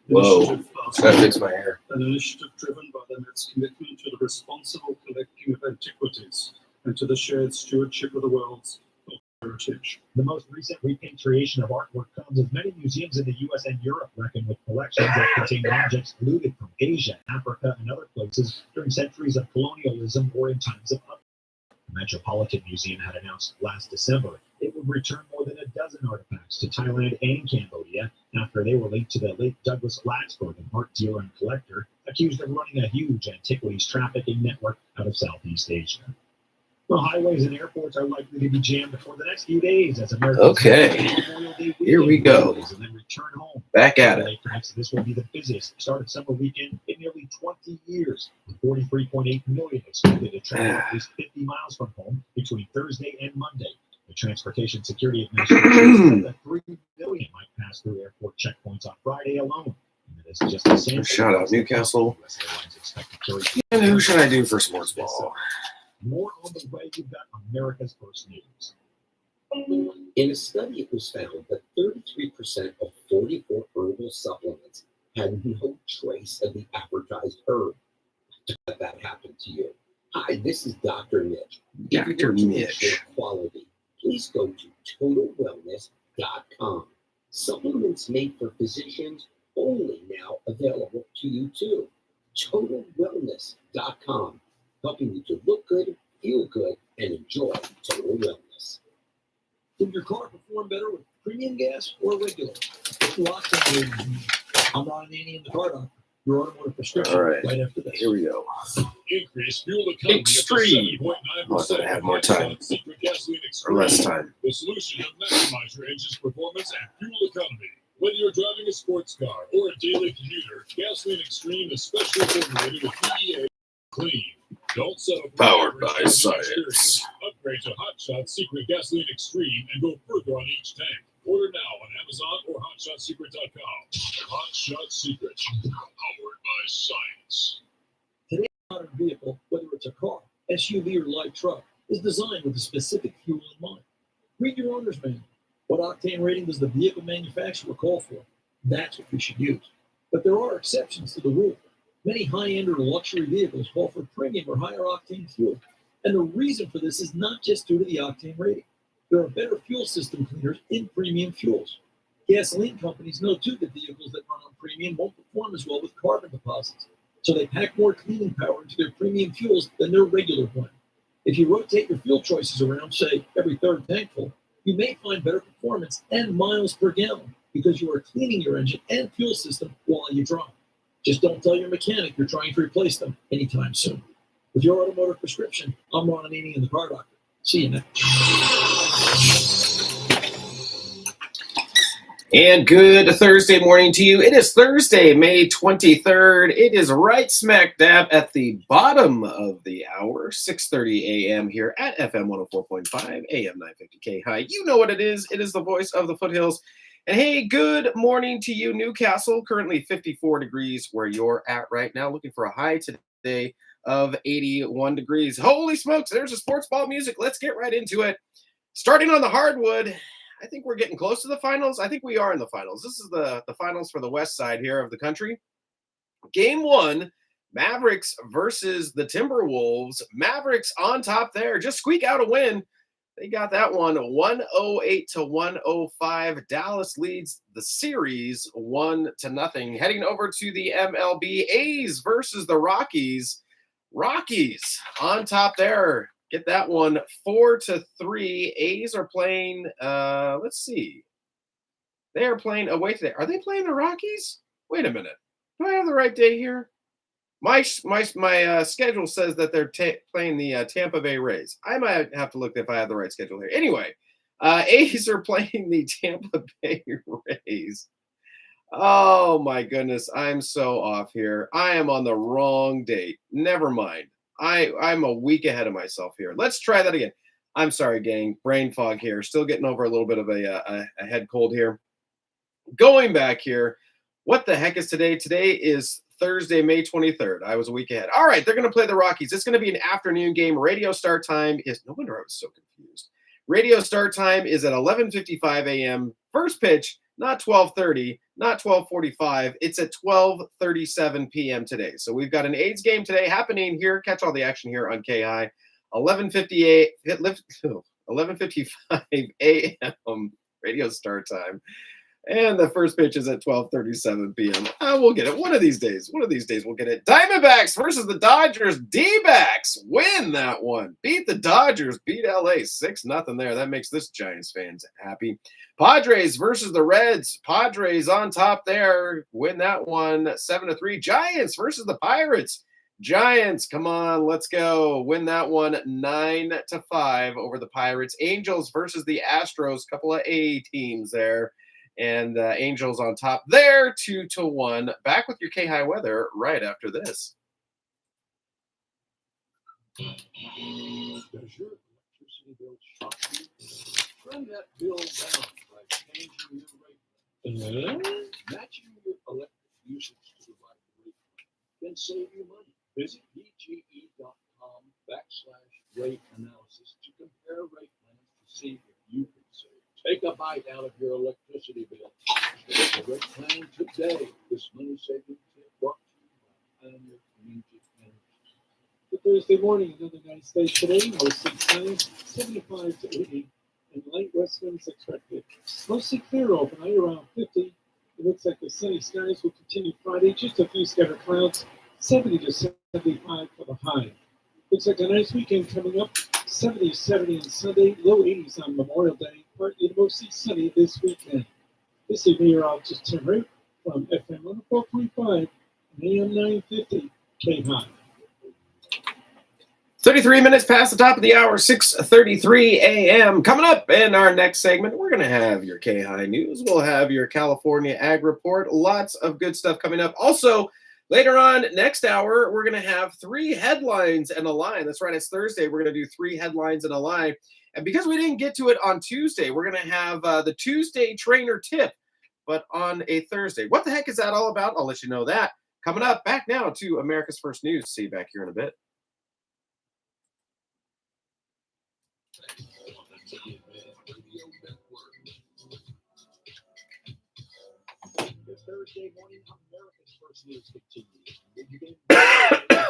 Whoa, gotta fix my hair. An initiative driven by the Met's commitment to the responsible collecting of antiquities and to the shared stewardship of the world's heritage. The most recent repatriation of artwork comes as many museums in the U.S. and Europe reckon with collections that contain objects looted from Asia, Africa, and other places during centuries of colonialism or in times of upheaval. The Metropolitan Museum had announced last December it would return more than a dozen artifacts to Thailand and Cambodia after they were linked to the late Douglas Latsberg, an art dealer and collector accused of running a huge antiquities trafficking network out of Southeast Asia. The highways and airports are likely to be jammed for the next few days as Americans here we go. And then return home. Back at it. This will be the busiest start of summer weekend in nearly 20 years, with 43.8 million expected to travel at least 50 miles from home between Thursday and Monday. The Transportation Security Administration said that 3 million might pass through airport checkpoints on Friday alone. And that is just a sample. Shout out Newcastle. And who should I do for sports ball? More on the way. You've got America's First News. In a study, it was found that 33% of 44 herbal supplements had no trace of the advertised herb. Let that happen to you. Hi, this is Dr. Mitch. Dr. Mitch. Quality. Please go to totalwellness.com. Supplements made for physicians only now available to you too. Totalwellness.com. Helping you to look good, feel good, and enjoy total wellness. Will your car perform better with premium gas or regular? Octane. I'm Ron Ananian, the car doctor. Your automotive prescription. All right after this. Here we go. Increase fuel economy. Extreme. Unless I have more time or less time. The solution to maximize your engine's performance and fuel economy. Whether you're driving a sports car or a daily commuter, Gasoline Extreme is specially formulated with DEA clean. Don't settle for Powered by science. Experience. Upgrade to Hot Shot Secret Gasoline Extreme and go further on each tank. Order now on Amazon or HotShotSecret.com. Hot Shot Secret, powered by science. Today's modern vehicle, whether it's a car, SUV, or light truck, is designed with a specific fuel in mind. Read your owner's manual. What octane rating does the vehicle manufacturer call for? That's what you should use. But there are exceptions to the rule. Many high-end or luxury vehicles call for premium or higher octane fuel. And the reason for this is not just due to the octane rating. There are better fuel system cleaners in premium fuels. Gasoline companies know, too, that vehicles that run on premium won't perform as well with carbon deposits. So they pack more cleaning power into their premium fuels than their regular blend. If you rotate your fuel choices around, say, every third tank full, you may find better performance and miles per gallon because you are cleaning your engine and fuel system while you drive. Just don't tell your mechanic you're trying to replace them anytime soon. With your automotive prescription, I'm Ron Ananian, the car doctor. See you next. And good Thursday morning to you. It is Thursday, May 23rd. It is right smack dab at the bottom of the hour, 6:30 a.m. here at FM 104.5, AM 950 KAHI. You know what it is. It is the voice of the foothills. And hey, good morning to you, Newcastle. Currently 54 degrees where you're at right now. Looking for a high today of 81 degrees. Holy smokes, there's a sports ball music. Let's get right into it. Starting on the hardwood, I think we're getting close to the finals. I think we are in the finals. This is the finals for the west side here of the country. Game one, Mavericks versus the Timberwolves. Mavericks on top there. Just squeak out a win. They got that one 108-105. Dallas leads the series 1-0. Heading over to the MLB, A's versus the Rockies. Rockies on top there. Get that one 4-3. A's are playing, let's see. They are playing away today. Are they playing the Rockies? Wait a minute. Do I have the right day here? My schedule says that they're playing the Tampa Bay Rays. I might have to look if I have the right schedule here. Anyway, A's are playing the Tampa Bay Rays. Oh, my goodness. I'm so off here. I am on the wrong date. Never mind. I'm a week ahead of myself here. Let's try that again. I'm sorry, gang. Brain fog here. Still getting over a little bit of a head cold here. Going back here. What the heck is today? Today is Thursday, May 23rd. I was a week ahead. All right, they're going to play the Rockies. It's going to be an afternoon game. Radio start time is, no wonder I was so confused. Radio start time is at 11:55 a.m. First pitch, not 12:30, not 12:45. It's at 12:37 p.m. today. So we've got an AIDS game today happening here. Catch all the action here on KAHI. 11:55 a.m. radio start time. And the first pitch is at 12:37 p.m. We'll get it. One of these days we'll get it. Diamondbacks versus the Dodgers. D-backs win that one. Beat the Dodgers. Beat LA 6-0 there. That makes this Giants fans happy. Padres versus the Reds. Padres on top there. Win that one 7-3. Giants versus the Pirates. Giants, come on, let's go. Win that one 9-5 over the Pirates. Angels versus the Astros. Couple of A teams there. And Angels on top there, 2-1. Back with your KAHI weather right after this. Does your electricity bill shock you? Run that bill down by changing your rate. Matching your electric usage to the right rate can save you money. Visit bge.com/rate analysis to compare rate plans to see if you can save. Take a bite out of your electricity bill. Get a rate plan today. This money saving tip brought to you by Pioneer Community Energy. For Thursday morning in the United States today, mostly sunny, 75 to 80, and light west winds expected. Mostly clear overnight around 50. It looks like the sunny skies will continue Friday, just a few scattered clouds, 70 to 75 for the high. Looks like a nice weekend coming up, 70 on Sunday, low 80s on Memorial Day, partly to mostly sunny this weekend. This is meteorologist Tim Root from FM 104.5 and AM 950 KAHI. 33 minutes past the top of the hour, 6:33 a.m. Coming up in our next segment, we're going to have your KAHI news. We'll have your California Ag Report. Lots of good stuff coming up. Also, later on next hour, we're going to have 3 headlines and a line. That's right, it's Thursday. We're going to do 3 headlines and a line. And because we didn't get to it on Tuesday, we're going to have the Tuesday trainer tip, but on a Thursday. What the heck is that all about? I'll let you know that. Coming up, back now to America's First News. See you back here in a bit. The Thursday morning America's First News continues.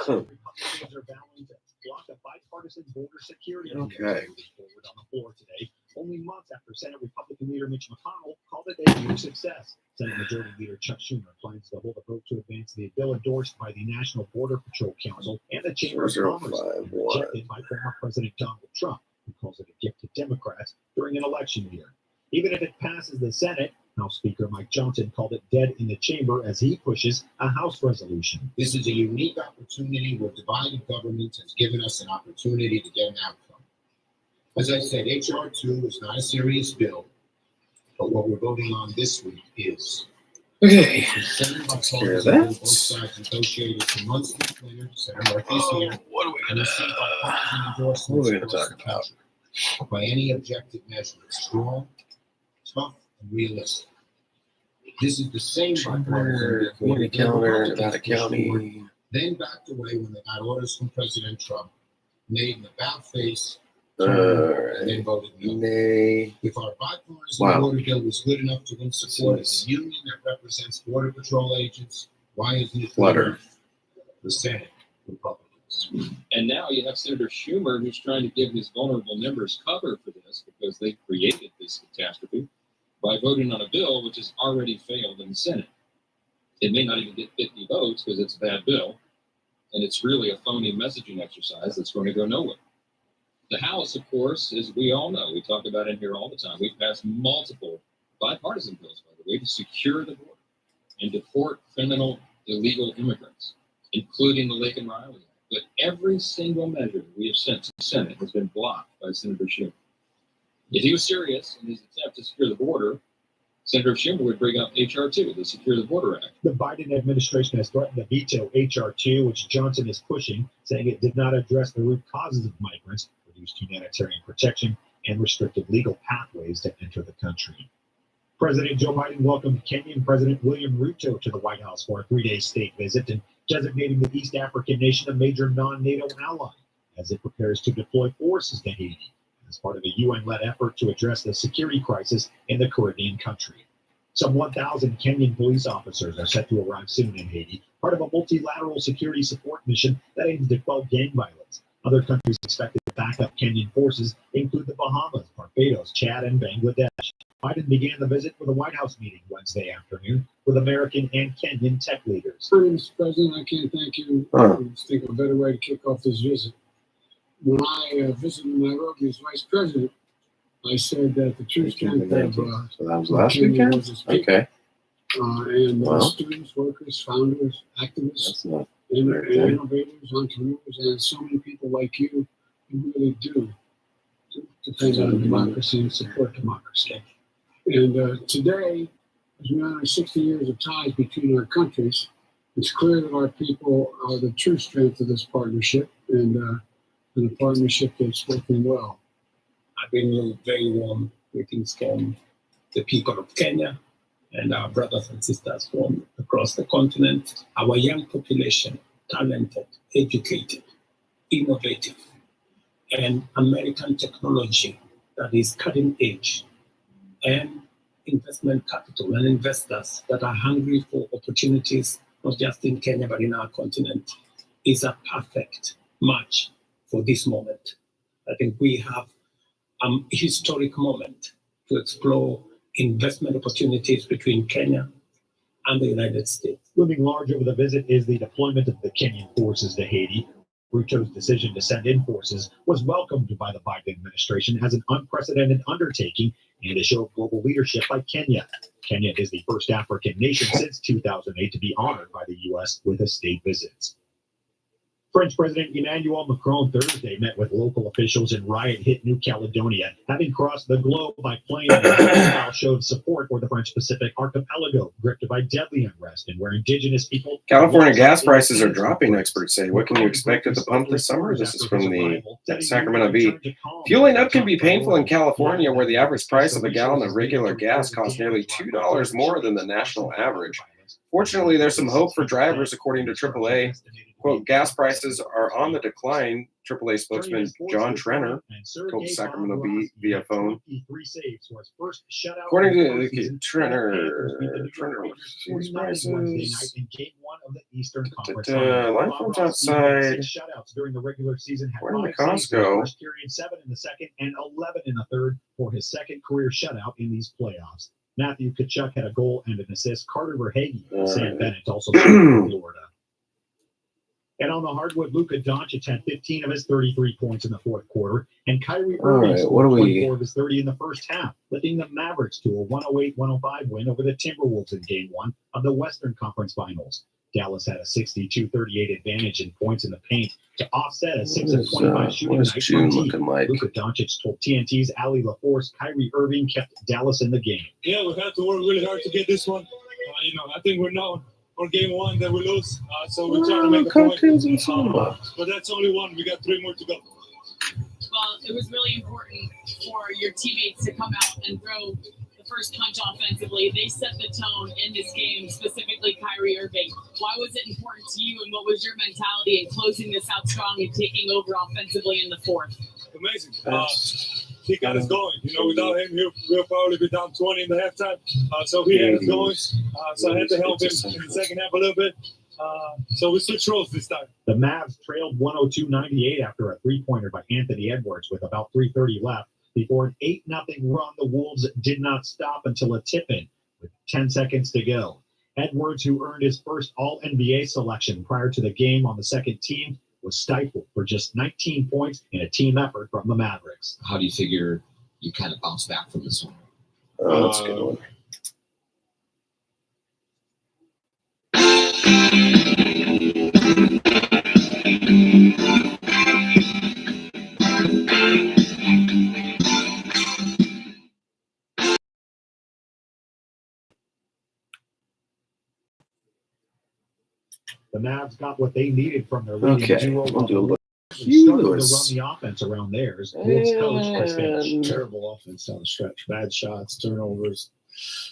Republicans are vowing to block a bipartisan border security bill forward on the floor today, only months after Senate Republican leader Mitch McConnell called it a huge success. Senate Majority Leader Chuck Schumer plans to hold a vote to advance the bill endorsed by the National Border Patrol Council and the Chamber of Commerce, and rejected by former President Donald Trump, who calls it a gift to Democrats during an election year. Even if it passes the Senate, House Speaker Mike Johnson called it dead in the chamber as he pushes a House resolution. This is a unique opportunity where divided government has given us an opportunity to get an outcome. As I said, H.R. 2 is not a serious bill, but what we're voting on this week is. Okay. The same Hear bipartisan bill that? both sides negotiated for months this winter. Senator Murphy's here. What are we And going received bipartisan to endorsements gonna across talk the about? country. By any objective measure, it's strong, tough, and realistic. This is the same bipartisan bill Community that calendar, Republicans Nevada pushed forward, County. then backed away when they got orders from President Trump, made an about-face, All and then right. voted no. May. If our bipartisan Wow. border bill was good enough to win support of This the union that represents Border Patrol agents, why isn't it good Flutter. enough for Senate Republicans? And now you have Senator Schumer, who's trying to give his vulnerable members cover for this because they created this catastrophe by voting on a bill which has already failed in the Senate. It may not even get 50 votes because it's a bad bill, and it's really a phony messaging exercise that's going to go nowhere. The House, of course, as we all know, we talk about it here all the time, we've passed multiple bipartisan bills, by the way, to secure the border and deport criminal, illegal immigrants, including the Laken Riley Act. But every single measure we have sent to the Senate has been blocked by Senator Schumer. If he was serious in his attempt to secure the border, Senator Schumer would bring up H.R. 2, the Secure the Border Act. The Biden administration has threatened to veto H.R. 2, which Johnson is pushing, saying it did not address the root causes of migrants, reduced humanitarian protection, and restricted legal pathways to enter the country. President Joe Biden welcomed Kenyan President William Ruto to the White House for a 3-day state visit and designating the East African nation a major non-NATO ally as it prepares to deploy forces to Haiti as part of a UN-led effort to address the security crisis in the Caribbean country. Some 1,000 Kenyan police officers are set to arrive soon in Haiti, part of a multilateral security support mission that aims to quell gang violence. Other countries expected to back up Kenyan forces include the Bahamas, Barbados, Chad, and Bangladesh. Biden began the visit with a White House meeting Wednesday afternoon with American and Kenyan tech leaders. Mr. President, I can't thank you. I think of a better way to kick off this visit. When I visited Nairobi as vice president, I said that the true strength of So that was last Kenya weekend? was its people. Okay. And Wow. students, workers, founders, activists, That's not and very good. innovators, entrepreneurs, and so many people like you who really do depend on democracy and support democracy. And today, as we honor 60 years of ties between our countries, it's clear that our people are the true strength of this partnership and a partnership that's working well. I bring you very warm greetings from the people of Kenya and our brothers and sisters from across the continent. Our young population, talented, educated, innovative, and American technology that is cutting edge, and investment capital and investors that are hungry for opportunities, not just in Kenya, but in our continent, is a perfect match for this moment. I think we have a historic moment to explore investment opportunities between Kenya and the United States. Looming large over the visit is the deployment of the Kenyan forces to Haiti. Ruto's decision to send in forces was welcomed by the Biden administration as an unprecedented undertaking and a show of global leadership by Kenya. Kenya is the first African nation since 2008 to be honored by the U.S. with a state visit. French President Emmanuel Macron Thursday met with local officials in riot-hit New Caledonia, having crossed the globe by plane and showed support for the French Pacific archipelago, gripped by deadly unrest and where indigenous people... California gas prices are dropping, experts say. What can you expect at the pump this summer? This is from the Sacramento Bee. Fueling up can be painful in California, where the average price of a gallon of regular gas costs nearly $2 more than the national average. Fortunately, there's some hope for drivers, according to AAA. Quote, gas prices are on the decline, AAA spokesman John Trenner told the Sacramento Bee via phone. According to the Trenner sees prices. Line forms outside. According to Costco. Period 7 in the second and 11 in the third for his second career shutout in these playoffs. Matthew Tkachuk had a goal and an assist. Carter Verhaeghe and Sam Bennett also played for Florida. And on the hardwood, Luka Doncic had 15 of his 33 points in the fourth quarter, and Kyrie Irving scored 24 of his 30 in the first half, lifting the Mavericks to a 108-105 win over the Timberwolves in Game 1 of the Western Conference Finals. Dallas had a 62-38 advantage in points in the paint to offset a 6-25 shooting night from Luka Doncic told TNT's Ali LaForce Kyrie Irving kept Dallas in the game. Yeah, we've had to work really hard to get this one. I think we're known on Game 1 that we lose, so we're trying to make a point. But that's only one. We got 3 more to go. Well, it was really important for your teammates to come out and throw the first punch offensively. They set the tone in this game, specifically Kyrie Irving. Why was it important to you, and what was your mentality in closing this out strong and taking over offensively in the fourth? Amazing. He got us going. Without him, we'll probably be down 20 in the halftime. So he had us going. So I had to help him in the second half a little bit. So we switched roles this time. The Mavs trailed 102-98 after a three-pointer by Anthony Edwards with about 3:30 left. Before an 8-0 run, the Wolves did not stop until a tip-in with 10 seconds to go. Edwards, who earned his first All-NBA selection prior to the game on the second team, was stifled for just 19 points in a team effort from the Mavericks. How do you figure you kind of bounce back from this one? That's a good one. The Mavs got what they needed from their leading duo. We'll do a little struggled to run the offense around theirs. Wolves coach Chris Finch. Terrible offense down the stretch. Bad shots, turnovers,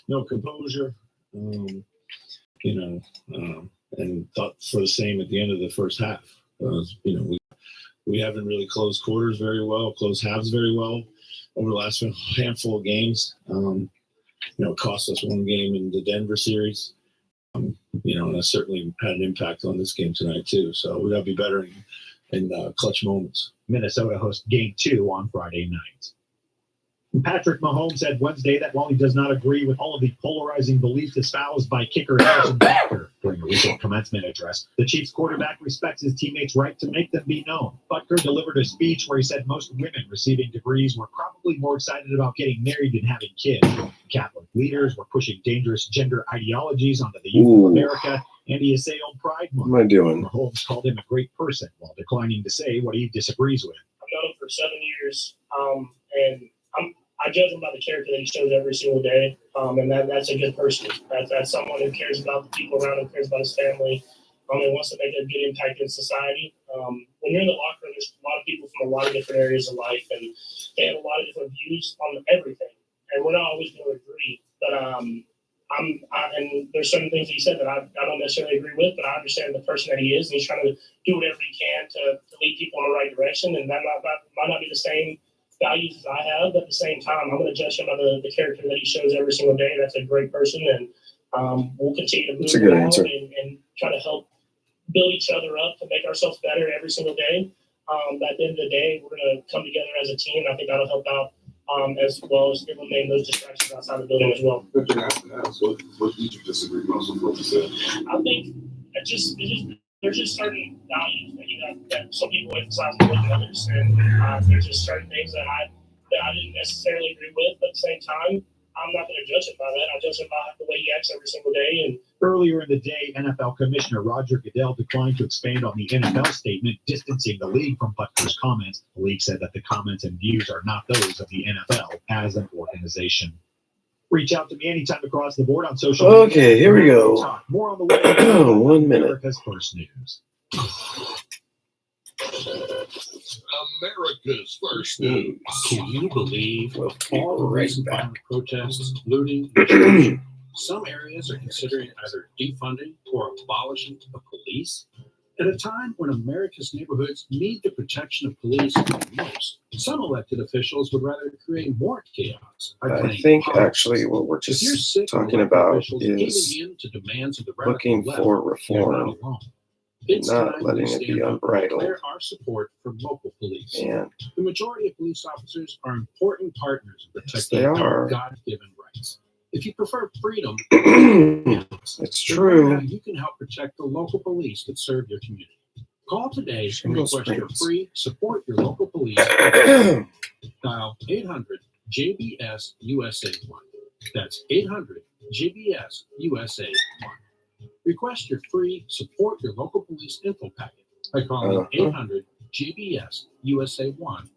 no composure. And thought for the same at the end of the first half. We haven't really closed quarters very well, closed halves very well over the last handful of games. It cost us one game in the Denver series. And that certainly had an impact on this game tonight too. So we got to be better in clutch moments. Minnesota hosts Game 2 on Friday night. Patrick Mahomes said Wednesday that while he does not agree with all of the polarizing beliefs espoused by kicker Harrison Butker during a recent commencement address, the Chiefs quarterback respects his teammates' right to make them be known. Butker delivered a speech where he said most women receiving degrees were probably more excited about getting married than having kids. Catholic leaders were pushing dangerous gender ideologies onto the youth of America, and he assailed Pride Month. What am I doing? Mahomes called him a great person while declining to say what he disagrees with. I've known him for 7 years, and I judge him by the character that he shows every single day, and that's a good person. That's someone who cares about the people around him, cares about his family, and wants to make a good impact in society. When you're in the locker room, there's a lot of people from a lot of different areas of life, and they have a lot of different views on everything, and we're not always going to agree. But and there's certain things that he said that I don't necessarily agree with, but I understand the person that he is, and he's trying to do whatever he can to lead people in the right direction, and that might not be the same values as I have, but at the same time, I'm going to judge him by the character that he shows every single day. That's a great person, and we'll continue to move along and try to help build each other up to make ourselves better every single day. But at the end of the day, we're going to come together as a team. I think that'll help out as well as eliminating those distractions outside the building as well. What did you disagree most with what you said? I think there's just certain values that some people emphasize more than others, and there's just certain things that I didn't necessarily agree with. But at the same time, I'm not going to judge him by that. I judge him by the way he acts every single day. And earlier in the day, NFL Commissioner Roger Goodell declined to expand on the NFL statement distancing the league from Butker's comments. The league said that the comments and views are not those of the NFL as an organization. Reach out to me anytime across the board on social media. Okay, here we go. More on the way. 1 minute. America's First News. America's First News. Can you believe all the right recent back. violent protests, looting, and destruction? Some areas are considering either defunding or abolishing the police. At a time when America's neighborhoods need the protection of police the most, some elected officials would rather create more chaos. I think actually what we're just talking about is looking for reform, not letting it be unbridled. Our support for local police. And the majority of police officers are important partners in protecting they our are. God-given rights. If you prefer freedom, it's true. You can help protect the local police that serve your community. Call today and Shingle request your Springs. free support your local police. Dial 800-JBS USA 1. That's 800-JBS USA 1. Request your free support your local police info packet by calling 800-JBS USA 1.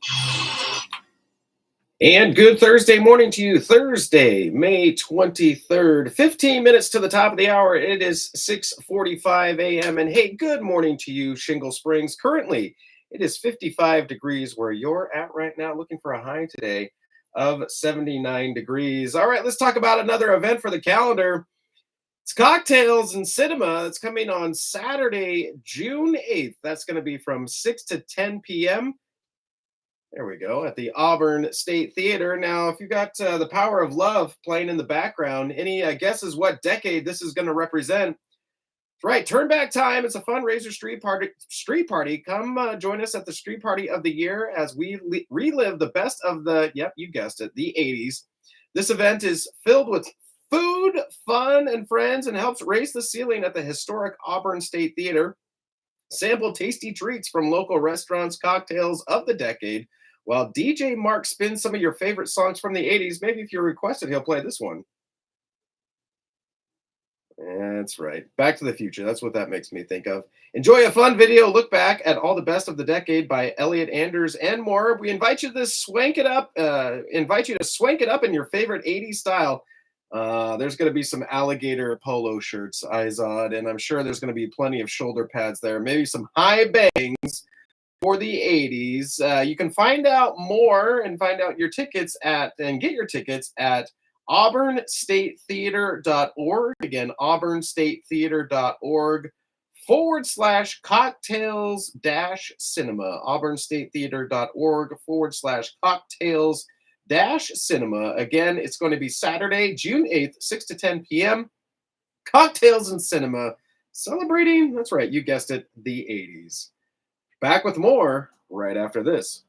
And good Thursday morning to you. Thursday, May 23rd, 15 minutes to the top of the hour. It is 6:45 a.m. And hey, good morning to you, Shingle Springs. Currently, it is 55 degrees where you're at right now, looking for a high today of 79 degrees. All right, let's talk about another event for the calendar. It's Cocktails and Cinema. It's coming on Saturday, June 8th. That's going to be from 6 to 10 p.m. There we go, at the Auburn State Theater. Now, if you've got The Power of Love playing in the background, any guesses what decade this is going to represent? That's right, Turn Back Time. It's a fundraiser street party. Come join us at the Street Party of the Year as we relive the best of the, yep, you guessed it, the 80s. This event is filled with food, fun, and friends and helps raise the ceiling at the historic Auburn State Theater. Sample tasty treats from local restaurants, cocktails of the decade, while DJ Mark spins some of your favorite songs from the 80s. Maybe if you request it, he'll play this one. That's right. Back to the Future. That's what that makes me think of. Enjoy a fun video look back at all the best of the decade by Elliot Anders and more. We invite you to swank it up in your favorite 80s style. There's going to be some alligator polo shirts, Izod, and I'm sure there's going to be plenty of shoulder pads there. Maybe some high bangs for the 80s. You can find out more and find out your tickets and get your tickets at auburnstatetheater.org. Again, auburnstatetheater.org /cocktails-cinema. auburnstatetheater.org /cocktails Cinema. Again, it's going to be Saturday, June 8th, 6 to 10 p.m. Cocktails and Cinema, celebrating, that's right, you guessed it, the 80s. Back with more right after this.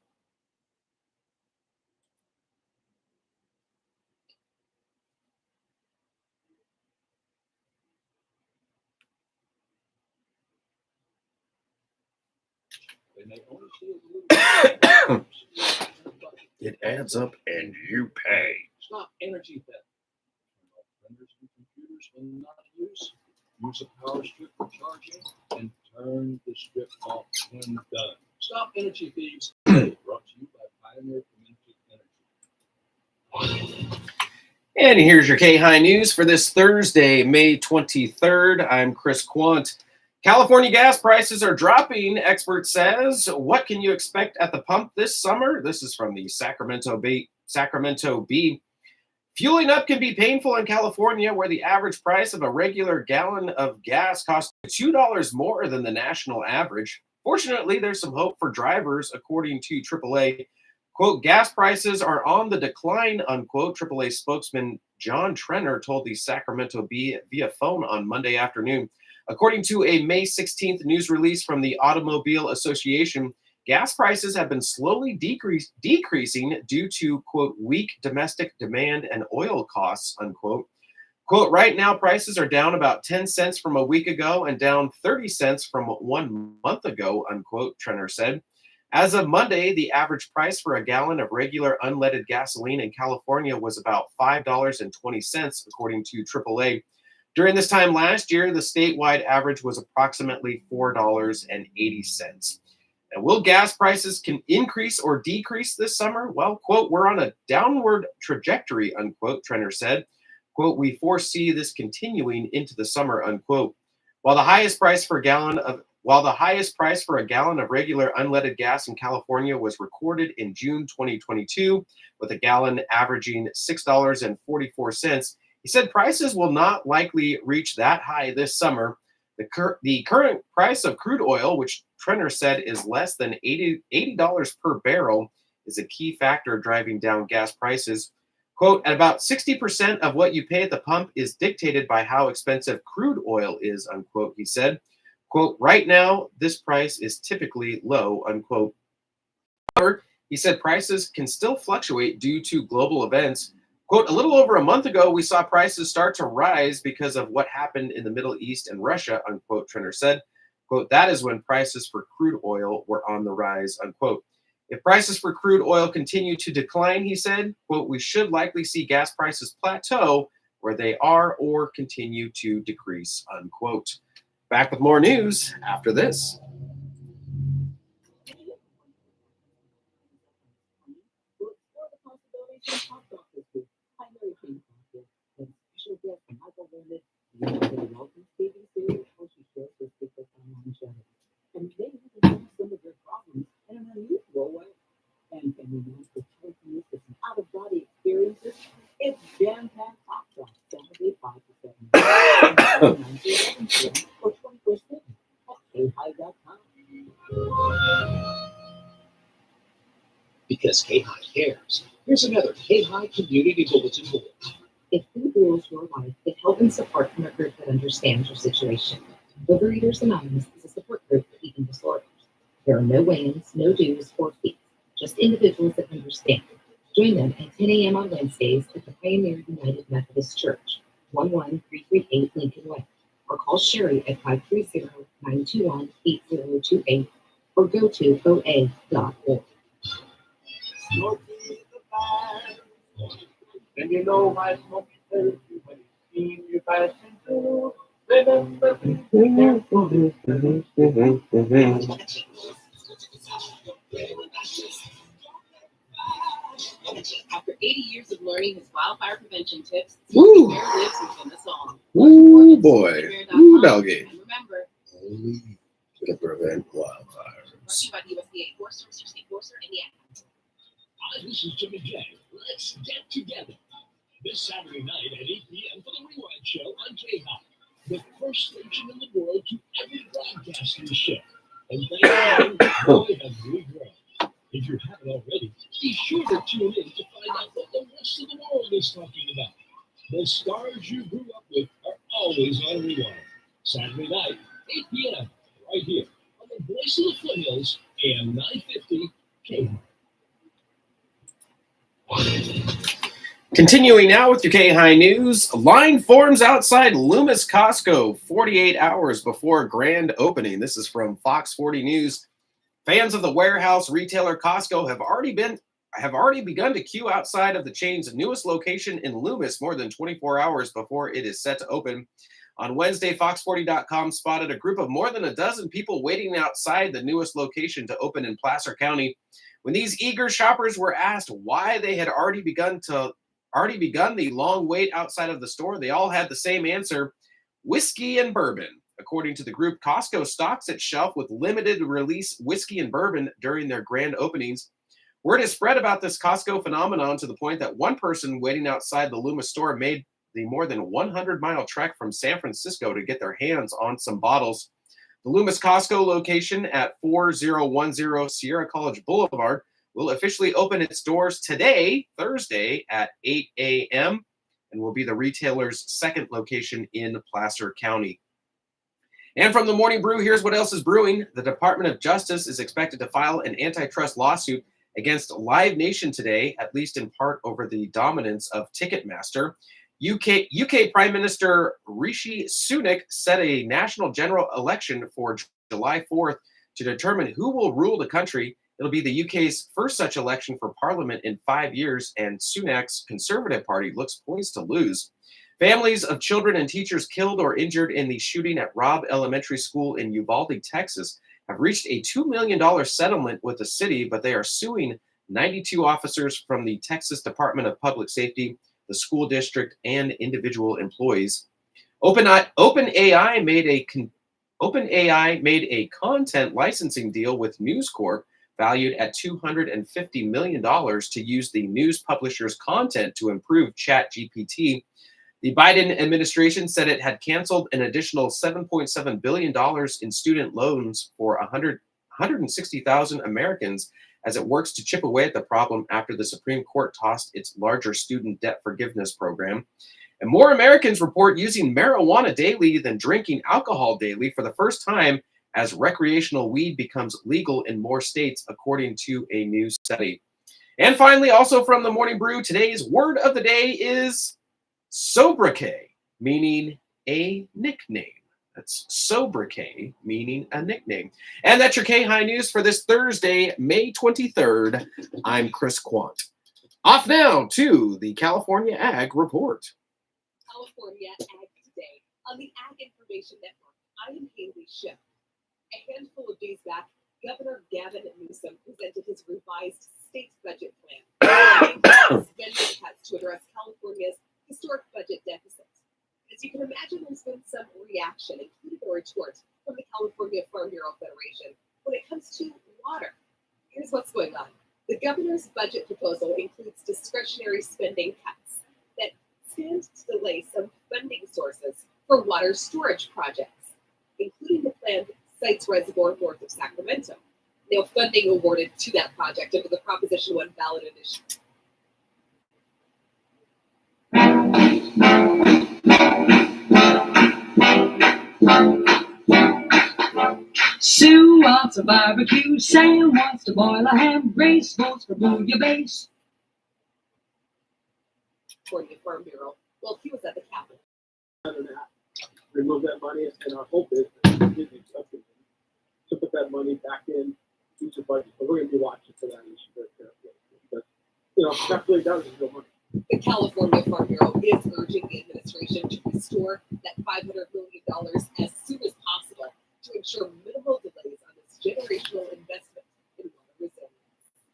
It adds up and you pay. Stop energy theft. Printers and computers when not in use. Use a power strip for charging and turn the strip off when done. Stop energy thieves. Brought to you by Pioneer Community Energy. And here's your KAHI news for this Thursday, May 23rd. I'm Chris Quant. California gas prices are dropping, expert says. What can you expect at the pump this summer? This is from the Sacramento Bee. Fueling up can be painful in California, where the average price of a regular gallon of gas costs $2 more than the national average. Fortunately, there's some hope for drivers, according to AAA. Quote, gas prices are on the decline, unquote. AAA spokesman John Trenner told the Sacramento Bee via phone on Monday afternoon. According to a May 16th news release from the Automobile Association, gas prices have been slowly decreasing due to, quote, weak domestic demand and oil costs, unquote. Quote, right now prices are down about 10 cents from a week ago and down 30 cents from 1 month ago, unquote, Trenner said. As of Monday, the average price for a gallon of regular unleaded gasoline in California was about $5.20, according to AAA. During this time last year, the statewide average was approximately $4.80. And will gas prices can increase or decrease this summer? Well, quote, we're on a downward trajectory, unquote, Trenner said. Quote, we foresee this continuing into the summer, unquote. While the highest price for a gallon of regular unleaded gas in California was recorded in June 2022, with a gallon averaging $6.44, he said prices will not likely reach that high this summer. The current price of crude oil, which Trenner said is less than $80 per barrel, is a key factor driving down gas prices. Quote, at about 60% of what you pay at the pump is dictated by how expensive crude oil is, unquote, he said. Quote, right now, this price is typically low, unquote. However, he said prices can still fluctuate due to global events. Quote, a little over a month ago, we saw prices start to rise because of what happened in the Middle East and Russia, unquote, Trenner said. Quote, that is when prices for crude oil were on the rise, unquote. If prices for crude oil continue to decline, he said, quote, we should likely see gas prices plateau where they are or continue to decrease, unquote. Back with more news after this. And they even some of their problems in an unusual way. And can you know for taking this out-of-body experiences? It's Jam Pack Talk Talk, Saturday 5 to 7 or 24/7 at KAHI.com. Because KAHI cares. Here's another KAHI Community Bulletin Board. If food rules your life, get help and support from a group that understands your situation. Overeaters Anonymous is a support group for eating disorders. There are no weigh-ins, no dues, or fees, just individuals that understand. Join them at 10 a.m. on Wednesdays at the Pioneer United Methodist Church, 11338 Lincoln Way, or call Sherry at 530-921-8028, or go to oa.org. And you know my smoke is when you see you passing through. After 80 years of learning his wildfire prevention tips, Woo. Bear lives within us all. Ooh, boy. Ooh, doggy. And remember, To prevent wildfires. brought to you by the USDA Forest Service, State Forest, Indiana. Hi, this is Jimmy J. Let's get together this Saturday night at 8 p.m. for the Rewind Show on KAHI, the first station in the world to ever broadcast this show. And thank you, boy, have we grown. If you haven't already, be sure to tune in to find out always talking about. The stars you grew up with are always on rewind. Saturday night, 8 p.m., right here on the Voice of the Foothills, AM 950 KAHI. Continuing now with your KAHI news, line forms outside Loomis Costco 48 hours before grand opening. This is from Fox 40 News. Fans of the warehouse retailer Costco have already begun to queue outside of the chain's newest location in Loomis more than 24 hours before it is set to open. On Wednesday, Fox40.com spotted a group of more than a dozen people waiting outside the newest location to open in Placer County. When these eager shoppers were asked why they had already begun the long wait outside of the store, they all had the same answer: whiskey and bourbon. According to the group, Costco stocks its shelf with limited release whiskey and bourbon during their grand openings. Word has spread about this Costco phenomenon to the point that one person waiting outside the Loomis store made the more than 100-mile trek from San Francisco to get their hands on some bottles. The Loomis Costco location at 4010 Sierra College Boulevard will officially open its doors today, Thursday, at 8 a.m., and will be the retailer's second location in Placer County. And from the Morning Brew, here's what else is brewing. The Department of Justice is expected to file an antitrust lawsuit against Live Nation today, at least in part over the dominance of Ticketmaster. UK Prime Minister Rishi Sunak set a national general election for July 4th to determine who will rule the country. It'll be the UK's first such election for Parliament in 5 years, and Sunak's Conservative Party looks poised to lose. Families of children and teachers killed or injured in the shooting at Robb Elementary School in Uvalde, Texas, have reached a $2 million settlement with the city, but they are suing 92 officers from the Texas Department of Public Safety, the school district, and individual employees. OpenAI made a content licensing deal with News Corp valued at $250 million to use the news publisher's content to improve ChatGPT. The Biden administration said it had canceled an additional $7.7 billion in student loans for 160,000 Americans as it works to chip away at the problem after the Supreme Court tossed its larger student debt forgiveness program. And more Americans report using marijuana daily than drinking alcohol daily for the first time as recreational weed becomes legal in more states, according to a new study. And finally, also from the Morning Brew, today's word of the day is sobriquet, meaning a nickname. That's sobriquet, meaning a nickname. And that's your KAHI news for this Thursday, May 23rd. I'm Chris Quant. Off now to the California Ag Report. California Ag Today on the Ag Information Network. I am Haley Schiff. A handful of days back, Governor Gavin Newsom presented his revised state budget plan, spending cuts to address California's historic budget deficit. As you can imagine, there's been some reaction, including a retort from the California Farm Bureau Federation when it comes to water. Here's what's going on. The governor's budget proposal includes discretionary spending cuts that stand to delay some funding sources for water storage projects, including the planned Sites Reservoir north of Sacramento. No funding awarded to that project under the Proposition 1 ballot initiative. Sue wants a barbecue, Sam wants to boil a ham, Grace wants to move your base. California Farm Bureau. Well, he was at the Capitol. Remove that money, and our hope is to put that money back in future budget. But we're going to be watching for that issue very carefully. But that's really does is real money. The California Farm Bureau is urging the administration to restore that $500 million as soon as possible to ensure minimal delays on this generational investment in water resilience.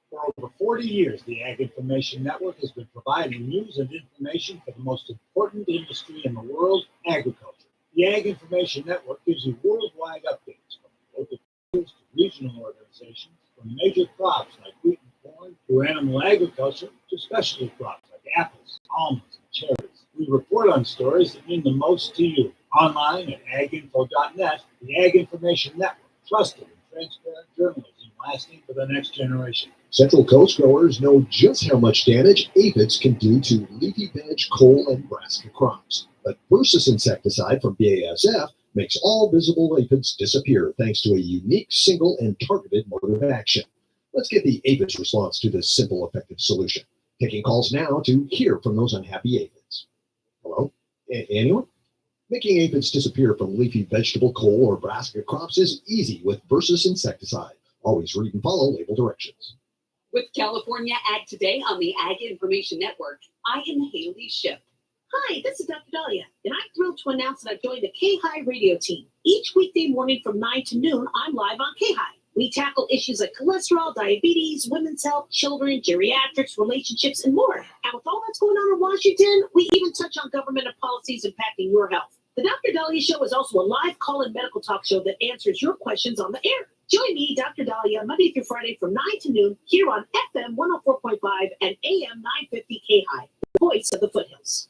For over 40 years, the Ag Information Network has been providing news and information for the most important industry in the world, agriculture. The Ag Information Network gives you worldwide updates from local news to regional organizations, from major crops like wheat and corn to animal agriculture to specialty crops like apples, almonds, and cherries. We report on stories that mean the most to you. Online at aginfo.net, the Ag Information Network, trusted and transparent journalism lasting for the next generation. Central Coast growers know just how much damage aphids can do to leafy veg, cole, and brassica crops. But Versus insecticide from BASF makes all visible aphids disappear thanks to a unique, single, and targeted mode of action. Let's get the aphids' response to this simple, effective solution. Taking calls now to hear from those unhappy aphids. Hello? Anyone? Making aphids disappear from leafy vegetable, cole, or brassica crops is easy with Versus insecticide. Always read and follow label directions. With California Ag Today on the Ag Information Network, I am Haley Ship. Hi, this is Dr. Dahlia, and I'm thrilled to announce that I've joined the KAHI radio team. Each weekday morning from 9 to noon, I'm live on KAHI. We tackle issues like cholesterol, diabetes, women's health, children, geriatrics, relationships, and more. And with all that's going on in Washington, we even touch on government and policies impacting your health. The Dr. Dahlia Show is also a live call-in medical talk show that answers your questions on the air. Join me, Dr. Dahlia, Monday through Friday from 9 to noon here on FM 104.5 and AM 950 KAHI, the voice of the foothills.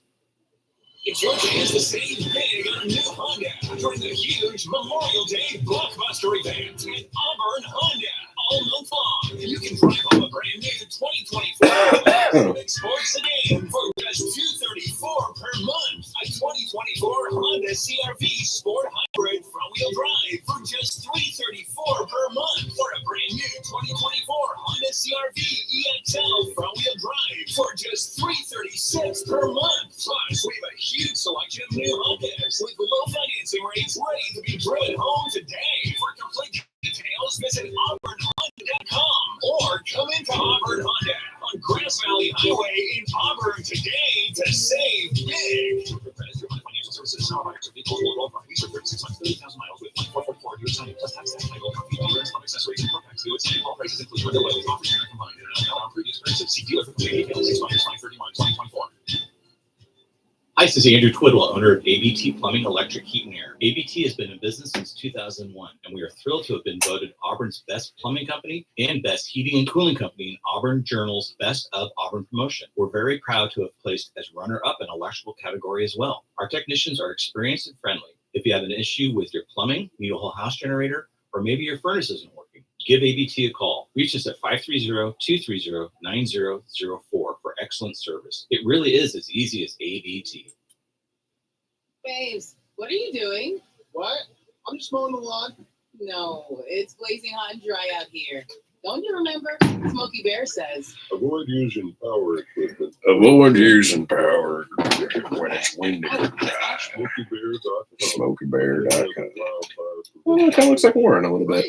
It's your chance to save big on a new Honda during the huge Memorial Day blockbuster event at Auburn Honda all month long. You can drive home a brand new 2024 Civic Sports Sedan for just $234 per month. A 2024 Honda CR-V Sport Hybrid front-wheel drive for just $334 per month. Or a brand new 2024 Honda CR-V EXL front-wheel drive for just $336 per month. Plus, we have a huge selection of new Hondas with low financing rates ready to be driven home today. For complete details, visit auburnhonda.com or come into Auburn Honda on Grass Valley Highway in Auburn today to save big. Financial services, buyers of vehicles will offer lease for 36 months, 30,000 miles with 444 years time plus tax title, dealers, home accessories, and products. The OTA all prices include window weather, offers and combined. And on previous purchases, see dealer for complete details. Expires 5/31/2024. Hi, this is Andrew Twidwell, owner of ABT Plumbing, Electric, Heat, and Air. ABT has been in business since 2001, and we are thrilled to have been voted Auburn's best plumbing company and best heating and cooling company in Auburn Journal's Best of Auburn promotion. We're very proud to have placed as runner-up in electrical category as well. Our technicians are experienced and friendly. If you have an issue with your plumbing, need a whole house generator, or maybe your furnace isn't working, give ABT a call. Reach us at 530-230-9004 for excellent service. It really is as easy as ABT. Babes, what are you doing? What? I'm just mowing the lawn. No, it's blazing hot and dry out here. Don't you remember? Smokey Bear says. Avoid using power equipment. Avoid using power when it's windy. SmokeyBear.com. Well, it kind of looks like Warren a little bit.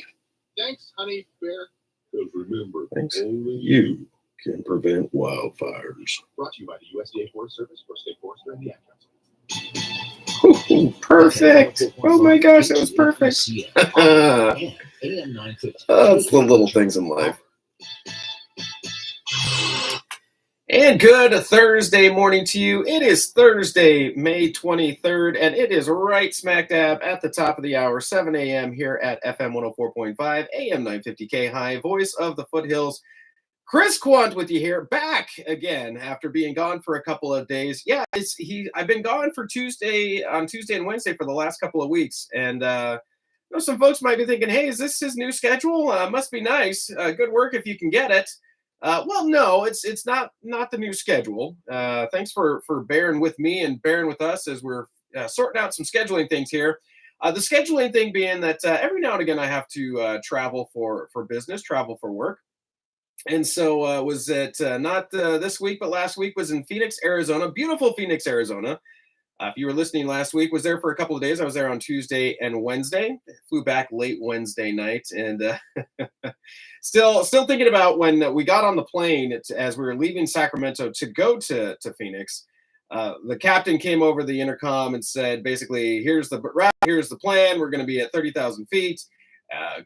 Thanks, honey bear. Because remember, Thanks. only You can prevent wildfires. Brought to you by the USDA Forest Service for State Forester and the Ad Council. Ooh, perfect. Oh my gosh, that was perfect. It's the little things in life. And good Thursday morning to you. It is Thursday, May 23rd, and it is right smack dab at the top of the hour, 7 a.m. here at FM 104.5, AM 950 KAHI, voice of the foothills. Chris Quant with you here, back again after being gone for a couple of days. Yeah, I've been gone for Tuesday and Wednesday for the last couple of weeks, and some folks might be thinking, "Hey, is this his new schedule? Must be nice. Good work if you can get it." Well, no, it's not the new schedule. Thanks for bearing with me and bearing with us as we're sorting out some scheduling things here. The scheduling thing being that every now and again I have to travel for business, travel for work. And so was it not this week, but last week was in Phoenix, Arizona, beautiful Phoenix, Arizona. If you were listening last week, was there for a couple of days. I was there on Tuesday and Wednesday. Flew back late Wednesday night, and still thinking about when we got on the plane as we were leaving Sacramento to go to Phoenix. The captain came over the intercom and said, basically, here's the plan. We're going to be at 30,000 feet.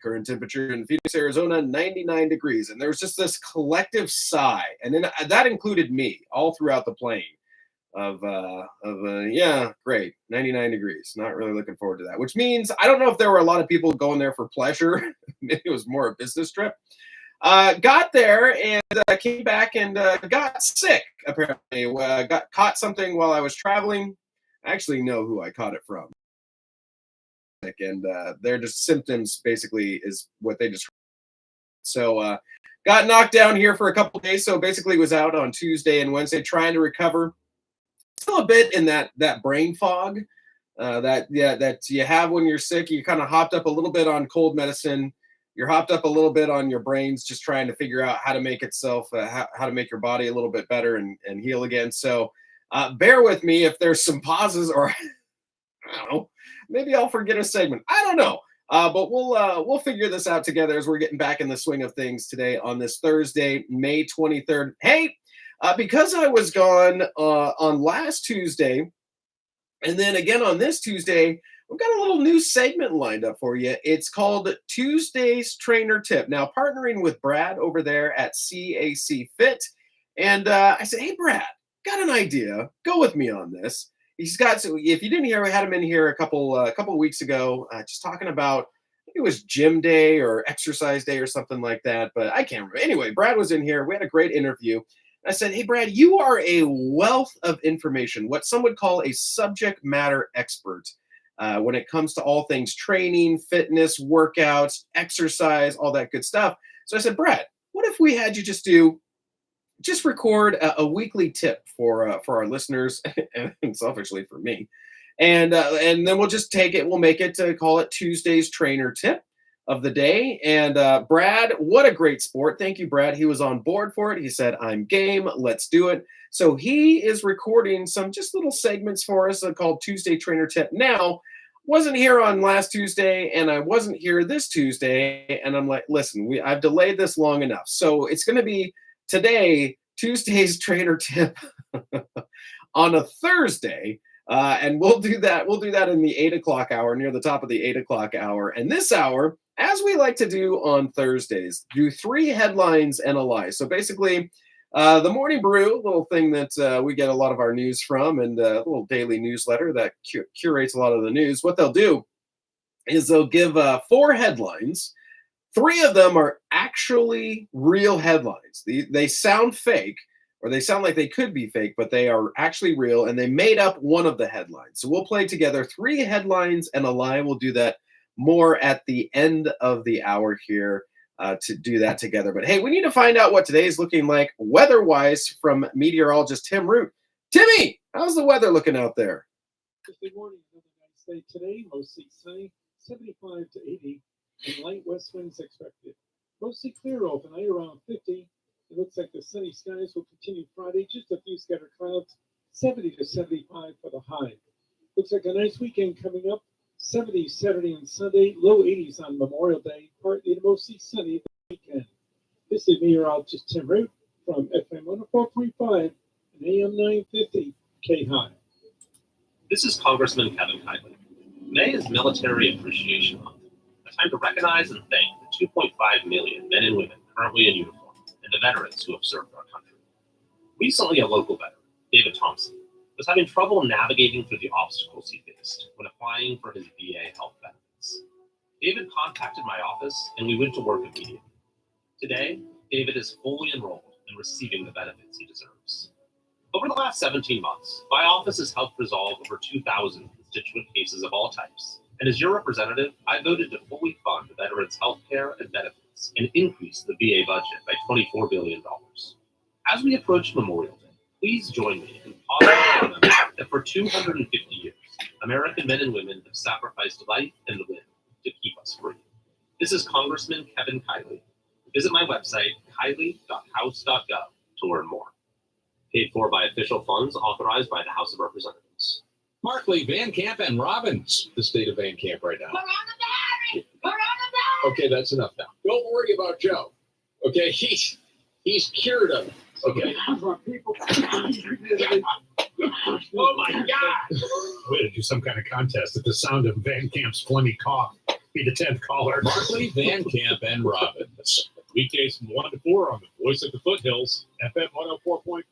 Current temperature in Phoenix, Arizona, 99 degrees. And there was just this collective sigh. And then that included me all throughout the plane yeah, great. 99 degrees. Not really looking forward to that, which means I don't know if there were a lot of people going there for pleasure. Maybe it was more a business trip. Got there and came back and got sick, apparently. Got caught something while I was traveling. I actually know who I caught it from. And their just symptoms basically is what they describe So got knocked down here for a couple days. So basically was out on Tuesday and Wednesday trying to recover. Still a bit in that brain fog that you have when you're sick. You kind of hopped up a little bit on cold medicine. You're hopped up a little bit on your brains, just trying to figure out how to make itself, how to make your body a little bit better and heal again. So bear with me if there's some pauses, or I don't know, maybe I'll forget a segment. I don't know. But we'll figure this out together as we're getting back in the swing of things today on this Thursday, May 23rd. Hey, because I was gone on last Tuesday, and then again on this Tuesday, we've got a little new segment lined up for you. It's called Tuesday's Trainer Tip. Now, partnering with Brad over there at CAC Fit. And I said, hey, Brad, got an idea. Go with me on this. He's got, so if you didn't hear, we had him in here a couple weeks ago, just talking about, I think it was gym day or exercise day or something like that, but I can't remember. Anyway, Brad was in here. We had a great interview. I said, hey, Brad, you are a wealth of information, what some would call a subject matter expert when it comes to all things training, fitness, workouts, exercise, all that good stuff. So I said, Brad, what if we had you just record a weekly tip for our listeners and selfishly for me. And then we'll just take it, we'll make it to call it Tuesday's Trainer Tip of the day. And Brad, what a great sport. Thank you, Brad. He was on board for it. He said, I'm game, let's do it. So he is recording some just little segments for us called Tuesday Trainer Tip. Now, wasn't here on last Tuesday and I wasn't here this Tuesday. And I'm like, listen, I've delayed this long enough. So it's going to be today, Tuesday's Trainer Tip on a Thursday. And we'll do that. We'll do that in the 8 o'clock hour, near the top of the 8 o'clock hour. And this hour, as we like to do on Thursdays, do 3 headlines and a lie. So basically, the Morning Brew, a little thing that we get a lot of our news from, and a little daily newsletter that curates a lot of the news. What they'll do is they'll give 4 headlines. 3 of them are actually real headlines. They sound fake, or they sound like they could be fake, but they are actually real, and they made up one of the headlines. So we'll play together 3 headlines and a lie. We'll do that more at the end of the hour here to do that together. But hey, we need to find out what today's looking like weather-wise from meteorologist Tim Root. Timmy, how's the weather looking out there? Thursday morning, another nice day today, mostly sunny, 75 to 80, and light west winds expected. Mostly clear overnight, around 50. It looks like the sunny skies will continue Friday, just a few scattered clouds, 70 to 75 for the high. Looks like a nice weekend coming up, 70s Saturday and Sunday, low 80s on Memorial Day, partly to mostly sunny the weekend. This is meteorologist Tim Root from FM 104.5 and AM 950 KAHI. This is Congressman Kevin Kiley. May is Military Appreciation Month, a time to recognize and thank the 2.5 million men and women currently in uniform and the veterans who have served our country. Recently, a local veteran, David Thompson, was having trouble navigating through the obstacles he faced when applying for his VA health benefits. David contacted my office and we went to work immediately. Today, David is fully enrolled and receiving the benefits he deserves. Over the last 17 months, my office has helped resolve over 2,000 constituent cases of all types. And as your representative, I voted to fully fund veterans' health care and benefits and increase the VA budget by $24 billion. As we approach Memorial Day, please join me in pausing that for 250 years, American men and women have sacrificed life and limb to keep us free. This is Congressman Kevin Kiley. Visit my website, kiley.house.gov, to learn more. Paid for by official funds authorized by the House of Representatives. Markley, Van Camp, and Robbins. The state of Van Camp right now. Okay, that's enough now. Don't worry about Joe. Okay, he's cured of it. Okay. Oh my God! Way to do some kind of contest at the sound of Van Camp's phlegmy cough. Be the 10th caller. Markley, Van Camp, and Robbins. Weekdays from 1 to 4 on the Voice of the Foothills, FM 104.5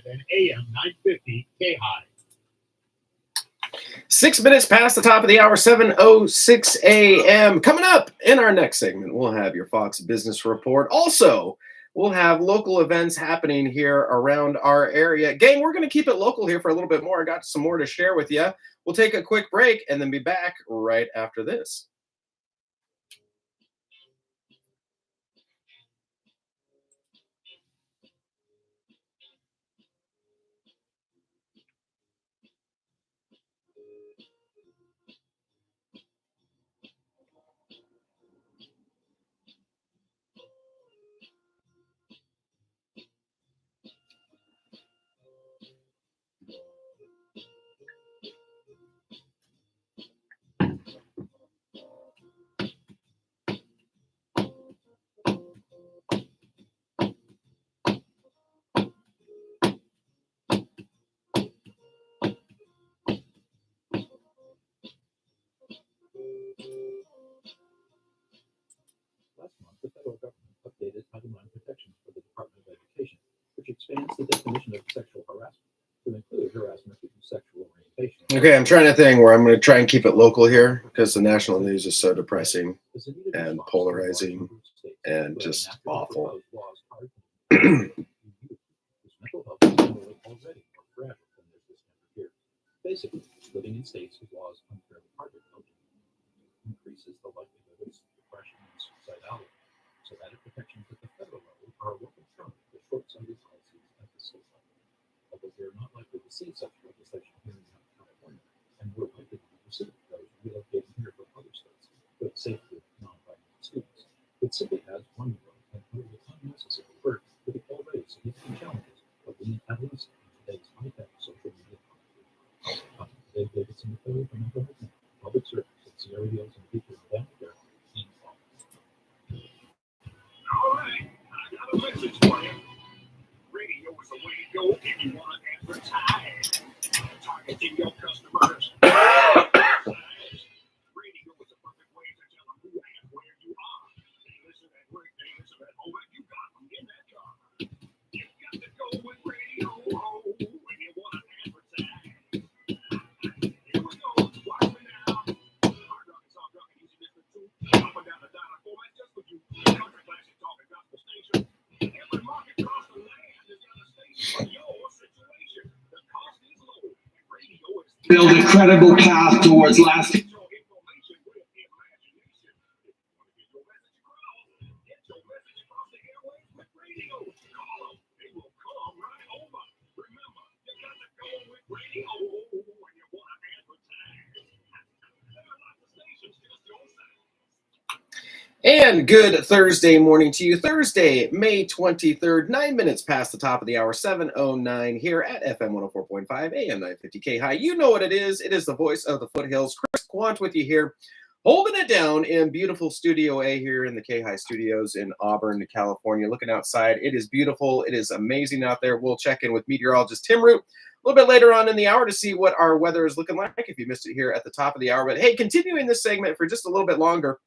and AM 950 KAHI. 6 minutes past the top of the hour, 7:06 a.m. Coming up in our next segment, we'll have your Fox Business Report. Also, we'll have local events happening here around our area. Gang, we're going to keep it local here for a little bit more. I got some more to share with you. We'll take a quick break and then be back right after this. expands the definition of sexual harassment to include harassment due to sexual orientation. Okay, I'm trying to think where I'm going to try and keep it local here because the national news is so depressing and polarizing and just awful. Basically, living in states whose laws unfairly target LGBT increases the likelihood of depression and suicidality, so that protections at the federal level are a welcome trump for short-sighted policies at the state level. Although we are not likely to see such legislation here in California, and we're likely to be pursued those relocating here from other states with safely non-binary students. It simply adds one more and utterly unnecessary burden to the already significant challenges of being adolescent in today's high-tech social media. Dave Davidson, the Code for Mental Health, Public Service, and Sierra Hills and people in Denver, in All right, I got a message for you. Radio is the way to go if you want to advertise. Targeting your customers. Radio is the perfect way to tell them who and where you are. They listen at work, they listen at home, and you got them in that car. You got to go with radio when you want to advertise. Here we go, watch me now. Hard rock and soft rock and easy listening too. Up and down the diner format just for you. Country classic talk and gospel station. Every market across the land has got a station for your situation. The cost is low, and radio is build a credible path towards lasting. And good Thursday morning to you. Thursday, May 23rd, 9 minutes past the top of the hour, 7:09 here at FM 104.5, AM 950 KAHI. You know what it is. It is the voice of the foothills. Chris Quant with you here, holding it down in beautiful Studio A here in the KAHI studios in Auburn, California. Looking outside, it is beautiful. It is amazing out there. We'll check in with meteorologist Tim Root a little bit later on in the hour to see what our weather is looking like if you missed it here at the top of the hour. But hey, continuing this segment for just a little bit longer,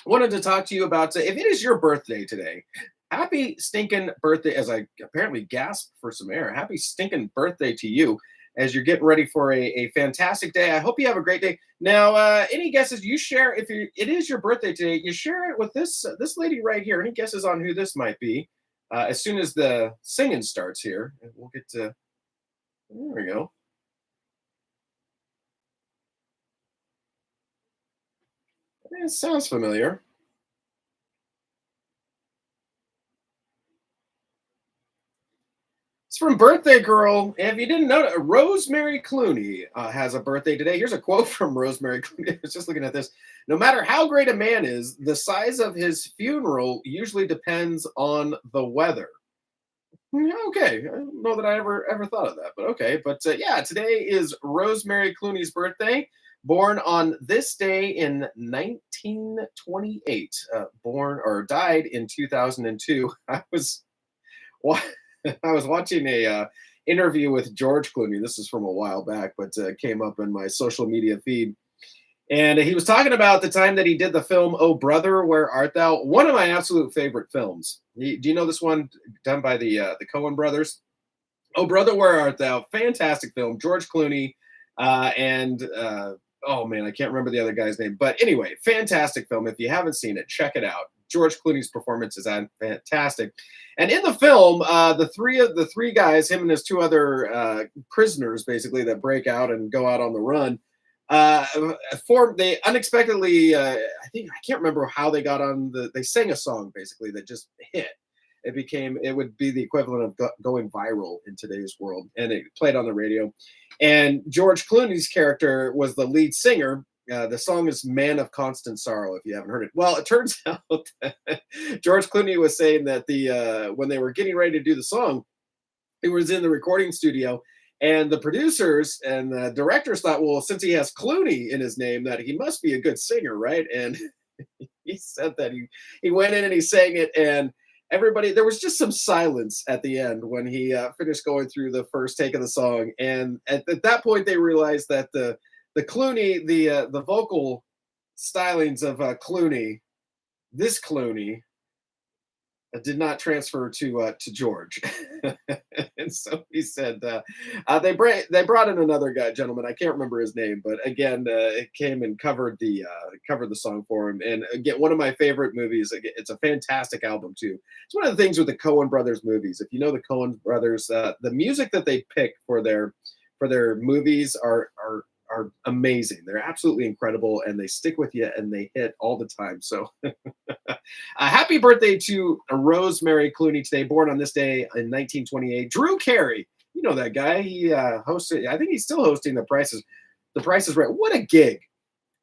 wanted to talk to you about if it is your birthday today, happy stinking birthday, as I apparently gasp for some air. Happy stinking birthday to you as you're getting ready for a fantastic day. I hope you have a great day. Now, any guesses you share, if it is your birthday today, you share it with this lady right here. Any guesses on who this might be? As soon as the singing starts here, we'll get to, there we go. It sounds familiar. It's from Birthday Girl. If you didn't know, Rosemary Clooney has a birthday today. Here's a quote from Rosemary Clooney. I was just looking at this. No matter how great a man is, the size of his funeral usually depends on the weather. Okay, I don't know that I ever thought of that, but okay. But yeah, today is Rosemary Clooney's birthday. Born on this day in 1928. Born or died in 2002. I was watching a interview with George Clooney. This is from a while back, but came up in my social media feed. And he was talking about the time that he did the film "Oh Brother, Where Art Thou?" One of my absolute favorite films. Do you know this one, done by the Coen brothers? "Oh Brother, Where Art Thou?" Fantastic film. George Clooney and oh man, I can't remember the other guy's name. But anyway, fantastic film. If you haven't seen it, check it out. George Clooney's performance is fantastic. And in the film, the three guys, him and his two other prisoners, basically, that break out and go out on the run, they unexpectedly, I can't remember how they got on they sang a song, basically, that just hit. It would be the equivalent of going viral in today's world. And it played on the radio. And George Clooney's character was the lead singer. The song is "Man of Constant Sorrow," if you haven't heard it. Well, it turns out that George Clooney was saying that when they were getting ready to do the song, he was in the recording studio, and the producers and the directors thought, well, since he has Clooney in his name, that he must be a good singer, right? And he said that he went in and he sang it, and everybody, there was just some silence at the end when he finished going through the first take of the song. And at that point, they realized that the Clooney, the vocal stylings of Clooney, this Clooney, did not transfer to George. And so he said they brought in another gentleman. I can't remember his name, but again, it came and covered the song for him. And again, one of my favorite movies. It's a fantastic album too. It's one of the things with the Coen Brothers movies. If you know the Coen Brothers, the music that they pick for their movies are amazing. They're absolutely incredible, and they stick with you and they hit all the time. So happy birthday to Rosemary Clooney today, born on this day in 1928. Drew Carey, you know that guy. He hosted, I think he's still hosting The Price is Right. What a gig.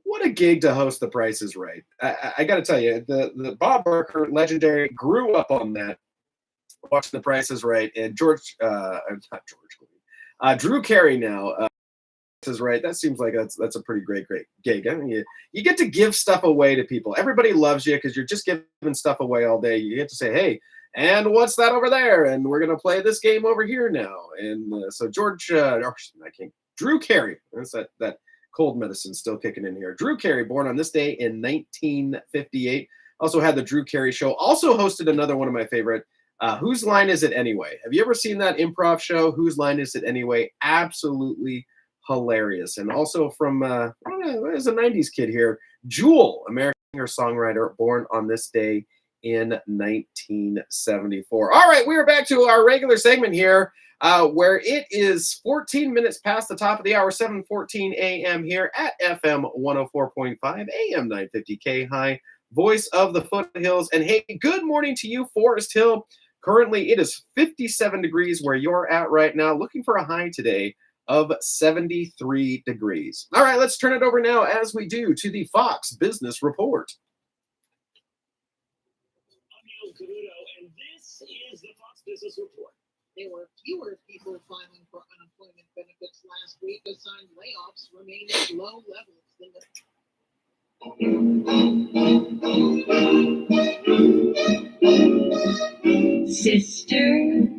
What a gig to host The Price is Right. I got to tell you, the Bob Barker, legendary, grew up on that, watching The Price is Right, and not George Clooney. Drew Carey now is right. That seems like that's a pretty great gig. I mean, you get to give stuff away to people. Everybody loves you because you're just giving stuff away all day. You get to say, hey, and what's that over there? And we're gonna play this game over here now. And so Drew Carey. That's that cold medicine still kicking in here. Drew Carey, born on this day in 1958. Also had the Drew Carey Show. Also hosted another one of my favorite. Whose Line Is It Anyway? Have you ever seen that improv show? Whose Line Is It Anyway? Absolutely hilarious. And also from as a 90s kid here, Jewel, American singer-songwriter, born on this day in 1974. All right, we are back to our regular segment here, where it is 14 minutes past the top of the hour, 7:14 a.m. here at FM 104.5, AM 950 KAHI, voice of the foothills. And hey, good morning to you, Forest Hill. Currently, it is 57 degrees where you're at right now, looking for a high today of 73 degrees. All right, let's turn it over now, as we do, to the Fox Business Report. I'm Neil Caruto, and this is the Fox Business Report. There were fewer people filing for unemployment benefits last week, as signed layoffs remain at low levels than the sisters.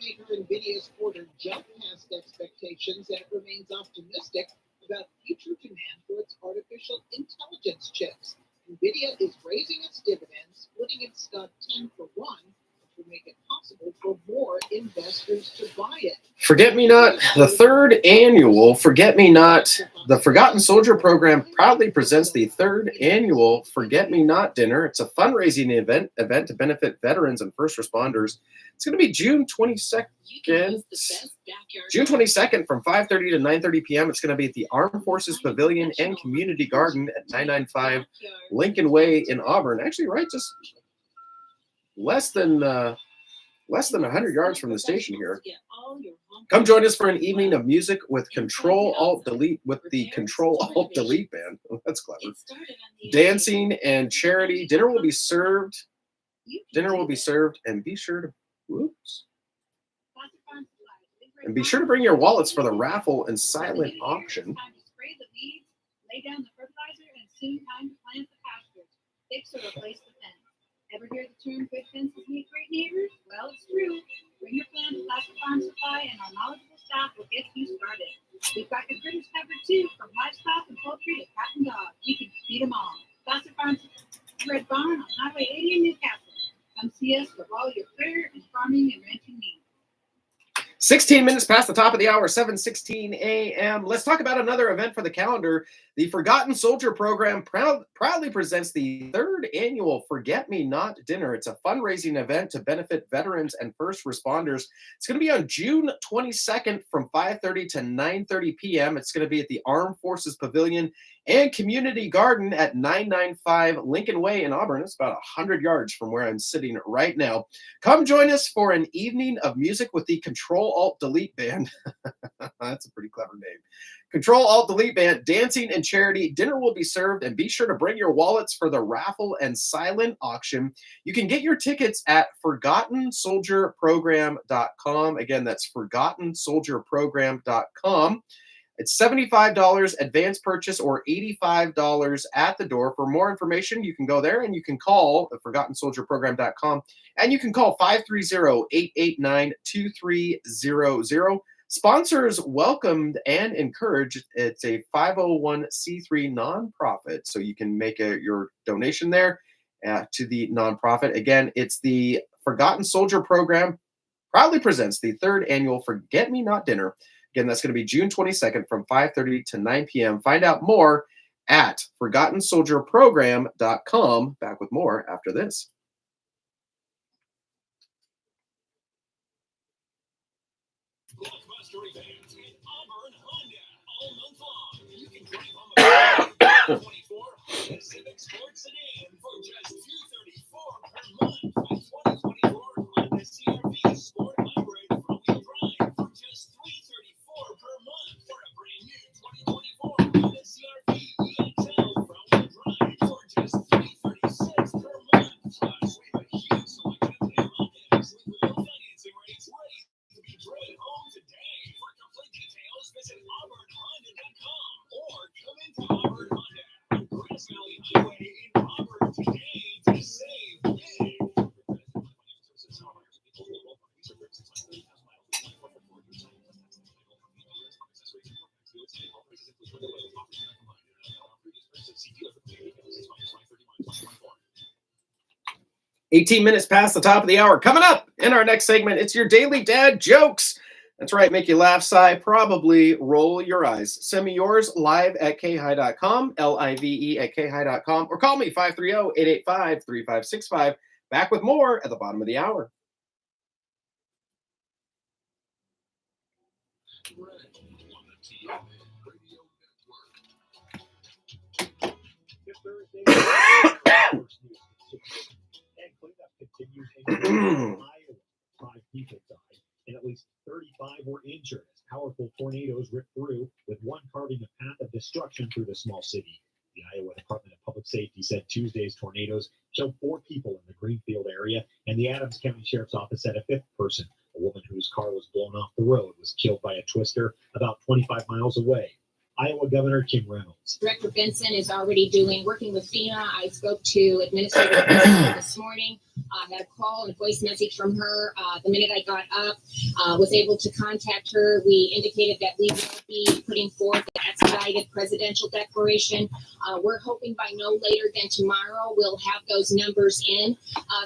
Maker NVIDIA's order jumped past expectations, and it remains optimistic about future demand for its artificial intelligence chips. NVIDIA is raising its dividends, splitting its stock 10 for 1, which will make it possible for more investors to buy it. Forget Me Not, the third annual Forget Me Not, the Forgotten Soldier program proudly presents the third annual Forget Me Not dinner. It's a fundraising event to benefit veterans and first responders. It's going to be June 22nd. June 22nd from 5:30 to 9:30 p.m. It's going to be at the Armed Forces Pavilion and Community Garden at 995 Lincoln Way in Auburn. Actually, right, just less than 100 yards from the station here. Come join us for an evening of music with Control-Alt-Delete with the Control-Alt-Delete band. Oh, that's clever. Dancing and charity. Dinner will be served, and be sure to be sure to bring your wallets for the raffle and silent auction. Spray the weeds, lay down the fertilizer, and soon time to plant the pastures. Fix or replace the fence. Ever hear the term good fences make great neighbors? Well, it's true. Bring your plan to Plaster Farm Supply, and our knowledgeable staff will get you started. We've got your critters covered too, from livestock and poultry to cat and dog. We can feed them all. Plaster Farm Red Barn on Highway 80 in Newcastle. Come see us for all your critter and farming and ranching needs. 16 minutes past the top of the hour, 7:16 a.m. Let's talk about another event for the calendar. The Forgotten Soldier program proudly presents the third annual Forget Me Not dinner. It's a fundraising event to benefit veterans and first responders. It's going to be on June 22nd from 5:30 to 9:30 p.m. It's going to be at the Armed Forces Pavilion and Community Garden at 995 Lincoln Way in Auburn. It's about 100 yards from where I'm sitting right now. Come join us for an evening of music with the Control-Alt-Delete band. That's a pretty clever name. Control-Alt-Delete band, dancing and charity. Dinner will be served, and be sure to bring your wallets for the raffle and silent auction. You can get your tickets at ForgottenSoldierProgram.com. Again, that's ForgottenSoldierProgram.com. It's $75 advance purchase or $85 at the door. For more information, you can go there and you can call the ForgottenSoldierProgram.com and you can call 530-889-2300. Sponsors welcomed and encouraged. It's a 501c3 nonprofit, so you can make your donation there to the nonprofit. Again, it's the Forgotten Soldier Program proudly presents the 3rd annual Forget Me Not Dinner. Again, that's going to be June 22nd from 5:30 to 9 p.m. Find out more at ForgottenSoldierProgram.com. Back with more after this. Blockbuster events at Auburn Honda all month long. You can drive home a 2024 Honda Civic Sport Sedan for just $234 per month. A 2024 Honda CR-V Sport Hybrid front-wheel drive for just $334 per month. For a brand new 2024 Honda CR-V EXL front-wheel drive for just $336 per month. Plus, we have a huge selection of new Hondas with low financing rates ready to be driven home today. For complete details, visit auburnhonda.com or come into Auburn Honda on Grass Valley Highway in Auburn today to save big. $18 minutes past the top of the hour. Coming up in our next segment, it's your daily dad jokes. That's right, make you laugh, sigh, probably roll your eyes. Send me yours live at KAHI.com, LIVE at KAHI.com, or call me 530-885-3565. Back with more at the bottom of the hour. Continues in Iowa. 5 people died and at least 35 were injured as powerful tornadoes ripped through, with one carving a path of destruction through the small city. The Iowa Department of Public Safety said Tuesday's tornadoes killed 4 people in the Greenfield area, and the Adams County Sheriff's Office said a 5th person, a woman whose car was blown off the road, was killed by a twister about 25 miles away. Iowa Governor Kim Reynolds. Director Benson is already working with FEMA. I spoke to Administrator Benson this morning. I had a call and a voice message from her. The minute I got up, was able to contact her. We indicated that we will be putting forth an expedited presidential declaration. We're hoping by no later than tomorrow we'll have those numbers in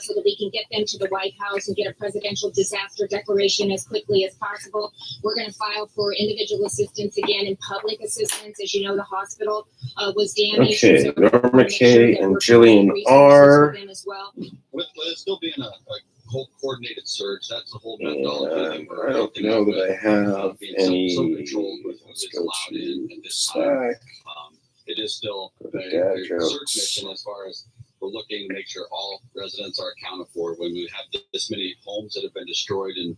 so that we can get them to the White House and get a presidential disaster declaration as quickly as possible. We're going to file for individual assistance again in public assistance. As you know, the hospital was damaged. Okay, so Norma K and Jillian R. as well. With it still being a whole coordinated search, that's the whole And methodology. I don't know that I have any. So controlled with who Let's is go allowed in at this to time. Slack. It is still Go a to dad search jokes. mission as far as we're looking to make sure all residents are accounted for. When we have this many homes that have been destroyed and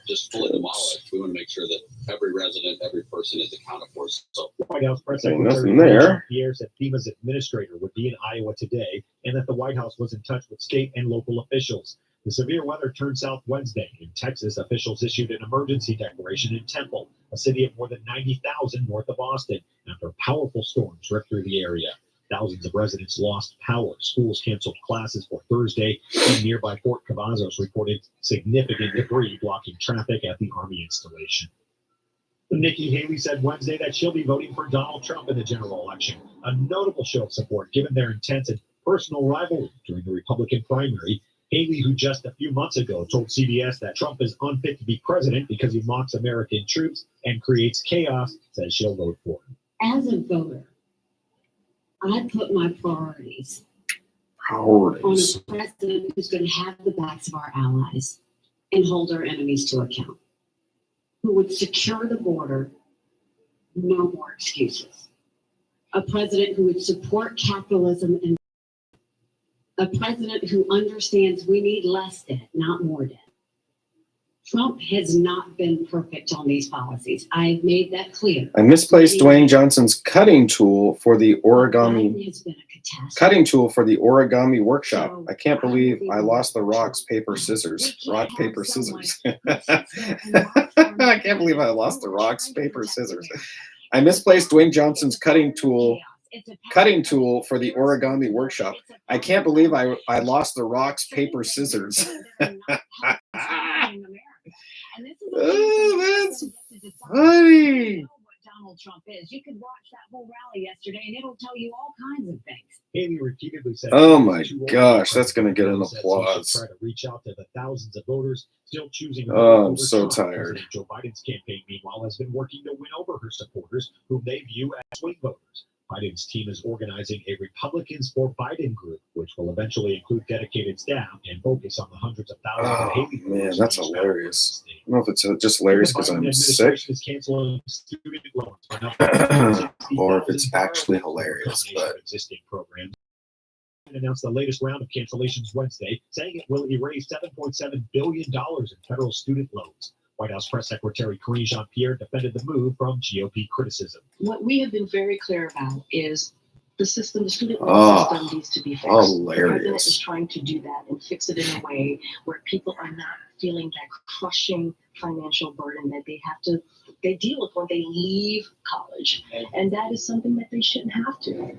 just fully demolished, we want to make sure that every resident, every person is accounted for. So, White House Press Okay, Secretary nothing there. Pierre said FEMA's administrator would be in Iowa today, and that the White House was in touch with state and local officials. The severe weather turned south Wednesday. In Texas, officials issued an emergency declaration in Temple, a city of more than 90,000 north of Austin, after powerful storms ripped through the area. Thousands of residents lost power. Schools canceled classes for Thursday, and nearby Fort Cavazos reported significant debris blocking traffic at the Army installation. Nikki Haley said Wednesday that she'll be voting for Donald Trump in the general election, a notable show of support given their intense and personal rivalry during the Republican primary. Haley, who just a few months ago told CBS that Trump is unfit to be president because he mocks American troops and creates chaos, says she'll vote for him. As a voter, I put my priorities Priorities. on a president who's going to have the backs of our allies and hold our enemies to account, who would secure the border, no more excuses. A president who would support capitalism and a president who understands we need less debt, not more debt. Trump has not been perfect on these policies. I've made that clear. I misplaced Dwayne Johnson's cutting tool for the origami. Biden has been a test. Cutting tool for the origami workshop. I can't believe I lost the rocks, paper, scissors. Rock, paper, scissors. I can't believe I lost the rocks, paper, scissors. I misplaced Dwayne Johnson's cutting tool for the origami workshop. I can't believe I lost the rocks, paper, scissors. Oh, that's funny. Donald Trump is. You could watch that whole rally yesterday and it'll tell you all kinds of things. Haley repeatedly said, "Oh my gosh, that's going to get an applause." Try to reach out to the thousands of voters still choosing. Oh, I'm so tired. Joe Biden's campaign, meanwhile, has been working to win over her supporters, whom they view as swing voters. Biden's team is organizing a Republicans for Biden group, which will eventually include dedicated staff and focus on the hundreds of thousands of Haley Man, voters. that's hilarious. I don't know if it's just hilarious because I'm sick Is canceling student loans or if it's actually hilarious, but existing programs. Announced the latest round of cancellations Wednesday, saying it will erase $7.7 billion in federal student loans. White House Press Secretary Karine Jean-Pierre defended the move from GOP criticism. What we have been very clear about is the system, the student loan system needs to be fixed. The president is trying to do that and fix it in a way where people are not feeling that crushing financial burden that they deal with when they leave college. And that is something that they shouldn't have to.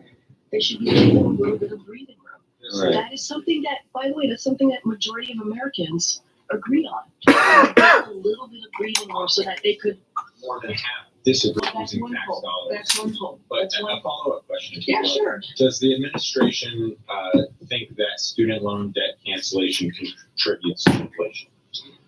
They should be given a little bit of breathing room. So Right. that is something that, by the way, that's something that majority of Americans agree on. A little bit of breathing room so that they could. More than half disagree That's using one tax hope. dollars. That's one hope. But That's one a follow-up question. Yeah, sure. Does the administration think that student loan debt cancellation contributes to inflation?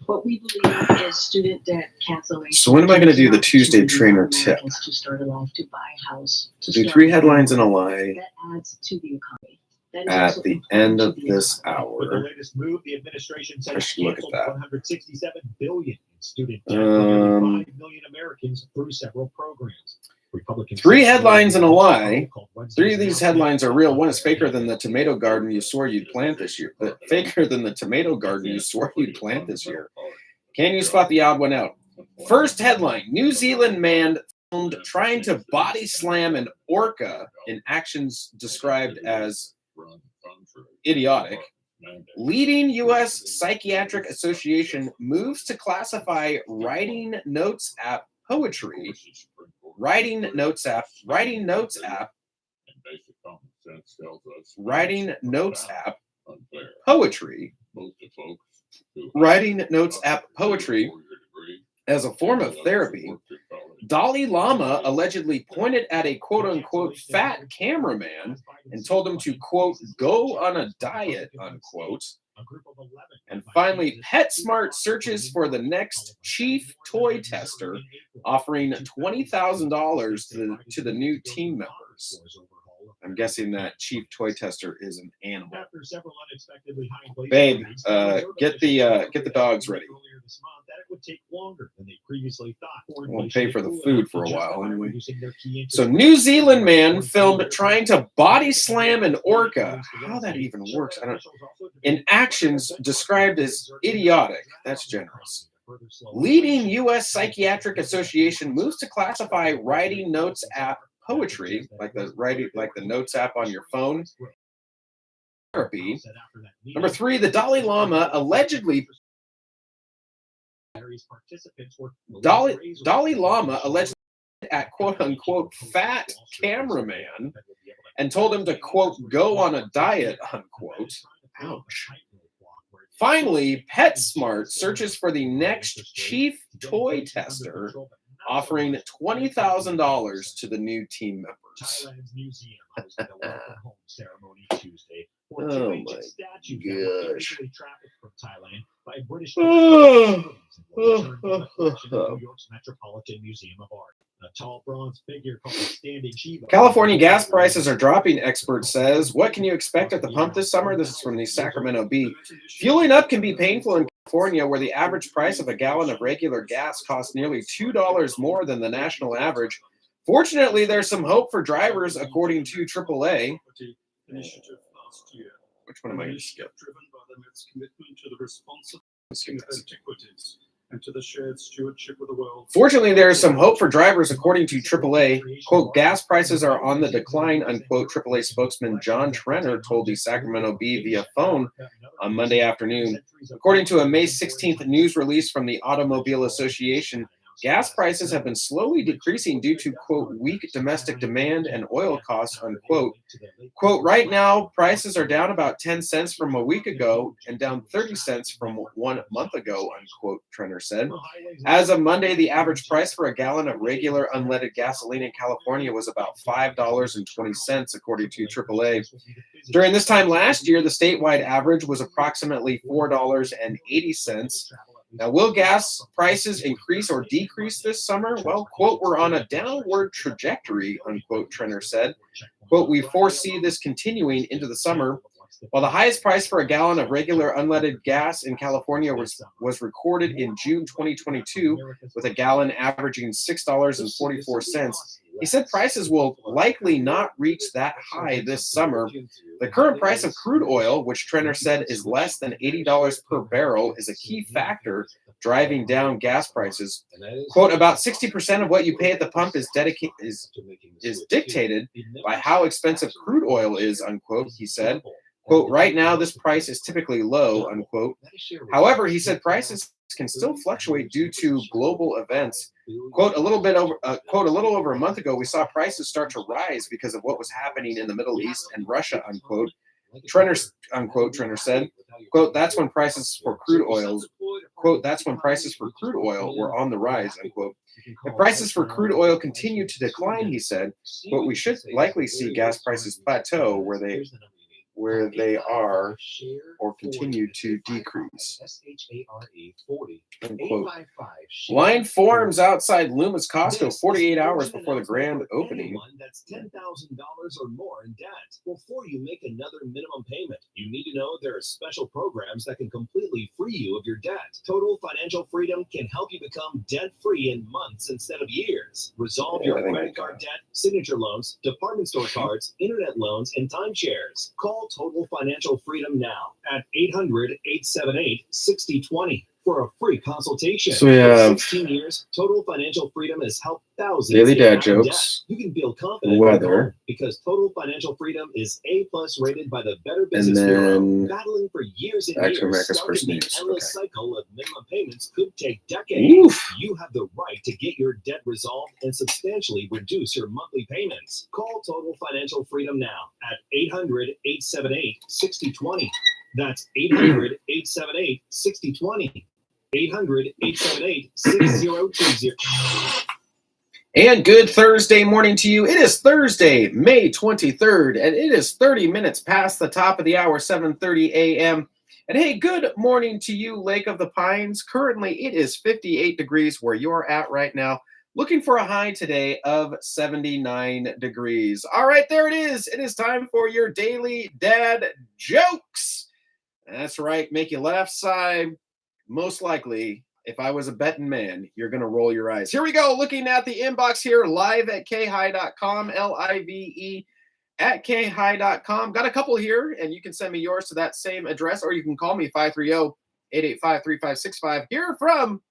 What we believe is student debt cancellation. So when am I going to do the Tuesday trainer tip? To start a life, to buy a house. To do 3 headlines and a lie That adds to the economy. That is at also the important end to of the this economy. With the hour. latest move, the administration said I it should look at canceled that. $167 billion in student debt for nearly 5 million Americans through several programs. Republicans 3 said headlines and a lie. called 3 of these headlines are real. One is faker than the tomato garden you swore you'd plant this year. But faker than the tomato garden you swore you'd plant this year. Can you spot the odd one out? First headline: New Zealand man filmed trying to body slam an orca in actions described as idiotic. Leading U.S. Psychiatric Association moves to classify writing notes app poetry. Writing notes app poetry. Writing notes app poetry as a form of therapy. Dalai Lama allegedly pointed at a quote-unquote fat cameraman and told him to, quote, go on a diet, unquote. And finally, PetSmart searches for the next chief toy tester, offering $20,000 to the new team members. I'm guessing that chief toy tester is an animal. After several unexpectedly high inflation Babe, rates, get the dogs ready. earlier this month that it would take longer than they previously thought. We'll pay for the food for a while anyway. Reducing their key So interest New Zealand man filmed trying to body slam an orca. How that even works, I don't know. In actions described as idiotic. That's generous. Leading U.S. Psychiatric Association moves to classify writing notes app poetry, like the notes app on your phone, therapy. Number 3, the Dalai Lama allegedly Dalai Lama allegedly at quote unquote fat cameraman and told him to quote go on a diet unquote. Ouch. Finally, PetSmart searches for the next chief toy tester, offering $20,000 to the new team members. Thailand's museum hosted a welcome home ceremony Tuesday for Oh two my ancient statues that were gosh. illegally trafficked from Thailand by British Oh. New York's Metropolitan Museum of Art. A tall bronze figure called a standing Shiva. California gas prices are dropping, expert says. What can you expect at the pump this summer? This is from the Sacramento Bee. Fueling up can be painful in California, where the average price of a gallon of regular gas costs nearly $2 more than the national average. Fortunately, there's some hope for drivers, according to AAA. Which one am I going to skip? Let's skip this. and to the shared stewardship of the world. Fortunately, there is some hope for drivers, according to AAA. Quote, gas prices are on the decline, unquote, AAA spokesman John Trenner told the Sacramento Bee via phone on Monday afternoon. According to a May 16th news release from the Automobile Association, gas prices have been slowly decreasing due to, quote, weak domestic demand and oil costs, unquote. Quote, right now, prices are down about 10 cents from a week ago and down 30 cents from 1 month ago, unquote, Trenner said. As of Monday, the average price for a gallon of regular unleaded gasoline in California was about $5.20, according to AAA. During this time last year, the statewide average was approximately $4.80. Now, will gas prices increase or decrease this summer? Well, quote, we're on a downward trajectory, unquote, Trenner said. Quote, we foresee this continuing into the summer. While the highest price for a gallon of regular unleaded gas in California was recorded in June 2022, with a gallon averaging $6.44, he said prices will likely not reach that high this summer. The current price of crude oil, which Trenner said is less than $80 per barrel, is a key factor driving down gas prices. Quote, about 60% of what you pay at the pump is dictated by how expensive crude oil is, unquote, he said. Quote, right now, this price is typically low, unquote. However, he said prices can still fluctuate due to global events. Quote, a little over a month ago, we saw prices start to rise because of what was happening in the Middle East and Russia, unquote. Trenner said, quote, that's when prices for crude oil, quote, that's when prices for crude oil were on the rise, unquote. If prices for crude oil continue to decline, he said, quote, we should likely see gas prices plateau where they are or continue to decrease. Unquote. Line forms outside Loomis Costco 48 hours before the grand opening. That's $10,000 or more in debt. Before you make another minimum payment, you need to know there are special programs that can completely free you of your debt. Total Financial Freedom can help you become debt-free in months instead of years. Resolve your credit card debt, signature loans, department store cards, internet loans, and timeshares. Call Total Financial Freedom now at 800-878-6020 for a free consultation. So we have 16 years, Total Financial Freedom has helped thousands daily get out dad of jokes, debt. You can feel confident weather, because Total Financial Freedom is A+ rated by the Better and Business Bureau. then Battling for years and back to years, America's starting First the News. endless Okay. cycle of minimum payments could take decades. Oof. You have the right to get your debt resolved and substantially reduce your monthly payments. Call Total Financial Freedom now at 800-878-6020. That's 800-878-6020. 800-878-6020. And good Thursday morning to you. It is Thursday, May 23rd, and it is 30 minutes past the top of the hour, 7:30 a.m. And hey, good morning to you, Lake of the Pines. Currently, it is 58 degrees where you're at right now. Looking for a high today of 79 degrees. All right, there it is. It is time for your daily dad jokes. That's right, make you laugh, sigh. Most likely, if I was a betting man, you're going to roll your eyes. Here we go. Looking at the inbox here, live at KAHI.com, LIVE at KAHI.com. Got a couple here, and you can send me yours to that same address, or you can call me 530-885-3565. Hear from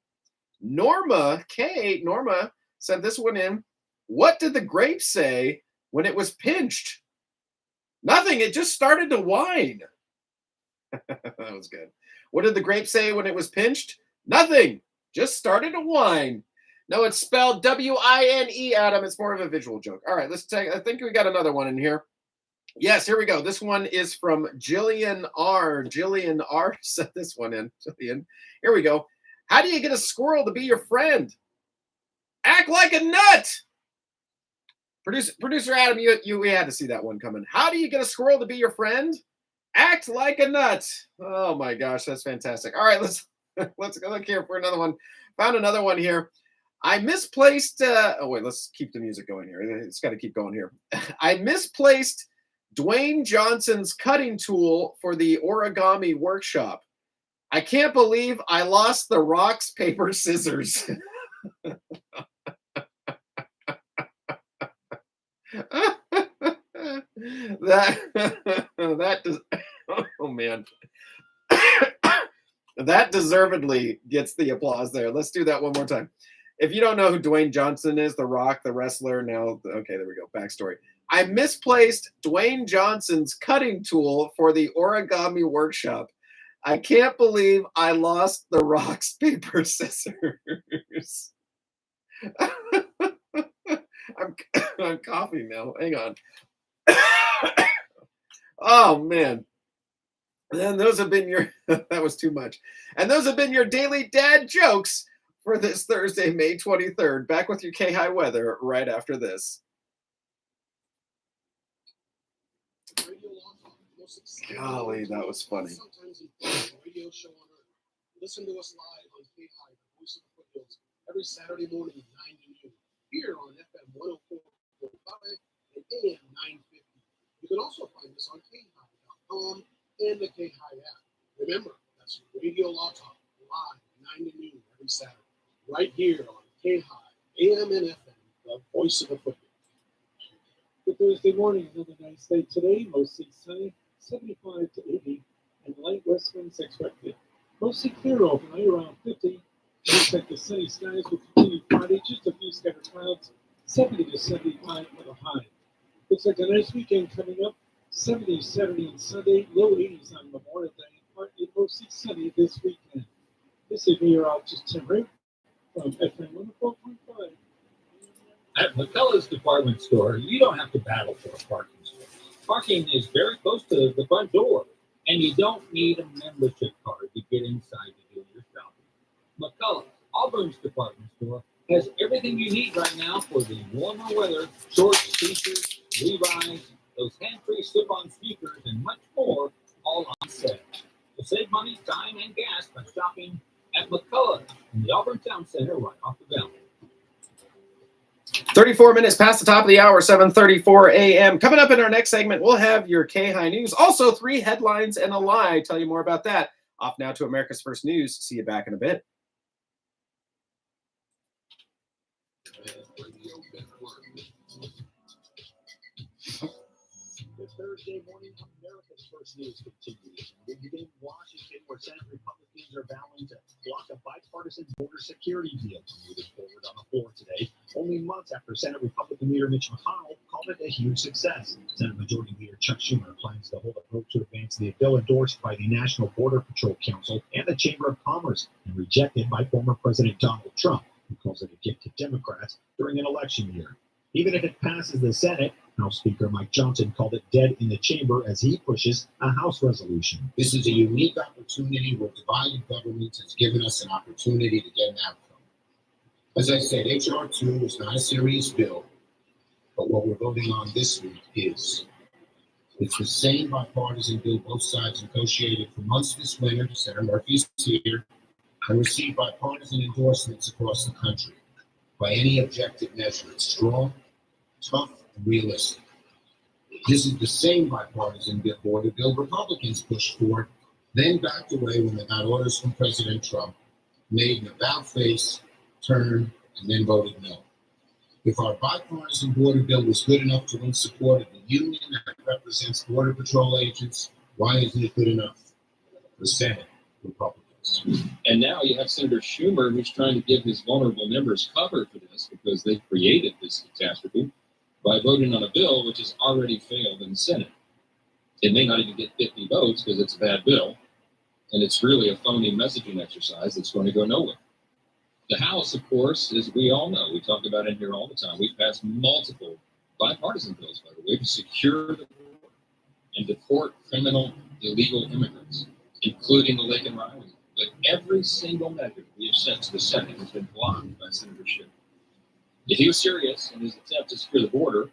Norma K. Norma sent this one in. What did the grape say when it was pinched? Nothing. It just started to whine. That was good. What did the grape say when it was pinched? Nothing. Just started to whine. No, it's spelled W-I-N-E, Adam. It's more of a visual joke. All right, let's take. I think we got another one in here. Yes, here we go. This one is from Jillian R. Jillian R. sent this one in. Jillian. Here we go. How do you get a squirrel to be your friend? Act like a nut. Producer Adam, we had to see that one coming. How do you get a squirrel to be your friend? Act like a nut. Oh my gosh, that's fantastic. All right, let's go look here for another one. Found another one here. I misplaced. Let's keep the music going here. It's got to keep going here. I misplaced Dwayne Johnson's cutting tool for the origami workshop. I can't believe I lost the rocks, paper, scissors. that does. Oh man. That deservedly gets the applause there. Let's do that one more time. If you don't know who Dwayne Johnson is, The Rock, the wrestler, now, okay, there we go. Backstory. I misplaced Dwayne Johnson's cutting tool for the origami workshop. I can't believe I lost The Rock's paper scissors. I'm coughing now. Hang on. Oh, man. And those have been your, that was too much. And those have been your daily dad jokes for this Thursday, May 23rd. Back with your KAHI weather right after this. Golly, that was funny. Listen to us live on KAHI, the voice of the foothills, every Saturday morning at 9 to noon, here on FM 104.5 and AM 950. You can also find us on KAHI.com and the KAHI app. Remember, that's Radio Law Talk, live 9 to noon every Saturday, right here on KAHI, AM and FM, the voice of the foothills. Good Thursday morning, another nice day today, mostly sunny, 75 to 80, and light west winds expected. Mostly clear overnight, around 50. Looks like the sunny skies will continue Friday, just a few scattered clouds, 70 to 75 for the high. Looks like a nice weekend coming up, 70 Saturday and Sunday, low 80s on Memorial Day, partly mostly sunny this weekend. This is meteorologist Tim Ray from FM 104.5. At McCullough's department store, you don't have to battle for a parking space. Parking is very close to the front door, and you don't need a membership card to get inside to do your shopping. McCullough's, Auburn's department store, has everything you need right now for the warmer weather: shorts, t-shirts, Levi's, those hand-free slip-on speakers, and much more, all on sale. So save money, time, and gas by shopping at McCullough's in the Auburn Town Center right off the valley. 34 minutes past the top of the hour, 7:34 a.m. Coming up in our next segment, we'll have your KAHI news. Also, 3 headlines and a lie. Tell you more about that. Off now to America's First News. See you back in a bit. Good Thursday morning, America's First News continues. We begin in Washington, where Senate Republicans are vowing to block a bipartisan border security deal moving forward on the floor today, only months after Senate Republican leader Mitch McConnell called it a huge success. Senate Majority Leader Chuck Schumer plans to hold a vote to advance the bill endorsed by the National Border Patrol Council and the Chamber of Commerce and rejected by former President Donald Trump, who calls it a gift to Democrats during an election year. Even if it passes the Senate, House Speaker Mike Johnson called it dead in the chamber as he pushes a House resolution. This is a unique opportunity where divided government has given us an opportunity to get an outcome. As I said, H.R. 2 is not a serious bill, but what we're voting on this week is. It's the same bipartisan bill both sides negotiated for months this winter. Senator Murphy's here, and received bipartisan endorsements across the country. By any objective measure, it's strong, tough, and realistic. This is the same bipartisan border bill Republicans pushed for, then backed away when they got orders from President Trump, made an about-face turn, and then voted no. If our bipartisan border bill was good enough to win support of the union that represents Border Patrol agents, why isn't it good enough for Senate Republicans? And now you have Senator Schumer, who's trying to give his vulnerable members cover for this because they created this catastrophe by voting on a bill which has already failed in the Senate. It may not even get 50 votes because it's a bad bill, and it's really a phony messaging exercise that's going to go nowhere. The House, of course, as we all know, we talk about it here all the time, we've passed multiple bipartisan bills, by the way, to secure the border and deport criminal, illegal immigrants, including the Laken Riley. But every single measure we have sent to the Senate has been blocked by Senator Schumer. If he was serious in his attempt to secure the border,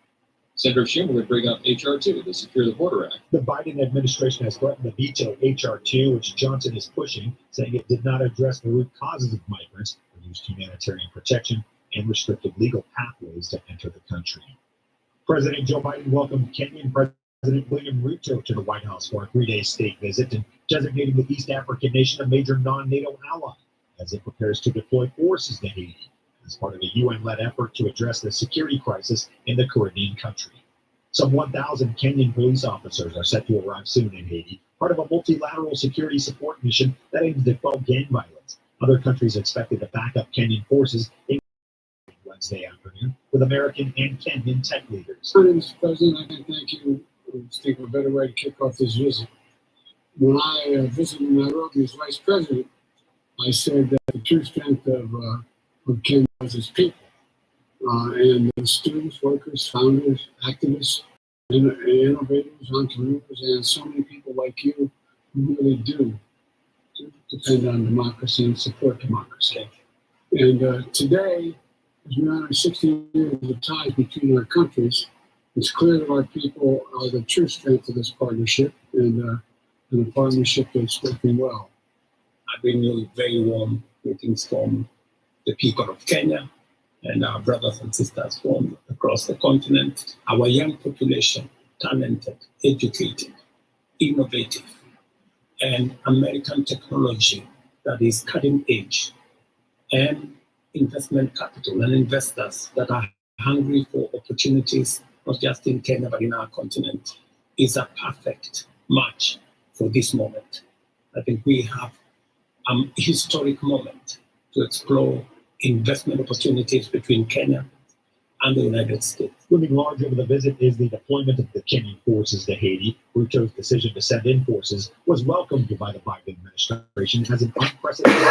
Senator Schumer would bring up H.R. 2, the Secure the Border Act. The Biden administration has threatened to veto H.R. 2, which Johnson is pushing, saying it did not address the root causes of migrants, reduced humanitarian protection, and restricted legal pathways to enter the country. President Joe Biden welcomed Kenyan President William Ruto to the White House for a 3-day state visit and designating the East African nation a major non-NATO ally as it prepares to deploy forces to Haiti as part of a UN-led effort to address the security crisis in the Caribbean country. Some 1,000 Kenyan police officers are set to arrive soon in Haiti, part of a multilateral security support mission that aims to quell gang violence. Other countries expected to back up Kenyan forces in Wednesday afternoon with American and Kenyan tech leaders. Mr. President, I can thank you. I think a better way to kick off this visit. When I visited Nairobi as Vice President, I said that the true strength of Kenya was its people. And the students, workers, founders, activists, innovators, entrepreneurs, and so many people like you who really do depend on democracy and support democracy. And today, as we honor 60 years of ties between our countries, it's clear that our people are the true strength of this partnership and a partnership that's working well. I bring you very warm greetings from the people of Kenya and our brothers and sisters from across the continent. Our young population, talented, educated, innovative, and American technology that is cutting edge, and investment capital and investors that are hungry for opportunities, not just in Kenya, but in our continent, is a perfect match for this moment. I think we have a historic moment to explore investment opportunities between Kenya and the United States. Looming large over the visit is the deployment of the Kenyan forces to Haiti. Ruto's decision to send in forces was welcomed by the Biden administration as an unprecedented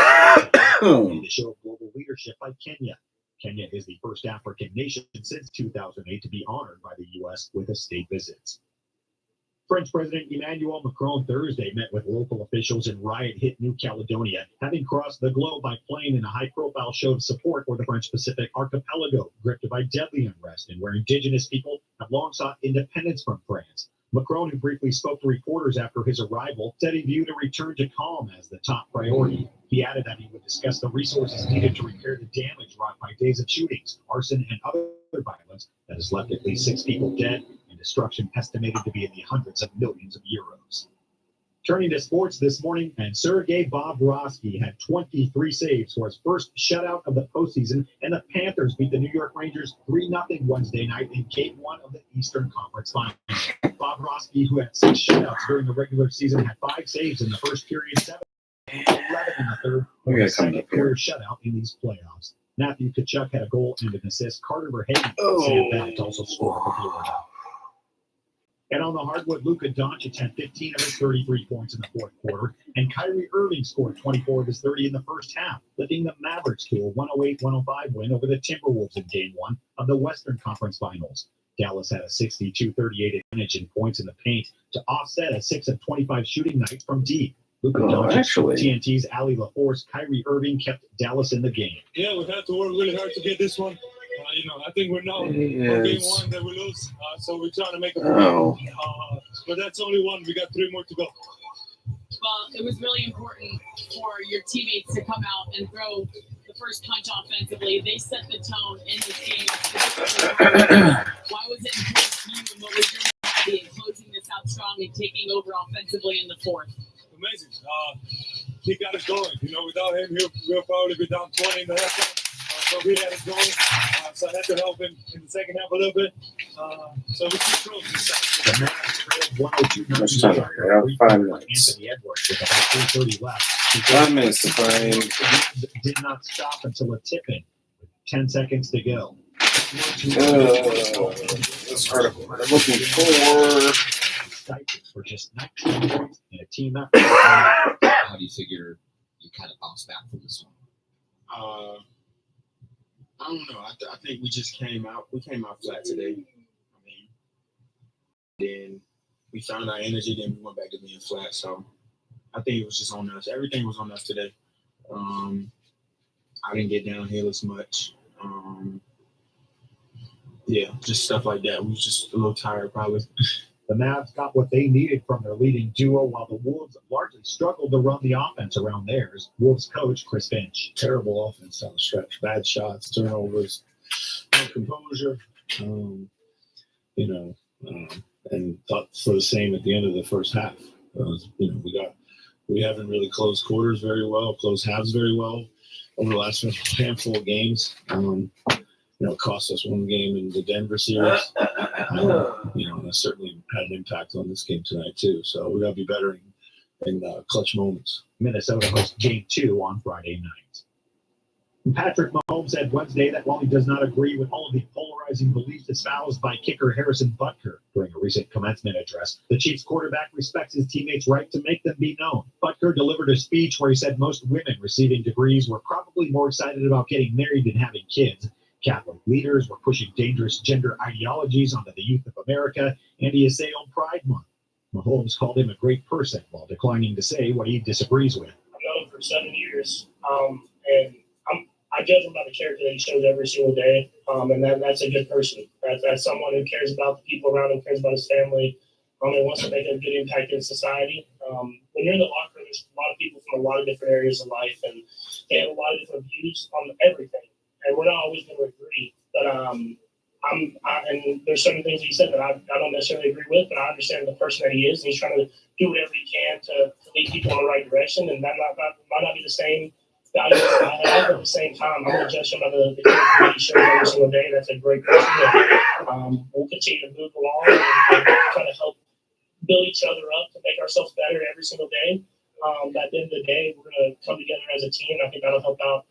in the show of global leadership by Kenya. Kenya is the first African nation since 2008 to be honored by the U.S. with a state visit. French President Emmanuel Macron Thursday met with local officials in riot-hit New Caledonia, having crossed the globe by plane in a high-profile show of support for the French Pacific archipelago, gripped by deadly unrest and where indigenous people have long sought independence from France. Macron, who briefly spoke to reporters after his arrival, said he viewed a return to calm as the top priority. He added that he would discuss the resources needed to repair the damage wrought by days of shootings, arson, and other violence that has left at least 6 people dead and destruction estimated to be in the hundreds of millions of euros. Turning to sports this morning, and Sergei Bobrovsky had 23 saves for his first shutout of the postseason, and the Panthers beat the New York Rangers 3-0 Wednesday night in Game 1 of the Eastern Conference Finals. Bobrovsky, who had 6 shutouts during the regular season, had 5 saves in the first period, 7 and 11 in the third, for his second career shutout in these playoffs. Matthew Tkachuk had a goal and an assist. Carter Verhaeghe Sam Bennett also scored for Florida. And on the hardwood, Luka Doncic had 15 of his 33 points in the fourth quarter, and Kyrie Irving scored 24 of his 30 in the first half, lifting the Mavericks to a 108-105 win over the Timberwolves in Game 1 of the Western Conference Finals. Dallas had a 62-38 advantage in points in the paint to offset a 6 of 25 shooting night from deep. Luka Doncic, TNT's Ali LaForce, Kyrie Irving kept Dallas in the game. Yeah, we had to work really hard to get this one. I think we're now on Game 1 that we lose, so we're trying to make a point. But that's only one. We got 3 more to go. Well, it was really important for your teammates to come out and throw the first punch offensively. They set the tone in this game. Why was it important to you, and what was your mentality in closing this out strong and taking over offensively in the fourth? Amazing. He got us going. Without him, we'll probably be down 20 in the half. So he had us going. So I had to help him in the second half a little bit. So we keep close this time. The Mavs trailed 102-98. 5 minutes. Anthony Edwards with about 3:30 left. 5 minutes to find. Did not stop until a tip-in with 10 seconds to go. This article I'm looking for just 19 points in a team effort. How do you figure you kind of bounce back from this one? I don't know. I think we just came out. We came out flat today. Then we found our energy. Then we went back to being flat. So I think it was just on us. Everything was on us today. I didn't get downhill as much. Just stuff like that. We was just a little tired, probably. The Mavs got what they needed from their leading duo, while the Wolves largely struggled to run the offense around theirs. Wolves coach Chris Finch. Terrible offense down the stretch. Bad shots, turnovers, no composure. And thought for the same at the end of the first half. We haven't really closed quarters very well, closed halves very well over the last handful of games. It cost us 1 game in the Denver series. And that certainly had an impact on this game tonight too. So we got to be better in clutch moments. Minnesota hosts Game 2 on Friday night. Patrick Mahomes said Wednesday that while he does not agree with all of the polarizing beliefs espoused by kicker Harrison Butker during a recent commencement address, the Chiefs quarterback respects his teammates' right to make them be known. Butker delivered a speech where he said most women receiving degrees were probably more excited about getting married than having kids. Catholic leaders were pushing dangerous gender ideologies onto the youth of America, and he assailed Pride Month. Mahomes called him a great person while declining to say what he disagrees with. I've known him for 7 years, and I judge him by the character that he shows every single day, and that's a good person. That's someone who cares about the people around him, cares about his family, and wants to make a good impact in society. When you're in the locker room, there's a lot of people from a lot of different areas of life, and they have a lot of different views on everything. And we're not always going to agree, but and there's certain things he said that I don't necessarily agree with, but I understand the person that he is, and he's trying to do whatever he can to lead people in the right direction, and that might not be the same value that I have, but at the same time, I'm going to judge him by the character that he shows every single day. That's a great person. We'll continue to move along and kind of help build each other up to make ourselves better every single day. At the end of the day, we're going to come together as a team. I think that'll help out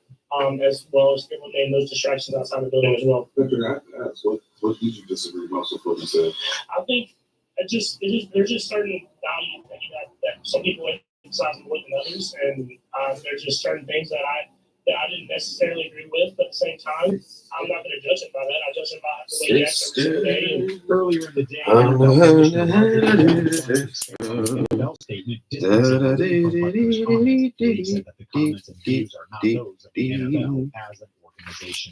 as well as eliminating those distractions outside the building as well. What did you disagree most with what he said? I think there's just certain values that some people emphasize more than others, and there's just certain things that I didn't necessarily agree with, but at the same time, I'm not going to judge him by that. I judge him by the way he acts every single day. And earlier in the day, Bell statement distancing from Butker's comments. He said that the comments and views are not those of the NFL as an organization.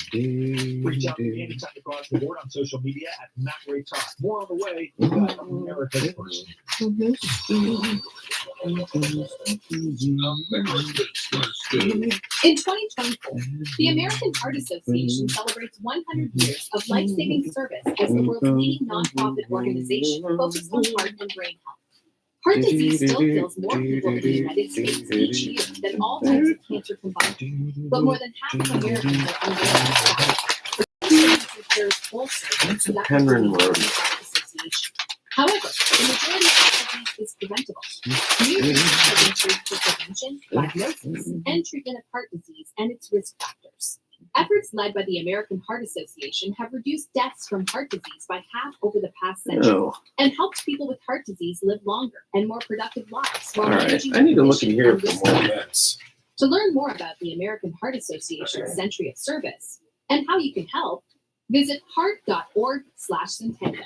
Reach out to me anytime across the board on social media at Matt Ray Talk. More on the way. We've got America's person. In 2024, the American Heart Association celebrates 100 years of life-saving service as the world's leading nonprofit organization focused on heart and brain health. Heart disease still kills more people in the United States each year than all types of cancer combined, but more than half of Americans are unable to die. Henry Road. However, the majority of heart disease is preventable. New research has improved for prevention, diagnosis, and treatment of heart disease and its risk factors. Efforts led by the American Heart Association have reduced deaths from heart disease by half over the past century and helped people with heart disease live longer and more productive lives. While All right, managing I need to look condition in here and for risk more factors. events. To learn more about the American Heart Association's Century of Service and how you can help, visit heart.org/centennial.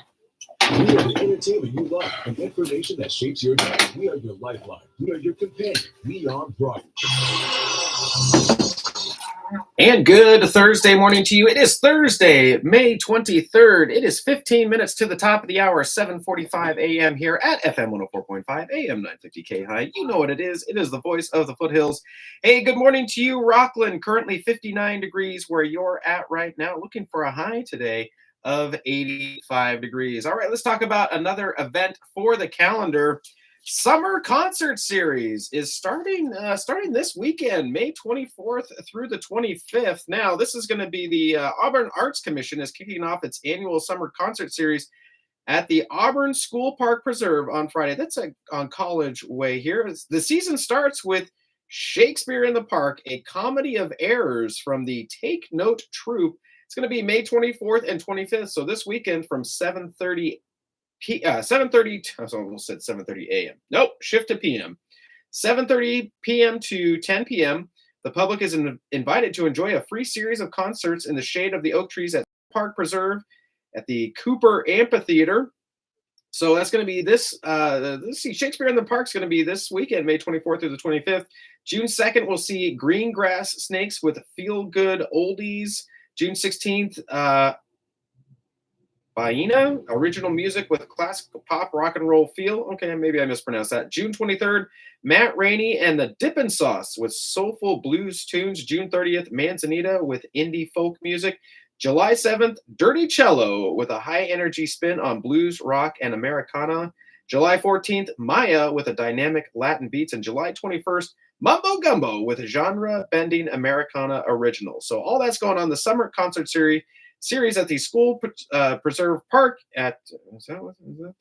We are the entertainment you love and information that shapes your day. We are your lifeline. We are your companion. We are Broadway. And good Thursday morning to you. It is Thursday, May 23rd. It is 15 minutes to the top of the hour, 7:45 a.m. here at FM 104.5, AM 950 KAHI. You know what it is. It is the voice of the foothills. Hey, good morning to you, Rockland. Currently 59 degrees where you're at right now. Looking for a high today of 85 degrees. All right, let's talk about another event for the calendar. Summer Concert Series is starting this weekend, May 24th through the 25th. Now, this is going to be the Auburn Arts Commission is kicking off its annual Summer Concert Series at the Auburn School Park Preserve on Friday. That's on College Way here. The season starts with Shakespeare in the Park, a comedy of errors from the Take Note troupe. It's going to be May 24th and 25th, so this weekend from 7:30 a.m. Nope, shift to p.m. 7:30 p.m. to 10 p.m. The public is invited to enjoy a free series of concerts in the shade of the oak trees at Park Preserve at the Cooper Amphitheater. So that's going to be this. Let's see, Shakespeare in the Park is going to be this weekend, May 24th through the 25th. June 2nd, we'll see Green Grass Snakes with Feel Good Oldies. June 16th, Baina, original music with classical pop rock and roll feel. Okay, maybe I mispronounced that. June 23rd, Matt Rainey and the Dippin' Sauce with soulful blues tunes. June 30th, Manzanita with indie folk music. July 7th, Dirty Cello with a high energy spin on blues, rock, and Americana. July 14th, Maya with a dynamic Latin beats. And July 21st, Mumbo Gumbo with a genre-bending Americana original. So all that's going on the Summer Concert Series at the School Preserve Park at, is that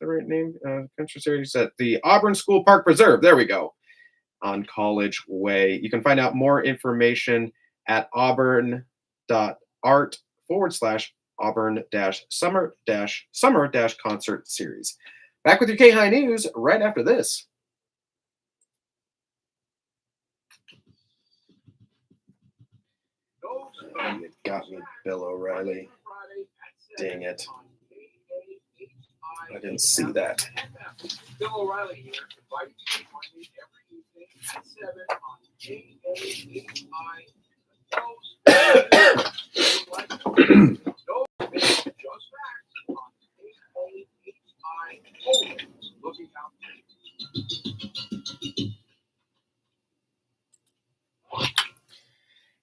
the right name? Concert Series at the Auburn School Park Preserve. There we go. on College Way. You can find out more information at auburn.art/auburn-summer-concert series. Back with your KAHI News right after this. Oh, you got me, Bill O'Reilly. Dang it. I didn't see that. Bill O'Reilly here, inviting you to join me every evening at 7 on KAHI. Those just facts on KAHI. Always looking out for you.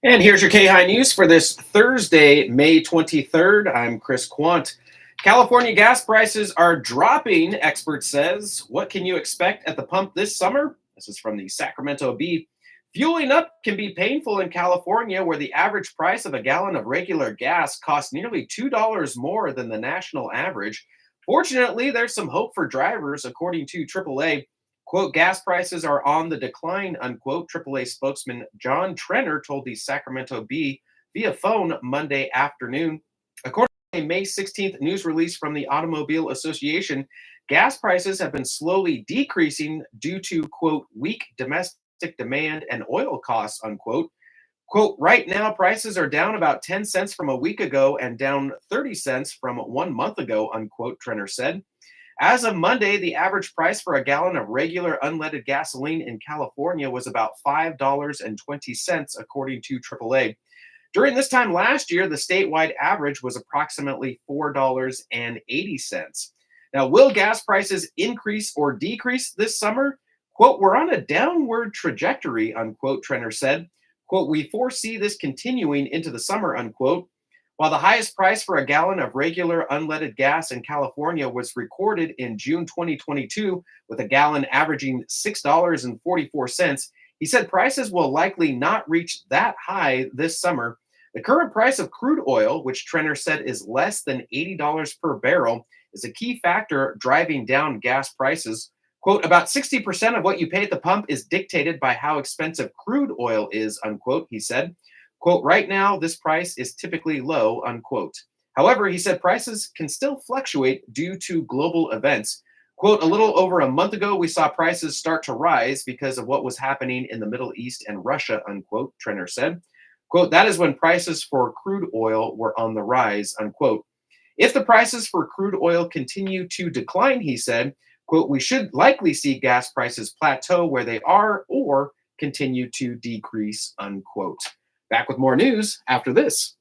And here's your KAHI News for this Thursday, May 23rd. I'm Chris Quant. California gas prices are dropping, expert says. What can you expect at the pump this summer? This is from the Sacramento Bee. Fueling up can be painful in California, where the average price of a gallon of regular gas costs nearly $2 more than the national average. Fortunately, there's some hope for drivers, according to AAA. Quote, gas prices are on the decline, unquote. AAA spokesman John Trenner told the Sacramento Bee via phone Monday afternoon. According to a May 16th news release from the Automobile Association, gas prices have been slowly decreasing due to, quote, weak domestic demand and oil costs, unquote. Quote, right now prices are down about 10 cents from a week ago and down 30 cents from 1 month ago, unquote, Trenner said. As of Monday, the average price for a gallon of regular unleaded gasoline in California was about $5.20, according to AAA. During this time last year, the statewide average was approximately $4.80. Now, will gas prices increase or decrease this summer? Quote, we're on a downward trajectory, unquote, Trenner said. Quote, we foresee this continuing into the summer, unquote. While the highest price for a gallon of regular unleaded gas in California was recorded in June 2022, with a gallon averaging $6.44, he said prices will likely not reach that high this summer. The current price of crude oil, which Trenner said is less than $80 per barrel, is a key factor driving down gas prices. Quote, about 60% of what you pay at the pump is dictated by how expensive crude oil is, unquote, he said. Quote, right now, this price is typically low, unquote. However, he said prices can still fluctuate due to global events. Quote, a little over a month ago, we saw prices start to rise because of what was happening in the Middle East and Russia, unquote, Trenner said. Quote, that is when prices for crude oil were on the rise, unquote. If the prices for crude oil continue to decline, he said, quote, we should likely see gas prices plateau where they are or continue to decrease, unquote. Back with more news after this.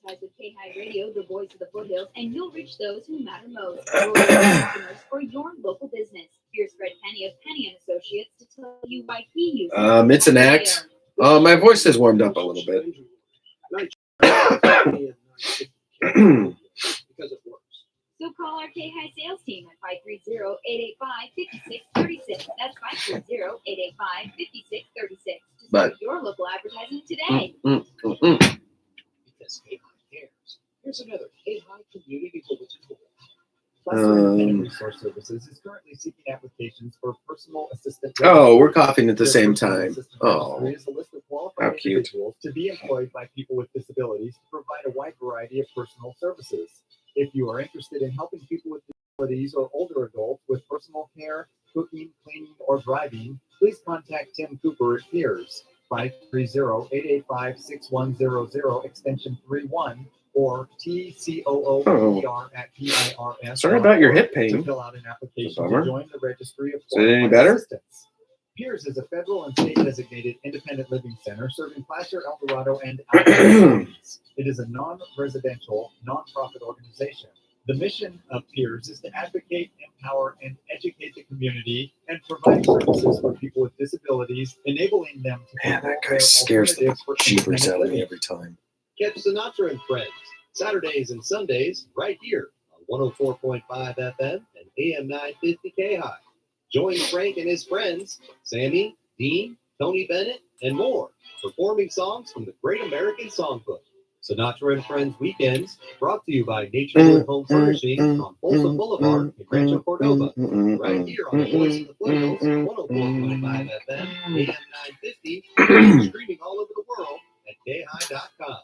Advertise with KAHI Radio, the voice of the foothills, and you'll reach those who matter most. Customers for your local business. Here's Fred Penny of Penny & Associates to tell you why he uses It's an act. My voice has warmed up a little bit. So call our KAHI sales team at 530-885-5636. That's 530-885-5636 to start your local advertising today. Because KAHI cares. Here's another KAHI community bulletin board. Cluster Independent Resource Services is currently seeking applications for personal assistant. Oh, we're coughing at the same time. Oh, is a list of qualified individuals to be employed by people with disabilities to provide a wide variety of personal services. If you are interested in helping people with disabilities or older adults with personal care, cooking, cleaning, or driving, please contact Tim Cooper at Piers, 530-885-6100, extension 31, or TCOOPR at PIRS. Sorry about your hip pain. To fill out an application to join the registry of Is it any better? assistants. Piers is a federal and state designated independent living center serving Placer, El Dorado, and Alabama counties. It is a non-residential, non-profit organization. The mission of Piers is to advocate, empower, and educate the community and provide services for people with disabilities, enabling them to Man, that guy scares the jeepers out of me every time. Catch Sinatra and Friends, Saturdays and Sundays, right here on 104.5 FM and AM 950 KAHI. Join Frank and his friends, Sammy, Dean, Tony Bennett, and more, performing songs from the Great American Songbook. Sinatra and Friends Weekends, brought to you by Naturewood Home Furnishings on Folsom Boulevard in Rancho Cordova. Right here on the Voice of the Foothills, 104.5 FM, AM 950, streaming all over the world at KAHI.com.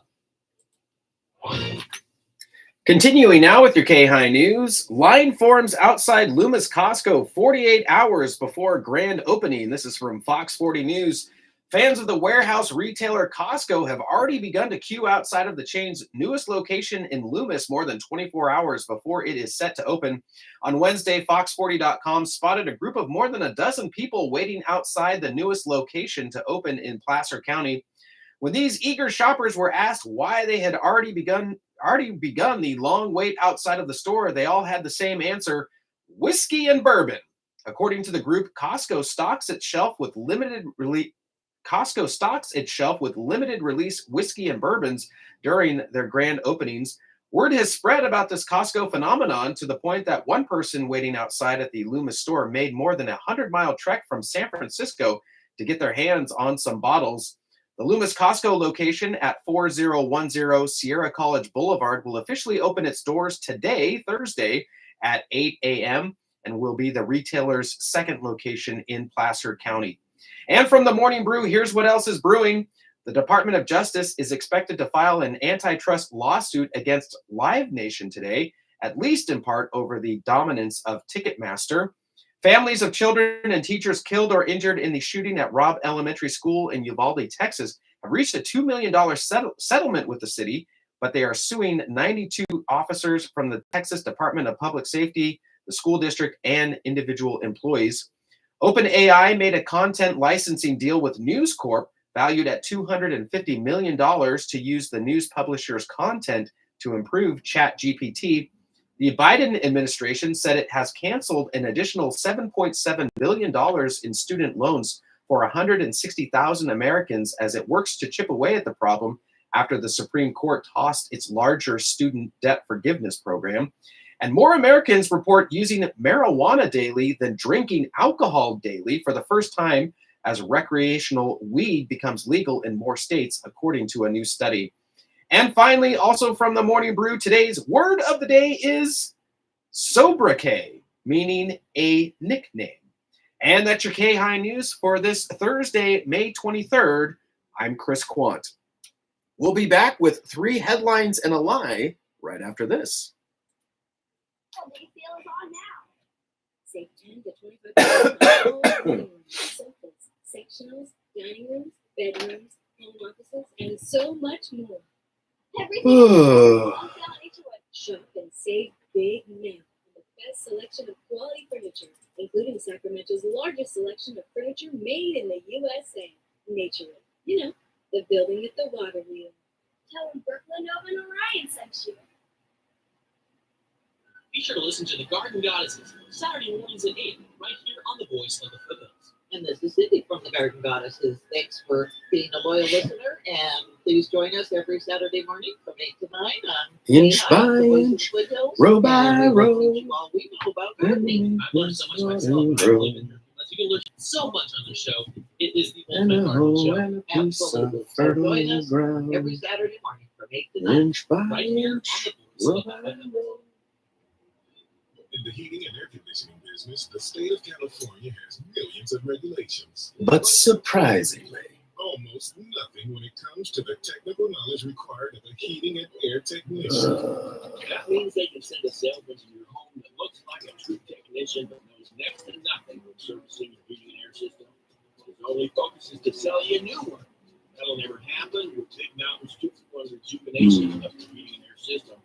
Continuing now with your KAHI news. Line forms outside Loomis Costco 48 hours before grand opening. This is from Fox 40 News. Fans of the warehouse retailer Costco have already begun to queue outside of the chain's newest location in Loomis more than 24 hours before it is set to open. On Wednesday, Fox40.com spotted a group of more than a dozen people waiting outside the newest location to open in Placer County. When these eager shoppers were asked why they had already begun the long wait outside of the store, they all had the same answer: whiskey and bourbon. According to the group, Costco stocks its shelf with limited release whiskey and bourbons during their grand openings. Word has spread about this Costco phenomenon to the point that one person waiting outside at the Loomis store made more than a 100-mile trek from San Francisco to get their hands on some bottles. The Loomis Costco location at 4010 Sierra College Boulevard will officially open its doors today, Thursday, at 8 a.m. and will be the retailer's second location in Placer County. And from the Morning Brew, here's what else is brewing. The Department of Justice is expected to file an antitrust lawsuit against Live Nation today, at least in part over the dominance of Ticketmaster. Families of children and teachers killed or injured in the shooting at Robb Elementary School in Uvalde, Texas, have reached a $2 million settlement with the city, but they are suing 92 officers from the Texas Department of Public Safety, the school district, and individual employees. OpenAI made a content licensing deal with News Corp, valued at $250 million, to use the news publisher's content to improve ChatGPT. The Biden administration said it has canceled an additional $7.7 billion in student loans for 160,000 Americans as it works to chip away at the problem after the Supreme Court tossed its larger student debt forgiveness program. And more Americans report using marijuana daily than drinking alcohol daily for the first time as recreational weed becomes legal in more states, according to a new study. And finally, also from the Morning Brew, today's word of the day is sobriquet, meaning a nickname. And that's your KAHI news for this Thursday, May 23rd. I'm Chris Quant. We'll be back with 3 headlines and a lie right after this. Big sale is on now. Save 10 to 25% on all living rooms, sofas, sectionals, dining rooms, bedrooms, home offices, and so much more. Everything is on sale at Naturewood. Shop and save big now on the best selection of quality furniture, including Sacramento's largest selection of furniture made in the USA. Naturewood. You know, the building at the water wheel. Tell them Brooklyn Nova and Orion sent you. Be sure to listen to the Garden Goddesses Saturday mornings at 8, right here on the Voice of the Foothills. And this is Cindy from the Garden Goddesses. Thanks for being a loyal listener, and please join us every Saturday morning from 8 to 9 on Inch KAHI, by the Voice of the inch, Foothills, row by and we will row. teach you all we know about gardening. I've learned so much myself. You can learn so much on the show. It is the And ultimate a gardening hoe show. and a piece of Absolutely. So fertile join us ground. every Saturday morning from 8 to 9. Inch by Right here inch, on the Voice row of the by Foothills. row. In the heating and air conditioning business, the state of California has millions of regulations. But surprisingly, Almost nothing when it comes to the technical knowledge required of a heating and air technician. That means they can send a salesman to your home that looks like a true technician but knows next to nothing with servicing your heating and air system. His only focus is to sell you a new one. That'll never happen with Big Mountain's 2-for-1 rejuvenation of your heating and air system.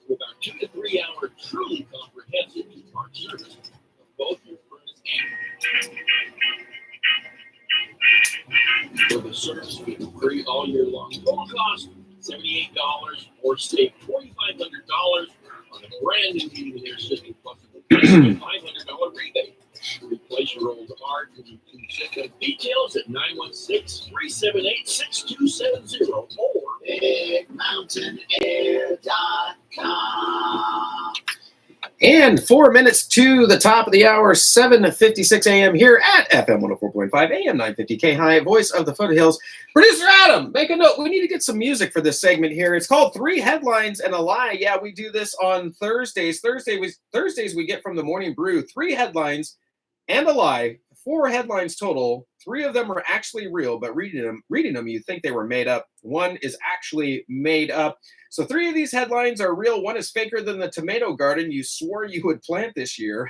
With our 2 to 3 hour truly comprehensive two-part service of both your furnace and with a service fee free all year long. Total cost $78 or save $4,500 on a brand new heating and air system plus a $500 rebate. Replace your old hard and new system. Details at 916-378-6270 or BigMountainair.com. And 4 minutes to the top of the hour, 7:56 a.m. here at FM 104.5 AM 950 KAHI, voice of the foothills. Producer Adam, make a note. We need to get some music for this segment here. It's called 3 Headlines and a Lie. Yeah, we do this on Thursdays. Thursdays we get from the Morning Brew 3 headlines and a lie. 4 headlines total. 3 of them are actually real, but reading them, you think they were made up. 1 is actually made up. So 3 of these headlines are real. 1 is faker than the tomato garden you swore you would plant this year.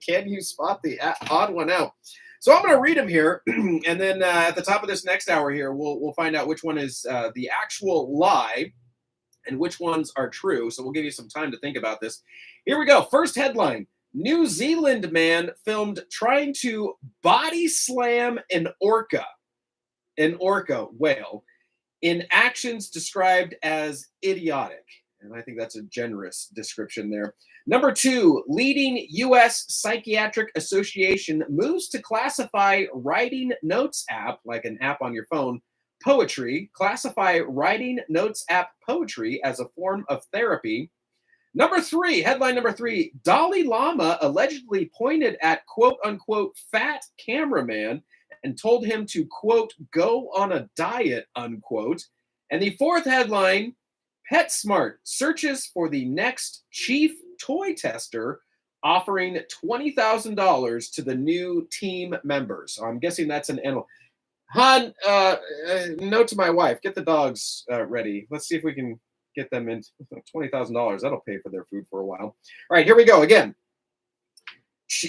Can you spot the odd one out? So I'm going to read them here, and then at the top of this next hour here, we'll find out which one is the actual lie and which ones are true. So we'll give you some time to think about this. Here we go. First headline. New Zealand man filmed trying to body slam an orca whale, in actions described as idiotic. And I think that's a generous description there. Number 2, leading U.S. Psychiatric Association moves to classify writing notes app, like an app on your phone, classify writing notes app poetry as a form of therapy. Number 3, headline number 3, Dalai Lama allegedly pointed at quote-unquote fat cameraman and told him to, quote, go on a diet, unquote. And the 4th headline, PetSmart searches for the next chief toy tester, offering $20,000 to the new team members. So I'm guessing that's an animal. Han, note to my wife, get the dogs ready. Let's see if we can get them in $20,000. That'll pay for their food for a while. All right, here we go again.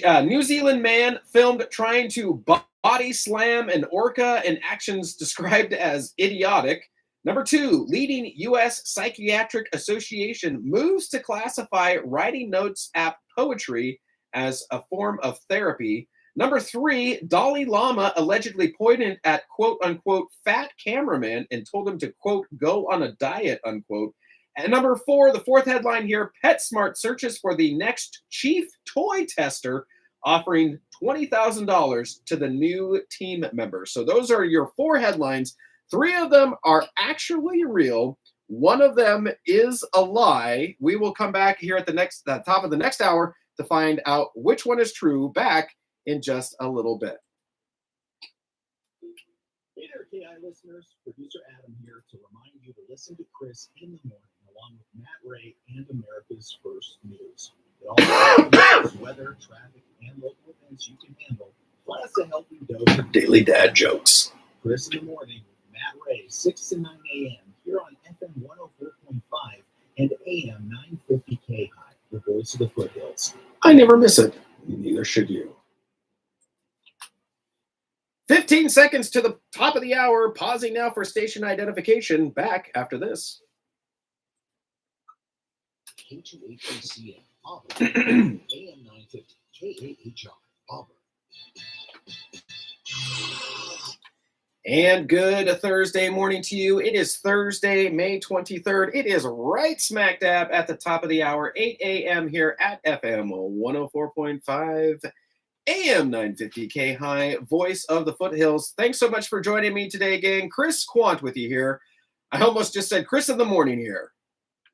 New Zealand man filmed trying to body slam an orca in actions described as idiotic. Number 2, leading U.S. Psychiatric Association moves to classify writing notes app poetry as a form of therapy. Number 3, Dalai Lama allegedly pointed at quote-unquote fat cameraman and told him to, quote, go on a diet, unquote. And number 4, the 4th headline here, PetSmart searches for the next chief toy tester, offering $20,000 to the new team members. So those are your 4 headlines. 3 of them are actually real. 1 of them is a lie. We will come back here at the top of the next hour to find out which one is true, back in just a little bit. Hey there, KI listeners. Producer Adam here to remind you to listen to Chris in the morning, along with Matt Ray and America's First News. It all covers weather, traffic, and local events you can handle, plus a healthy dose of daily dad jokes. Chris in the morning with Matt Ray, 6 to 9 a.m. here on FM 104.5 and AM 950 KAHI, the voice of the foothills. I never miss it. Neither should you. 15 seconds to the top of the hour. Pausing now for station identification. Back after this. K2HACM, Auburn, AM 950, KAHI, Auburn. And good Thursday morning to you. It is Thursday, May 23rd. It is right smack dab at the top of the hour, 8 a.m. here at FM 104.5, AM 950 KAHI, voice of the foothills. Thanks so much for joining me today, gang. Chris Quant with you here. I almost just said Chris in the morning here.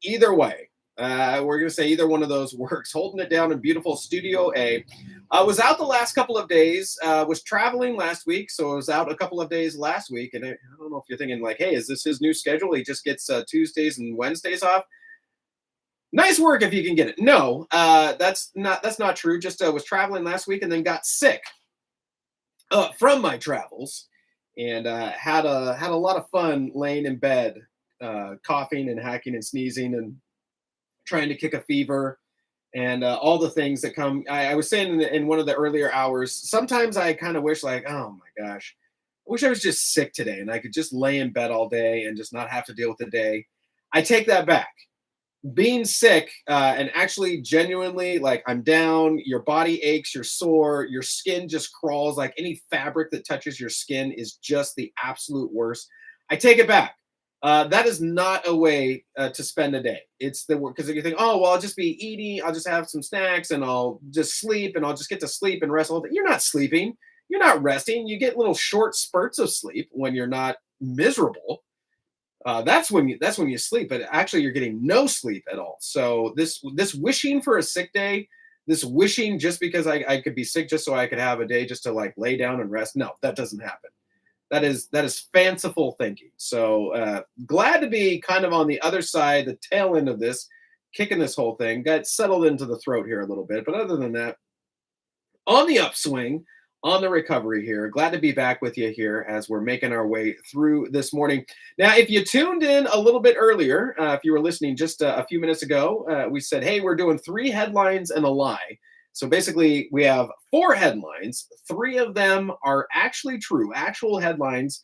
Either way. We're going to say either one of those works. Holding it down in beautiful Studio A. Was out the last couple of days. Was traveling last week, so I was out a couple of days last week. And I don't know if you're thinking like, hey, is this his new schedule? He just gets Tuesdays and Wednesdays off. Nice work if you can get it. No, that's not true. Just was traveling last week and then got sick from my travels, and had a lot of fun laying in bed, coughing and hacking and sneezing and trying to kick a fever, and all the things that come. I was saying in one of the earlier hours, sometimes I kind of wish like, oh my gosh, I wish I was just sick today and I could just lay in bed all day and just not have to deal with the day. I take that back. Being sick and actually genuinely like I'm down, your body aches, you're sore, your skin just crawls, like any fabric that touches your skin is just the absolute worst. I take it back. That is not a way to spend a day. It's the work because you think, oh, well, I'll just be eating. I'll just have some snacks and I'll just sleep and I'll just get to sleep and rest all day. You're not sleeping. You're not resting. You get little short spurts of sleep when you're not miserable. that's when you sleep, but actually you're getting no sleep at all. So this wishing for a sick day, this wishing just because I could be sick just so I could have a day just to like lay down and rest. No, that doesn't happen. That is fanciful thinking. So glad to be kind of on the other side, the tail end of this, kicking this whole thing. Got settled into the throat here a little bit, but other than that, on the upswing, on the recovery here. Glad to be back with you here as we're making our way through this morning. Now, if you tuned in a little bit earlier, if you were listening just a few minutes ago, we said, hey, we're doing 3 headlines and a lie. So basically, we have 4 headlines. 3 of them are actually true, actual headlines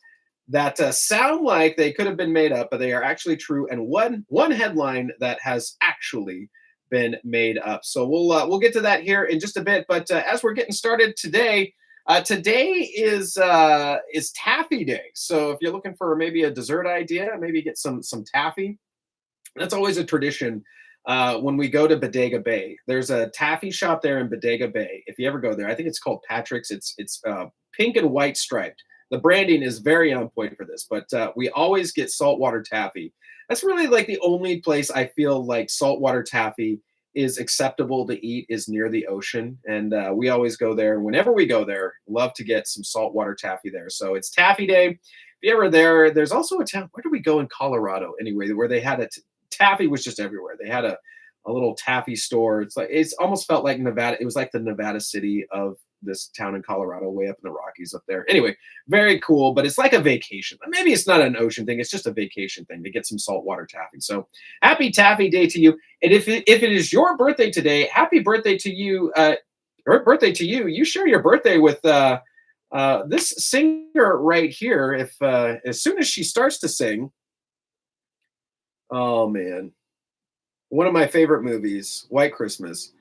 that sound like they could have been made up, but they are actually true. And one headline that has actually been made up. So we'll get to that here in just a bit. But as we're getting started today, today is taffy day. So if you're looking for maybe a dessert idea, maybe get some taffy. That's always a tradition when we go to Bodega Bay. There's a taffy shop there in Bodega Bay. If you ever go there, I think it's called Patrick's. It's pink and white striped. The branding is very on point for this, but we always get saltwater taffy. That's really like the only place I feel like saltwater taffy is acceptable to eat is near the ocean. And we always go there. Whenever we go there, love to get some saltwater taffy there. So it's taffy day. If you're ever there, there's also a town, where do we go in Colorado anyway, where they had taffy was just everywhere. They had a little taffy store. It's almost felt like Nevada. It was like the Nevada city of this town in Colorado, way up in the Rockies up there. Anyway, very cool, but it's like a vacation. Maybe it's not an ocean thing. It's just a vacation thing to get some saltwater taffy. So happy Taffy Day to you. And if it is your birthday today, happy birthday to you. Birthday to you. You share your birthday with this singer right here. If as soon as she starts to sing, oh man, one of my favorite movies, White Christmas.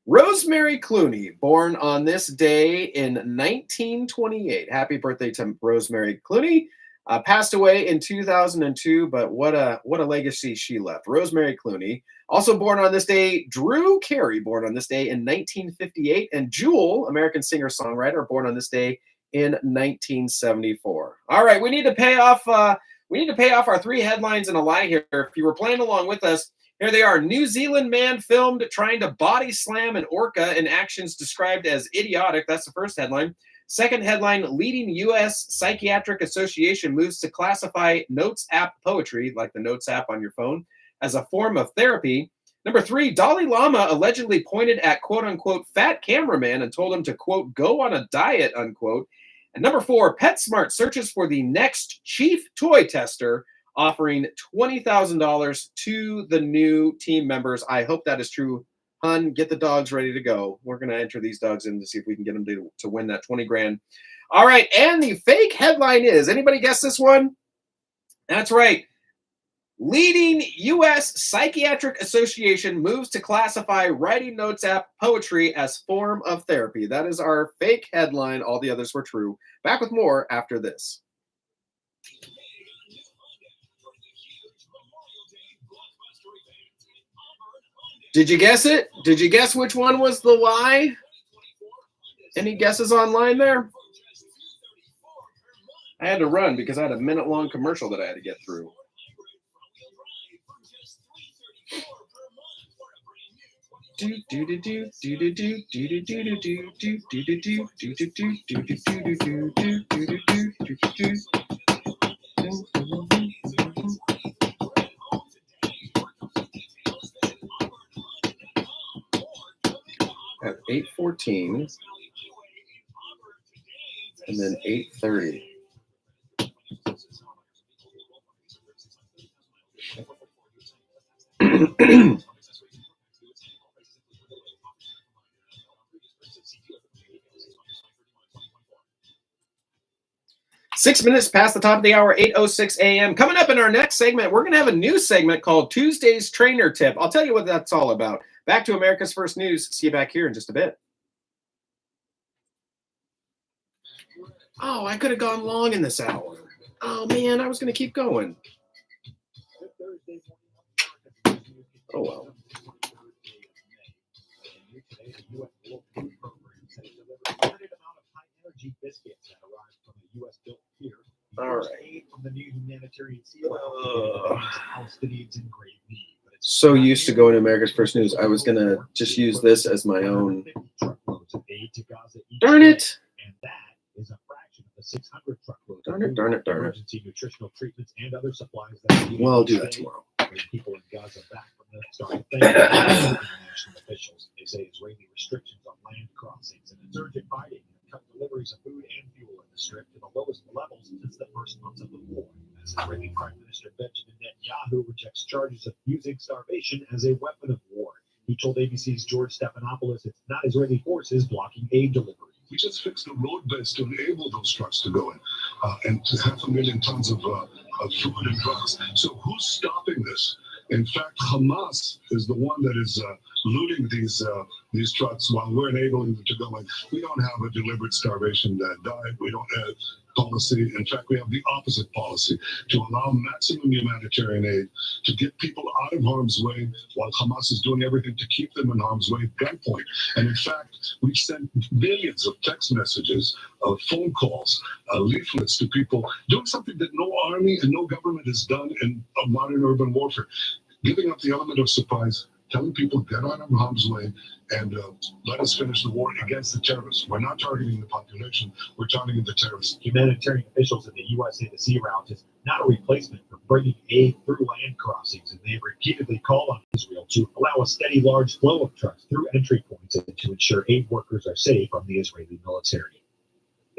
Rosemary Clooney, born on this day in 1928. Happy birthday to Rosemary Clooney. Passed away in 2002, but what a legacy she left. Rosemary Clooney. Also born on this day, Drew Carey, born on this day in 1958, and Jewel, American singer-songwriter, born on this day in 1974. All right, we need to pay off our 3 headlines and a lie here. If you were playing along with us, here they are. New Zealand man filmed trying to body slam an orca in actions described as idiotic. That's the first headline. Second headline, leading U.S. Psychiatric Association moves to classify Notes app poetry, like the Notes app on your phone, as a form of therapy. Number 3, Dalai Lama allegedly pointed at quote-unquote fat cameraman and told him to, quote, go on a diet, unquote. And number 4, PetSmart searches for the next chief toy tester, offering $20,000 to the new team members. I hope that is true. Hun, get the dogs ready to go. We're going to enter these dogs in to see if we can get them to win that 20 grand. All right, and the fake headline is, anybody guess this one? That's right. Leading U.S. Psychiatric Association moves to classify writing notes app poetry as form of therapy. That is our fake headline. All the others were true. Back with more after this. Did you guess it? Did you guess which one was the lie? Any guesses online there? I had to run because I had a minute-long commercial that I had to get through. At 8:14 and then 8:30. Six minutes past the top of the hour, 8:06 a.m. Coming up in our next segment, we're going to have a new segment called Tuesday's Trainer Tip. I'll tell you what that's all about. Back to America's First News. See you back here in just a bit. Oh, I could have gone long in this hour. Oh, man, I was going to keep going. Oh, well. Biscuits that arrived from a U.S. built pier The first aid from the new humanitarian sea route Palestinians in grave need. So used to going to America's First News, I was gonna just use this as my own. Darn it! And that is a fraction of the 600 truckloads. Darn it. Emergency nutritional treatments and other supplies that Well, I'll do that tomorrow. People in Gaza back from the start. International officials, they say Israeli restrictions on land crossings and insurgent fighting have cut deliveries of food and fuel in the Strip to the lowest levels since the first months of the war. As Israeli Prime Minister Benjamin Netanyahu rejects charges of using starvation as a weapon of war. He told ABC's George Stephanopoulos it's not Israeli forces blocking aid delivery. We just fixed the road beds to enable those trucks to go in, and to 500,000 tons of food and drugs. So who's stopping this? In fact, Hamas is the one that is looting these trucks while we're enabling them to go in. We don't have a deliberate starvation diet. We don't have policy. In fact, we have the opposite policy to allow maximum humanitarian aid to get people out of harm's way while Hamas is doing everything to keep them in harm's way at gunpoint. And in fact, we've sent millions of text messages, phone calls, leaflets to people doing something that no army and no government has done in modern urban warfare, giving up the element of surprise, telling people get out of harm's way and let us finish the war against the terrorists. We're not targeting the population, we're targeting the terrorists. Humanitarian officials in the U.S. say the sea route is not a replacement for bringing aid through land crossings, and they have repeatedly called on Israel to allow a steady large flow of trucks through entry points and to ensure aid workers are safe from the Israeli military.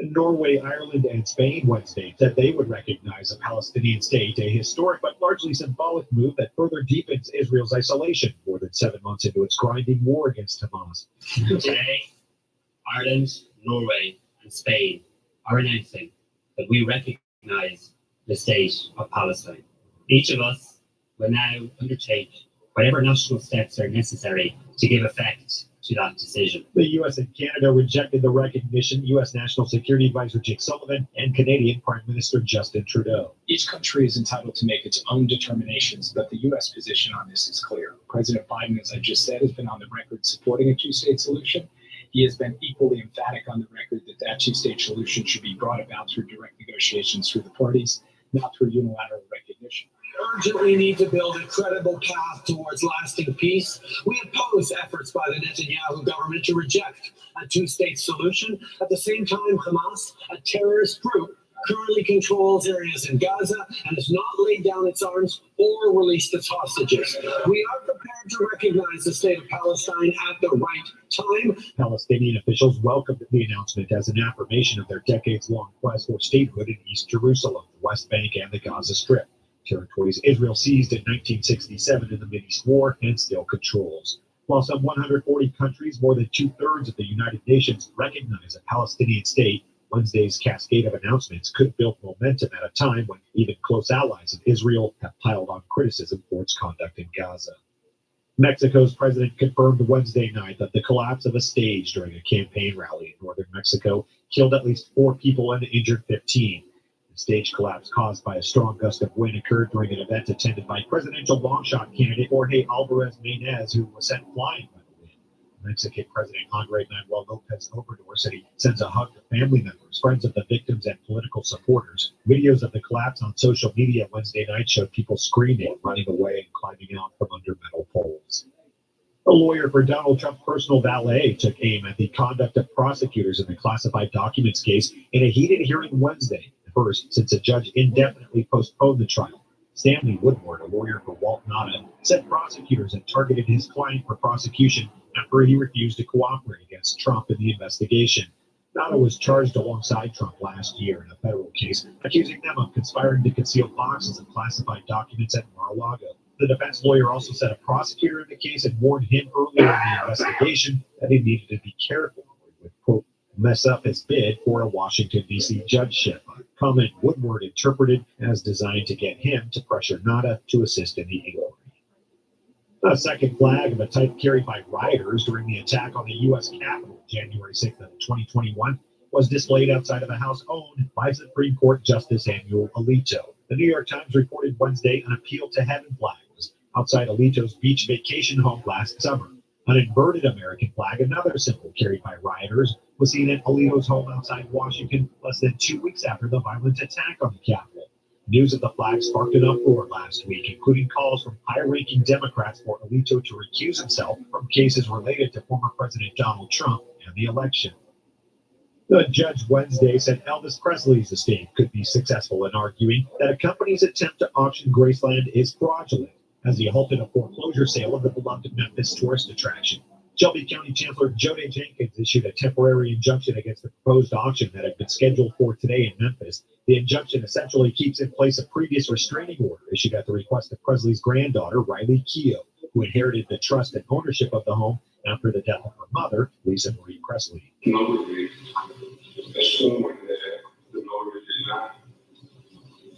Norway, Ireland, and Spain Wednesday said they would recognize a Palestinian state, a historic but largely symbolic move that further deepens Israel's isolation more than 7 months into its grinding war against Hamas. Today, Ireland, Norway, and Spain are announcing that we recognize the state of Palestine. Each of us will now undertake whatever national steps are necessary to give effect to that decision. The U.S. and Canada rejected the recognition, U.S. National Security Advisor Jake Sullivan and Canadian Prime Minister Justin Trudeau. Each country is entitled to make its own determinations, but the U.S. position on this is clear. President Biden, as I just said, has been on the record supporting a two-state solution. He has been equally emphatic on the record that that two-state solution should be brought about through direct negotiations through the parties, not through unilateral recognition. Urgently need to build a credible path towards lasting peace. We oppose efforts by the Netanyahu government to reject a two-state solution. At the same time, Hamas, a terrorist group, currently controls areas in Gaza and has not laid down its arms or released its hostages. We are prepared to recognize the state of Palestine at the right time. Palestinian officials welcomed the announcement as an affirmation of their decades-long quest for statehood in East Jerusalem, the West Bank, and the Gaza Strip. Territories Israel seized in 1967 in the Mideast War and still controls. While some 140 countries, more than two-thirds of the United Nations, recognize a Palestinian state, Wednesday's cascade of announcements could build momentum at a time when even close allies of Israel have piled on criticism for its conduct in Gaza. Mexico's president confirmed Wednesday night that the collapse of a stage during a campaign rally in northern Mexico killed at least 4 people and injured 15. The stage collapse caused by a strong gust of wind occurred during an event attended by presidential longshot candidate Jorge Alvarez Maynez, who was sent flying by the wind. Mexican President Andrés Manuel López Obrador said he sends a hug to family members, friends of the victims, and political supporters. Videos of the collapse on social media Wednesday night showed people screaming, running away, and climbing out from under metal poles. A lawyer for Donald Trump's personal valet took aim at the conduct of prosecutors in the classified documents case in a heated hearing Wednesday. First, since a judge indefinitely postponed the trial. Stanley Woodward, a lawyer for Walt Nauta, said prosecutors had targeted his client for prosecution after he refused to cooperate against Trump in the investigation. Nauta was charged alongside Trump last year in a federal case, accusing them of conspiring to conceal boxes of classified documents at Mar-a-Lago. The defense lawyer also said a prosecutor in the case had warned him earlier in the investigation that he needed to be careful or he would, quote, mess up his bid for a Washington, D.C. judgeship, a comment Woodward interpreted as designed to get him to pressure Nauta to assist in the inquiry. A second flag of a type carried by rioters during the attack on the U.S. Capitol January 6th of 2021 was displayed outside of a house owned by Supreme Court Justice Samuel Alito. The New York Times reported Wednesday an appeal to heaven flag was outside Alito's beach vacation home last summer. An inverted American flag, another symbol carried by rioters, was seen at Alito's home outside Washington less than 2 weeks after the violent attack on the Capitol. News of the flag sparked an uproar last week, including calls from high-ranking Democrats for Alito to recuse himself from cases related to former President Donald Trump and the election. The judge Wednesday said Elvis Presley's estate could be successful in arguing that a company's attempt to auction Graceland is fraudulent, as he halted a foreclosure sale of the beloved Memphis tourist attraction. Shelby County Chancellor Jody Jenkins issued a temporary injunction against the proposed auction that had been scheduled for today in Memphis. The injunction essentially keeps in place a previous restraining order issued at the request of Presley's granddaughter, Riley Keough, who inherited the trust and ownership of the home after the death of her mother, Lisa Marie Presley. Notary, assuming that the notary did not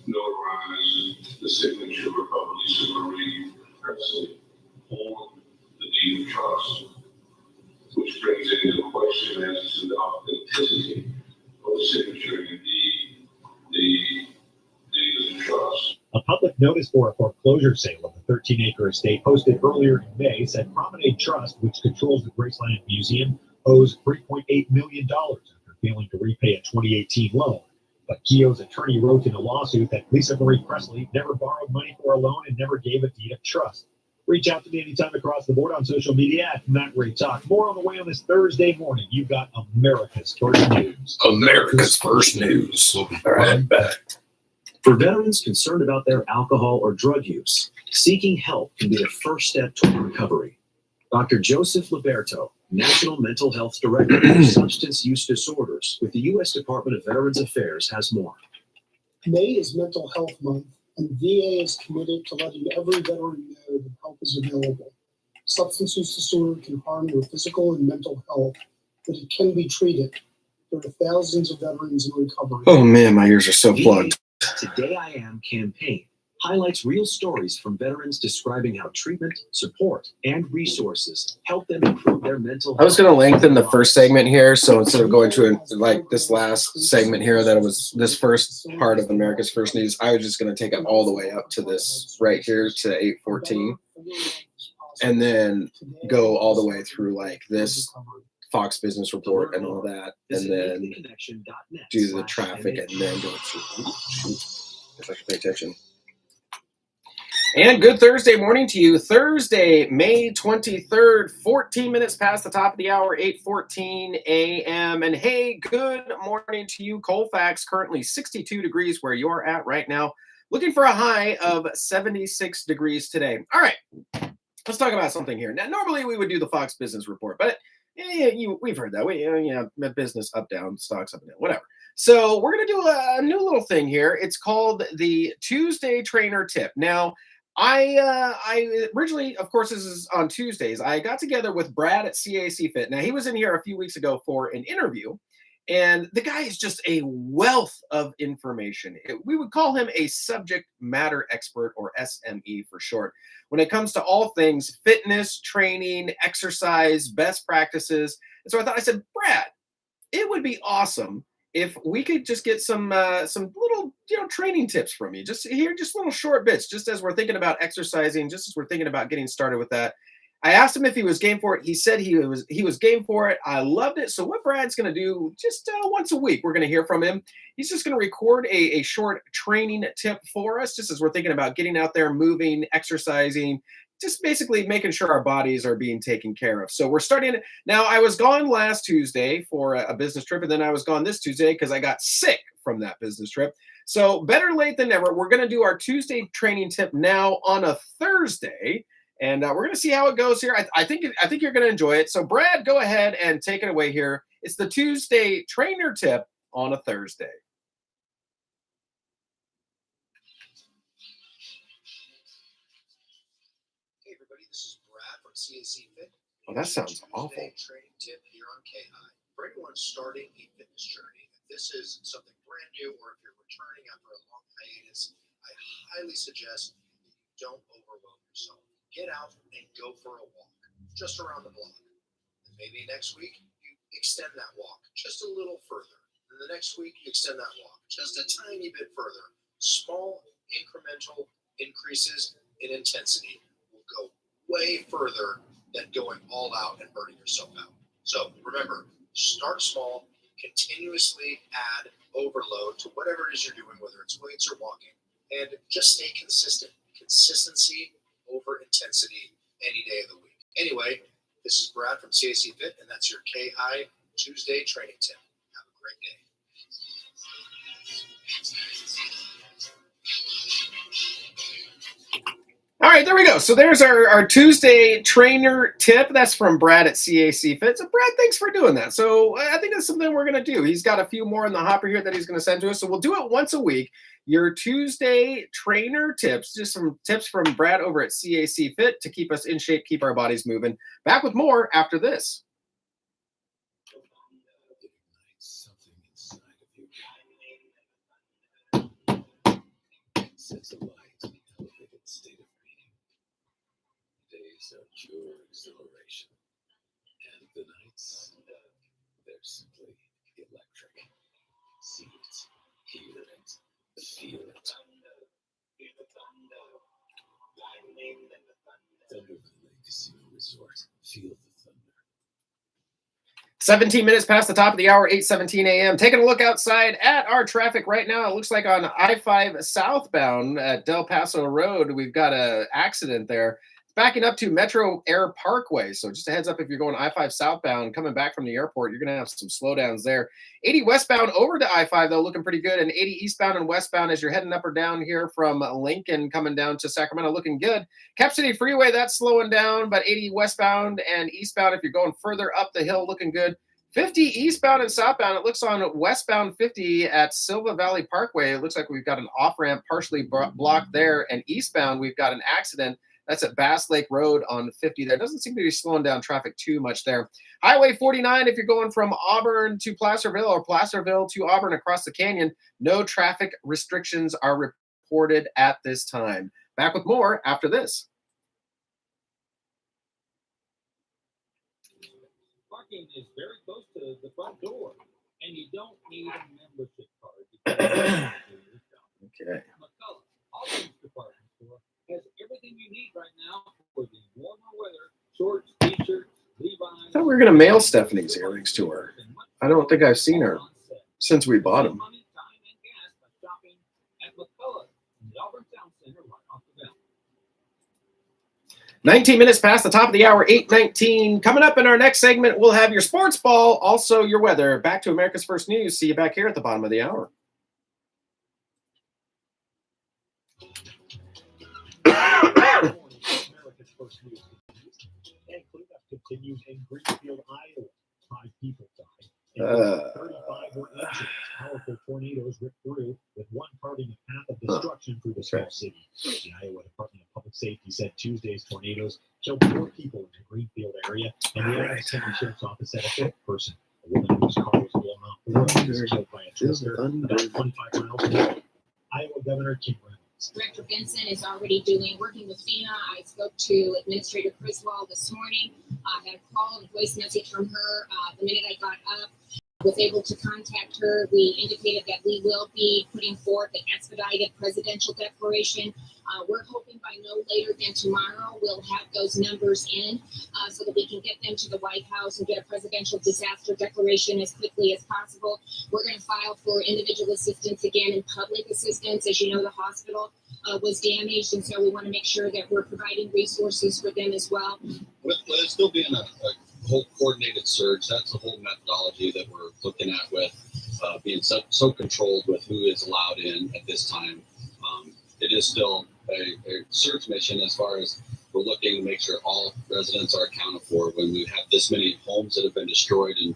notarize the signature of Lisa Marie Presley on the deed of trust, which brings into question as to the authenticity of the signature and indeed the deed of trust. A public notice for a foreclosure sale of the 13-acre estate posted earlier in May said Promenade Trust, which controls the Graceland Museum, owes $3.8 million after failing to repay a 2018 loan. But Keough's attorney wrote in a lawsuit that Lisa Marie Presley never borrowed money for a loan and never gave a deed of trust. Reach out to me anytime across the board on social media at Matt Ray Talk. More on the way on this Thursday morning. You've got America's First News. America's First News. All right, back. For veterans concerned about their alcohol or drug use, seeking help can be the first step toward recovery. Dr. Joseph Liberto, National Mental Health Director for Substance Use Disorders with the U.S. Department of Veterans Affairs, has more. May is Mental Health Month, and VA is committed to letting every veteran know that help is available. Substance use disorder can harm your physical and mental health, but it can be treated. There are thousands of veterans in recovery. Oh man, my ears are so plugged. Today I Am campaign highlights real stories from veterans describing how treatment, support, and resources help them improve their mental health. I was going to lengthen the first segment here, so instead of going to like this last segment here, that it was this first part of America's First News, I was just going to take it all the way up to this right here to 8:14, and then go all the way through like this Fox Business Report and all that, and then do the traffic, and then go through. If I can pay attention. And good Thursday morning to you. Thursday, May 23rd, 14 minutes past the top of the hour, 8:14 a.m. And hey, good morning to you. Colfax, currently 62 degrees where you're at right now. Looking for a high of 76 degrees today. All right, let's talk about something here. Now, normally we would do the Fox Business Report, but we've heard that. Business up, down, stocks up and down, whatever. So we're going to do a new little thing here. It's called the Tuesday Trainer Tip. Now, I originally, of course, this is on Tuesdays. I got together with Brad at CAC Fit. Now, he was in here a few weeks ago for an interview, and the guy is just a wealth of information. We would call him a subject matter expert, or SME for short, when it comes to all things fitness, training, exercise, best practices. And so I said, Brad, it would be awesome if we could just get some little training tips from you, just little short bits, just as we're thinking about exercising, just as we're thinking about getting started with that. I asked him if he was game for it. He said he was game for it. I loved it. So what Brad's going to do, just once a week, we're going to hear from him. He's just going to record a short training tip for us, just as we're thinking about getting out there, moving, exercising, just basically making sure our bodies are being taken care of. So we're starting now. I was gone last Tuesday for a business trip, and then I was gone this Tuesday because I got sick from that business trip. So better late than never. We're going to do our Tuesday training tip now on a Thursday, and we're going to see how it goes here. I think you're going to enjoy it. So Brad, go ahead and take it away here. It's the Tuesday trainer tip on a Thursday. CAC Fit. Oh, that sounds awful. Training tip here on KAHI. For anyone starting a fitness journey, if this is something brand new or if you're returning after a long hiatus, I highly suggest that you don't overwhelm yourself. Get out and go for a walk just around the block. And maybe next week you extend that walk just a little further. And the next week you extend that walk just a tiny bit further. Small incremental increases in intensity will go way further than going all out and burning yourself out. So remember, start small, continuously add overload to whatever it is you're doing, whether it's weights or walking, and just stay consistent. Consistency over intensity any day of the week. Anyway, this is Brad from CAC Fit, and that's your KAHI Tuesday training tip. Have a great day. All right, there we go. So there's our Tuesday trainer tip. That's from Brad at CAC Fit. So Brad, thanks for doing that. So I think that's something we're going to do. He's got a few more in the hopper here that he's going to send to us. So we'll do it once a week. Your Tuesday trainer tips, just some tips from Brad over at CAC Fit to keep us in shape, keep our bodies moving. Back with more after this. Days of pure exhilaration, and the nights, they're simply electric. See it, hear it, feel it. Thunder Valley Casino Resort. Feel the thunder. 17 minutes past the top of the hour, 8:17 a.m. Taking a look outside at our traffic right now. It looks like on I-5 southbound at Del Paso Road, we've got an accident there. Backing up to Metro Air Parkway. So just a heads up, if you're going I-5 southbound, coming back from the airport, you're going to have some slowdowns there. 80 westbound over to I-5, though, looking pretty good. And 80 eastbound and westbound as you're heading up or down here from Lincoln coming down to Sacramento, looking good. Cap City Freeway, that's slowing down, but 80 westbound and eastbound, if you're going further up the hill, looking good. 50 eastbound and southbound, it looks on westbound 50 at Silva Valley Parkway. It looks like we've got an off-ramp partially blocked there. And eastbound, we've got an accident. That's at Bass Lake Road on 50 there. Doesn't seem to be slowing down traffic too much there. Highway 49, if you're going from Auburn to Placerville or Placerville to Auburn across the canyon, no traffic restrictions are reported at this time. Back with more after this. Parking is very close to the front door, and you don't need a membership card. Okay. McCullough Auburn's department store has everything you need right now for the warmer weather. Shorts, t-shirts, Levi's. I thought we were going to mail Stephanie's earrings to her. I don't think I've seen her since we bought them. 19 minutes past the top of the hour, 8:19. Coming up in our next segment, we'll have your sports ball, also your weather. Back to America's First News. See you back here at the bottom of the hour. America's First News and cleanup continues in Greenfield, Iowa. 5 people died. And 35 were injured. Powerful tornadoes ripped through, with one carving a path of destruction through the small city. The Iowa Department of Public Safety said Tuesday's tornadoes killed 4 people in the Greenfield area, and the Adams County Sheriff's Office said a 5th person, a woman whose car was blown off the road, was killed by a twister about 25 miles away. Iowa Governor Kim Reynolds. Director Benson is already working with FEMA. I spoke to Administrator Griswold this morning. I had a call and voice message from her the minute I got up. Was able to contact her. We indicated that we will be putting forth an expedited presidential declaration. We're hoping by no later than tomorrow we'll have those numbers in so that we can get them to the White House and get a presidential disaster declaration as quickly as possible. We're going to file for individual assistance again and public assistance. As you know, the hospital was damaged, and so we want to make sure that we're providing resources for them as well. With it still being a whole coordinated surge, that's the whole methodology that we're looking at with being so controlled with who is allowed in at this time. It is still a search mission as far as we're looking to make sure all residents are accounted for. When we have this many homes that have been destroyed and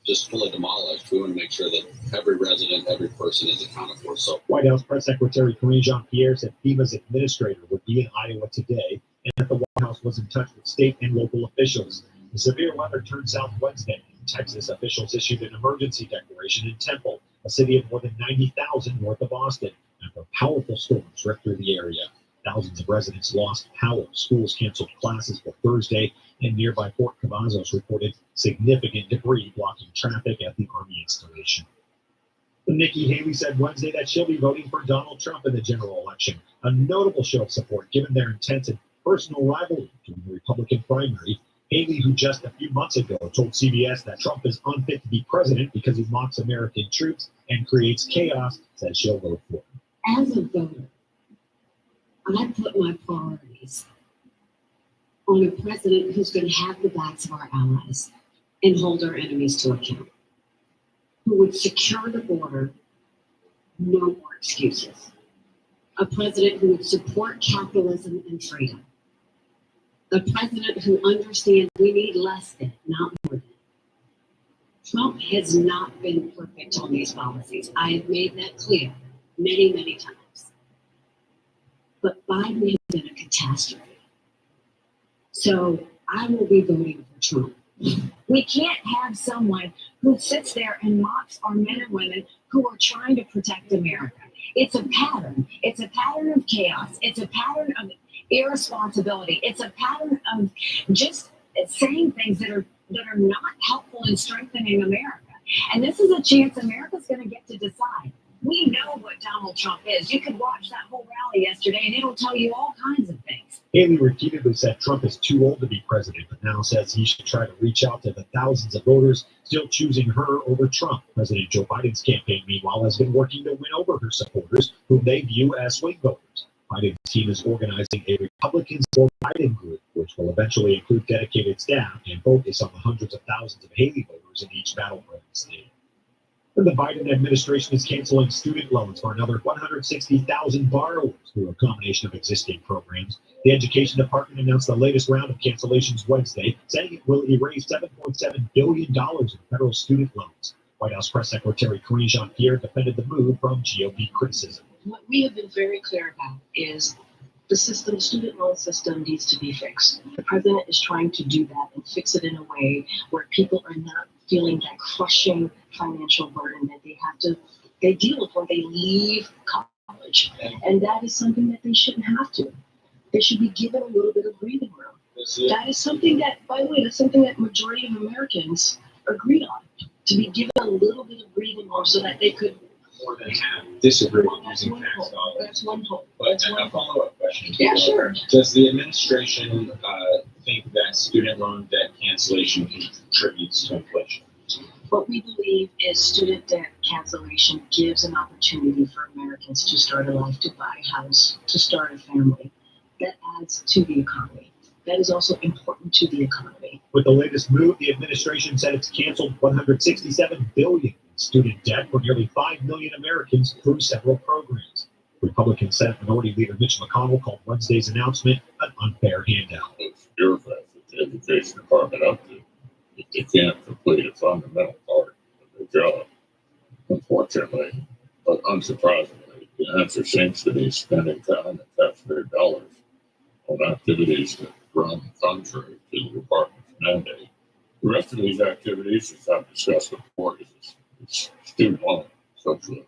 just fully demolished, we want to make sure that every resident, every person is accounted for. So, White House Press Secretary Karine Jean-Pierre said FEMA's administrator would be in Iowa today, and that the White House was in touch with state and local officials. The severe weather turned south Wednesday. Texas officials issued an emergency declaration in Temple, a city of more than 90,000 north of Austin, after powerful storms ripped through the area. Thousands of residents lost power. Schools canceled classes for Thursday, and nearby Fort Cavazos reported significant debris blocking traffic at the Army installation. Nikki Haley said Wednesday that she'll be voting for Donald Trump in the general election, a notable show of support given their intense and personal rivalry during the Republican primary. Haley, who just a few months ago told CBS that Trump is unfit to be president because he mocks American troops and creates chaos, said she'll vote for him. As a voter, I put my priorities on a president who's going to have the backs of our allies and hold our enemies to account, who would secure the border, no more excuses. A president who would support capitalism and freedom. A president who understands we need less than, not more than. Trump has not been perfect on these policies. I have made that clear many, many times. But Biden has been a catastrophe. So I will be voting for Trump. We can't have someone who sits there and mocks our men and women who are trying to protect America. It's a pattern. It's a pattern of chaos. It's a pattern of irresponsibility. It's a pattern of just saying things that are not helpful in strengthening America. And this is a chance America's going to get to decide. We know what Donald Trump is. You could watch that whole rally yesterday and it'll tell you all kinds of things. Haley repeatedly said Trump is too old to be president, but now says he should try to reach out to the thousands of voters still choosing her over Trump. President Joe Biden's campaign, meanwhile, has been working to win over her supporters, whom they view as swing voters. Biden's team is organizing a Republicans for Biden group, which will eventually include dedicated staff and focus on the hundreds of thousands of Haley voters in each battleground state. And the Biden administration is canceling student loans for another 160,000 borrowers through a combination of existing programs. The Education Department announced the latest round of cancellations Wednesday, saying it will erase $7.7 billion in federal student loans. White House Press Secretary Karine Jean-Pierre defended the move from GOP criticism. What we have been very clear about is the student loan system needs to be fixed. The president is trying to do that and fix it in a way where people are not feeling that crushing financial burden that they deal with when they leave college. And that is something that they shouldn't have to. They should be given a little bit of breathing room. That is something that, by the way, that's something that majority of Americans agreed on, to be given a little bit of breathing room so that they could more than half disagree with that's using one tax hope. dollars. That's one hope. But That's a one hope. follow-up question. Yeah, sure. Does the administration think that student loan debt cancellation contributes to inflation? What we believe is student debt cancellation gives an opportunity for Americans to start a life, to buy a house, to start a family. That adds to the economy. That is also important to the economy. With the latest move, the administration said it's canceled $167 billion in student debt for nearly 5 million Americans through several programs. Republican Senate Minority Leader Mitch McConnell called Wednesday's announcement an unfair handout. It's bureaucrats at the Education Department up to if they can't complete a fundamental part of their job. Unfortunately, but unsurprisingly, the answer seems to be spending time and taxpayer dollars on activities that run contrary to the department's mandate. The rest of these activities, as I've discussed before, is student loan socialism.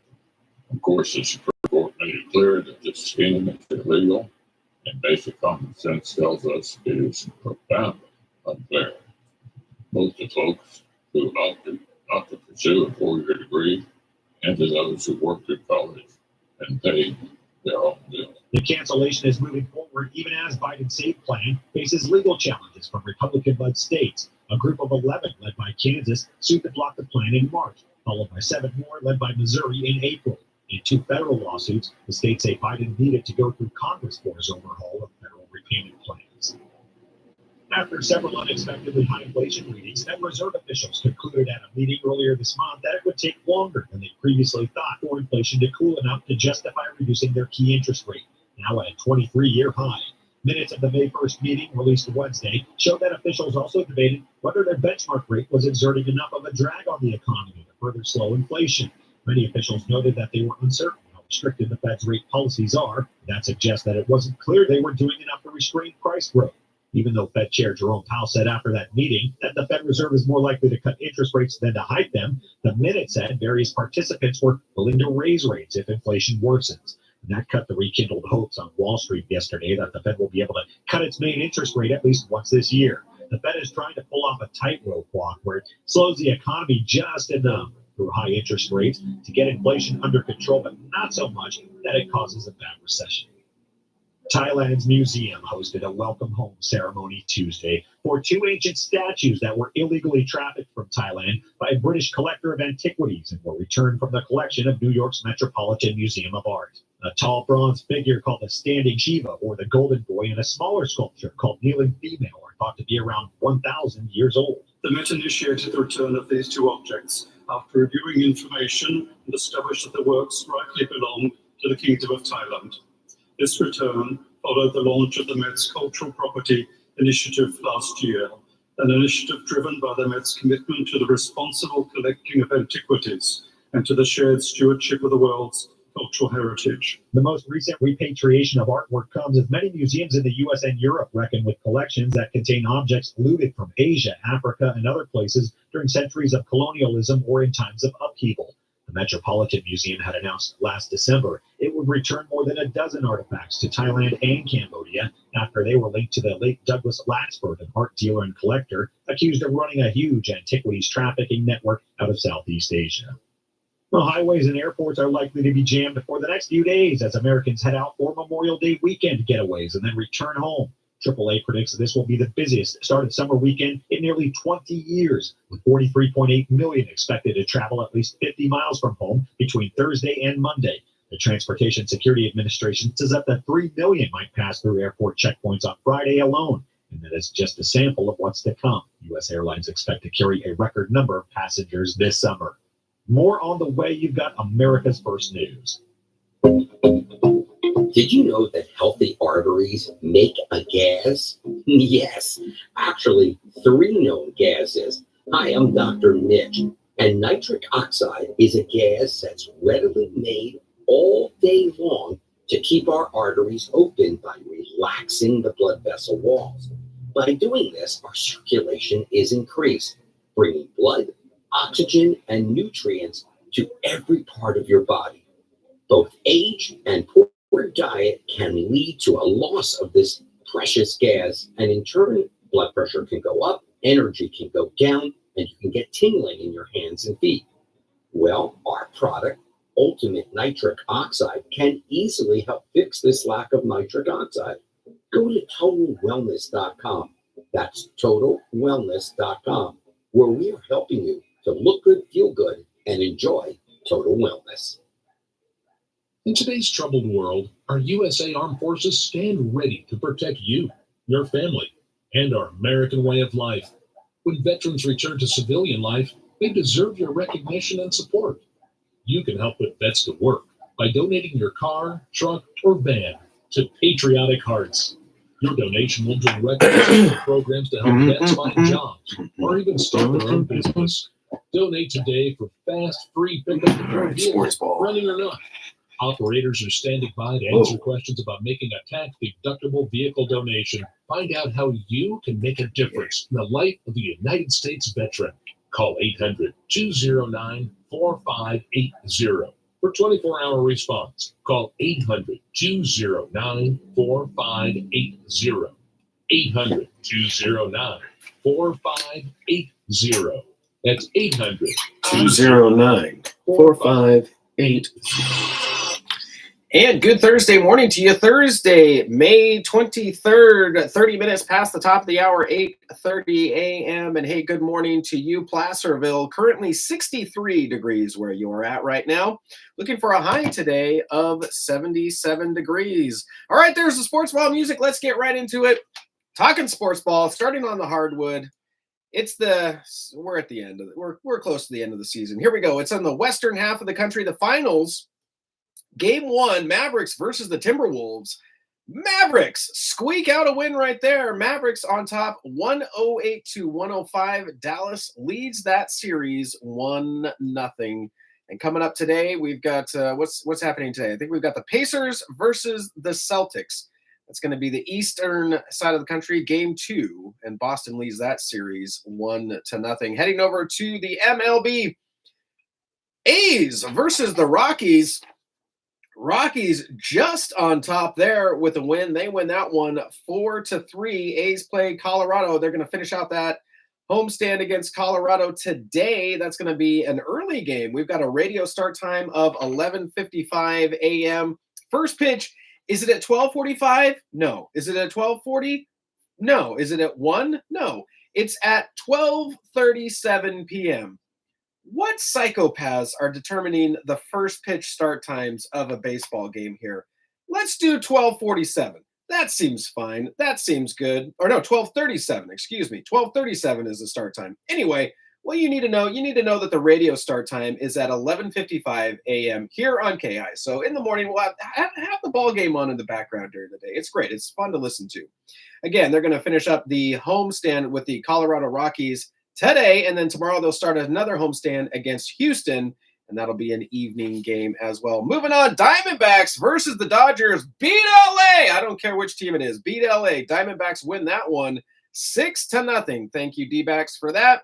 Of course, the Supreme Court made it clear that this scheme is illegal, and basic common sense tells us it is profoundly unfair. Both to folks who opted not to pursue a four-year degree and to those who worked in college and paid their own bills. The cancellation is moving forward even as Biden's SAFE plan faces legal challenges from Republican-led states. A group of 11 led by Kansas sued to block the plan in March, followed by 7 more led by Missouri in April. In 2 federal lawsuits, the states say Biden needed to go through Congress for his overhaul of federal repayment plans. After several unexpectedly high inflation readings, Federal Reserve officials concluded at a meeting earlier this month that it would take longer than they previously thought for inflation to cool enough to justify reducing their key interest rate, now at a 23-year high. Minutes of the May 1st meeting, released Wednesday, showed that officials also debated whether their benchmark rate was exerting enough of a drag on the economy to further slow inflation. Many officials noted that they were uncertain how restrictive the Fed's rate policies are. That suggests that it wasn't clear they were doing enough to restrain price growth. Even though Fed Chair Jerome Powell said after that meeting that the Fed Reserve is more likely to cut interest rates than to hike them, the minute said various participants were willing to raise rates if inflation worsens. And that cut the rekindled hopes on Wall Street yesterday that the Fed will be able to cut its main interest rate at least once this year. The Fed is trying to pull off a tightrope walk where it slows the economy just enough through high interest rates to get inflation under control, but not so much that it causes a bad recession. Thailand's museum hosted a welcome home ceremony Tuesday for two ancient statues that were illegally trafficked from Thailand by a British collector of antiquities and were returned from the collection of New York's Metropolitan Museum of Art. A tall bronze figure called the Standing Shiva or the Golden Boy and a smaller sculpture called Kneeling Female are thought to be around 1,000 years old. The Met initiated the return of these two objects after reviewing information and established that the works rightly belong to the Kingdom of Thailand. This return followed the launch of the Met's Cultural Property Initiative last year, an initiative driven by the Met's commitment to the responsible collecting of antiquities and to the shared stewardship of the world's cultural heritage. The most recent repatriation of artwork comes as many museums in the U.S. and Europe reckon with collections that contain objects looted from Asia, Africa, and other places during centuries of colonialism or in times of upheaval. The Metropolitan Museum had announced last December it would return more than a dozen artifacts to Thailand and Cambodia after they were linked to the late Douglas Latsford, an art dealer and collector accused of running a huge antiquities trafficking network out of Southeast Asia. Well, highways and airports are likely to be jammed for the next few days as Americans head out for Memorial Day weekend getaways and then return home. AAA predicts this will be the busiest start of summer weekend in nearly 20 years, with 43.8 million expected to travel at least 50 miles from home between Thursday and Monday. The Transportation Security Administration says up to 3 million might pass through airport checkpoints on Friday alone, and that is just a sample of what's to come. U.S. airlines expect to carry a record number of passengers this summer. More on the way. You've got America's First News. Did you know that healthy arteries make a gas? Yes, actually 3 known gases. Hi, I'm Dr. Mitch, and nitric oxide is a gas that's readily made all day long to keep our arteries open by relaxing the blood vessel walls. By doing this, our circulation is increased, bringing blood, oxygen, and nutrients to every part of your body. Both age and poor diet can lead to a loss of this precious gas, and in turn, blood pressure can go up, energy can go down, and you can get tingling in your hands and feet. Well, our product, Ultimate Nitric Oxide, can easily help fix this lack of nitric oxide. Go to TotalWellness.com. That's TotalWellness.com, where we are helping you to look good, feel good, and enjoy total wellness. In today's troubled world, our USA Armed Forces stand ready to protect you, your family, and our American way of life. When veterans return to civilian life, they deserve your recognition and support. You can help put vets to work by donating your car, truck, or van to Patriotic Hearts. Your donation will directly support programs to help vets find jobs or even start their own business. Donate today for fast, free pickup of your vehicle, running or not. Operators are standing by to answer questions about making a tax-deductible vehicle donation. Find out how you can make a difference in the life of the United States veteran. Call 800-209-4580 for 24-hour response. Call 800-209-4580. 800-209-4580. That's 800-209-4580. And good Thursday morning to you. Thursday, May 23rd, 30 minutes past the top of the hour, 8:30 a.m. And hey, good morning to you, Placerville. Currently 63 degrees where you are at right now. Looking for a high today of 77 degrees. All right, there's the sports ball music. Let's get right into it. Talking sports ball, starting on the hardwood. We're at the end of it. We're close to the end of the season. Here we go. It's on the western half of the country. The finals. Game 1, Mavericks versus the Timberwolves. Mavericks squeak out a win right there. Mavericks on top, 108-105. Dallas leads that series 1-0. And coming up today, we've got what's happening today? I think we've got the Pacers versus the Celtics. That's going to be the eastern side of the country, Game 2, and Boston leads that series 1-0. Heading over to the MLB, A's versus the Rockies. Rockies just on top there with a win. They win that one 4-3. A's play Colorado. They're going to finish out that homestand against Colorado today. That's going to be an early game. We've got a radio start time of 11:55 a.m. First pitch Is it at 12:45? No. Is it at 12:40? No. Is it at 1? No. It's at 12:37 p.m. What psychopaths are determining the first pitch start times of a baseball game here? Let's do 12:47. That seems fine. That seems good. Or no, 12:37. Excuse me. 12:37 is the start time. Anyway, what you need to know that the radio start time is at 11:55 a.m. here on KAHI. So in the morning, we'll have the ball game on in the background during the day. It's great. It's fun to listen to. Again, they're going to finish up the homestand with the Colorado Rockies today, and then tomorrow they'll start another homestand against Houston, and that'll be an evening game as well. Moving on, Diamondbacks versus the Dodgers. Beat LA. I don't care which team it is. Beat LA. Diamondbacks win that one 6-0. Thank you, D-backs, for that.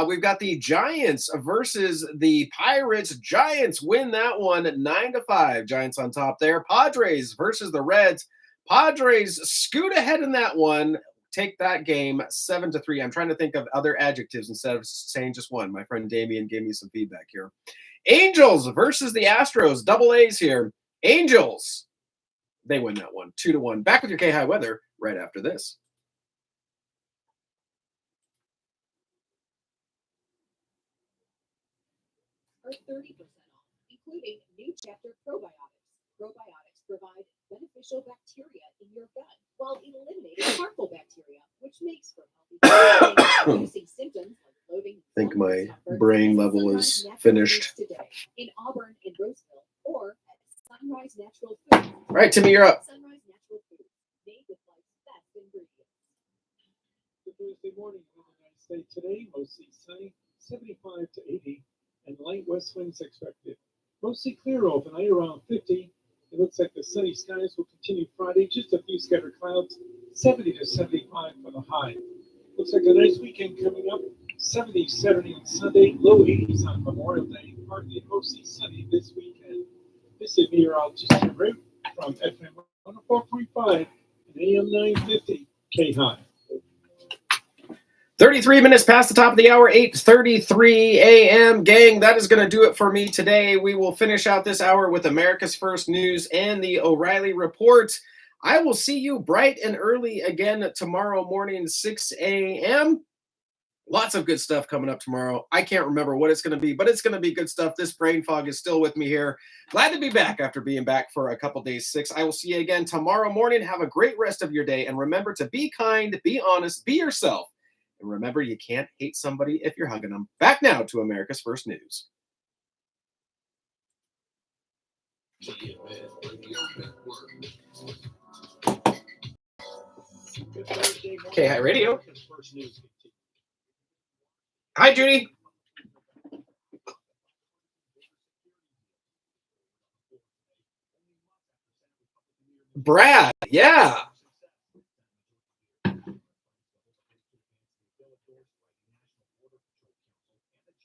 We've got the Giants versus the Pirates. Giants win that one 9-5. Giants on top there. Padres versus the Reds. Padres scoot ahead in that one. Take that game 7-3. I'm trying to think of other adjectives instead of saying just one. My friend Damien gave me some feedback here. Angels versus the Astros. Double A's here. Angels. They win that one 2-1. Back with your KAHI weather right after this. Are 30% off, including new chapter probiotics. Probiotics provide beneficial bacteria in your gut while eliminating harmful bacteria, which makes for healthy reducing symptoms like bloating. I think my brain level is finished. Today in Auburn and Roseville or at Sunrise Natural Foods. All right, Timmy, you're up. Sunrise Natural Foods, made with life's best ingredients. Good Thursday morning in the United States today, mostly sunny, 75 to 80. And light west winds expected. Mostly clear overnight around 50. It looks like the sunny skies will continue Friday. Just a few scattered clouds. 70 to 75 for the high. Looks like a nice weekend coming up. 70 Saturday and Sunday. Low 80s on Memorial Day. Partly mostly sunny this weekend. This is meteorologist Jim Root from FM 104.5 and AM 950 KAHI. 33 minutes past the top of the hour, 8:33 a.m. Gang, that is going to do it for me today. We will finish out this hour with America's First News and the O'Reilly Report. I will see you bright and early again tomorrow morning, 6 a.m. Lots of good stuff coming up tomorrow. I can't remember what it's going to be, but it's going to be good stuff. This brain fog is still with me here. Glad to be back after being back for a couple days sick. I will see you again tomorrow morning. Have a great rest of your day. And remember to be kind, be honest, be yourself. And remember, you can't hate somebody if you're hugging them. Back now to America's First News. KAHI Radio. Hi, Judy. Brad, yeah.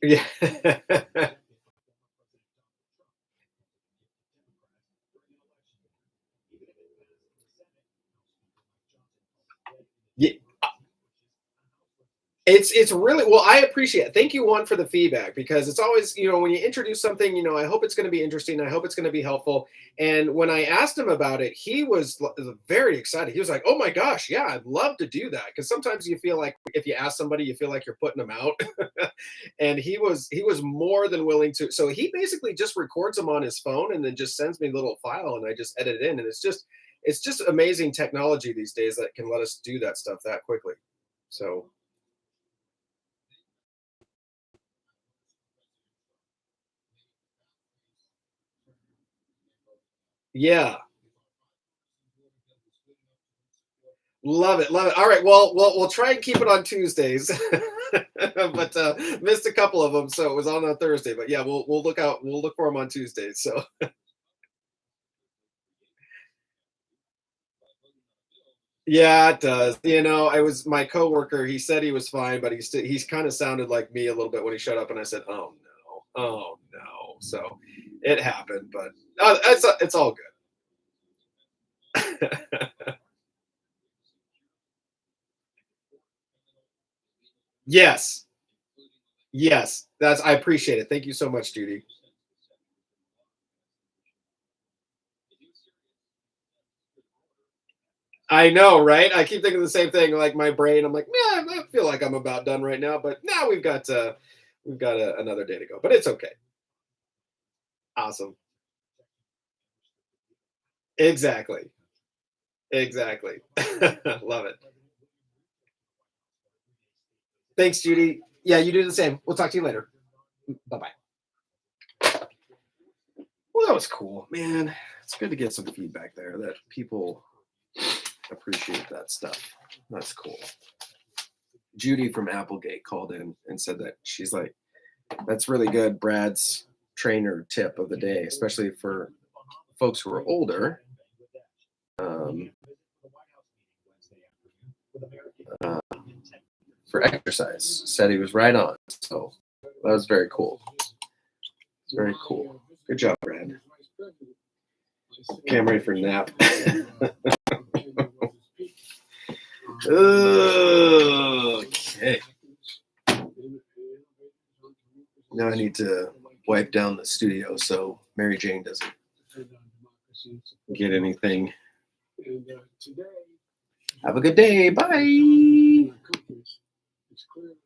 Yeah. Yeah. It's really, well, I appreciate it. Thank you, Juan, for the feedback, because it's always, when you introduce something, I hope it's going to be interesting. I hope it's going to be helpful. And when I asked him about it, he was very excited. He was like, oh my gosh, yeah, I'd love to do that. Because sometimes you feel like if you ask somebody, you feel like you're putting them out. And he was more than willing to. So he basically just records them on his phone and then just sends me a little file and I just edit it in. And it's just amazing technology these days that can let us do that stuff that quickly. So. Yeah. Love it. Love it. All right. Well, we'll try and keep it on Tuesdays, but missed a couple of them. So it was on Thursday, but yeah, we'll look out. We'll look for them on Tuesdays. So. Yeah, it does. I was my coworker. He said he was fine, but he's kind of sounded like me a little bit when he showed up, and I said, "Oh no." So it happened, but it's all good. Yes. I appreciate it. Thank you so much, Judy. I know, right? I keep thinking the same thing. Like my brain, I'm like, yeah, I feel like I'm about done right now, but now we've got another day to go. But it's okay. Awesome. Exactly. Exactly. Love it. Thanks, Judy. Yeah, you do the same. We'll talk to you later. Bye-bye. Well, that was cool, man. It's good to get some feedback there that people appreciate that stuff. That's cool. Judy from Applegate called in and said that she's like, that's really good, Brad's trainer tip of the day, especially for folks who are older. For exercise, said he was right on. So that was very cool. It's very cool. Good job, Brad. Okay, I'm ready for a nap. Okay. Now I need to wipe down the studio so Mary Jane doesn't get anything. Have a good day. Bye.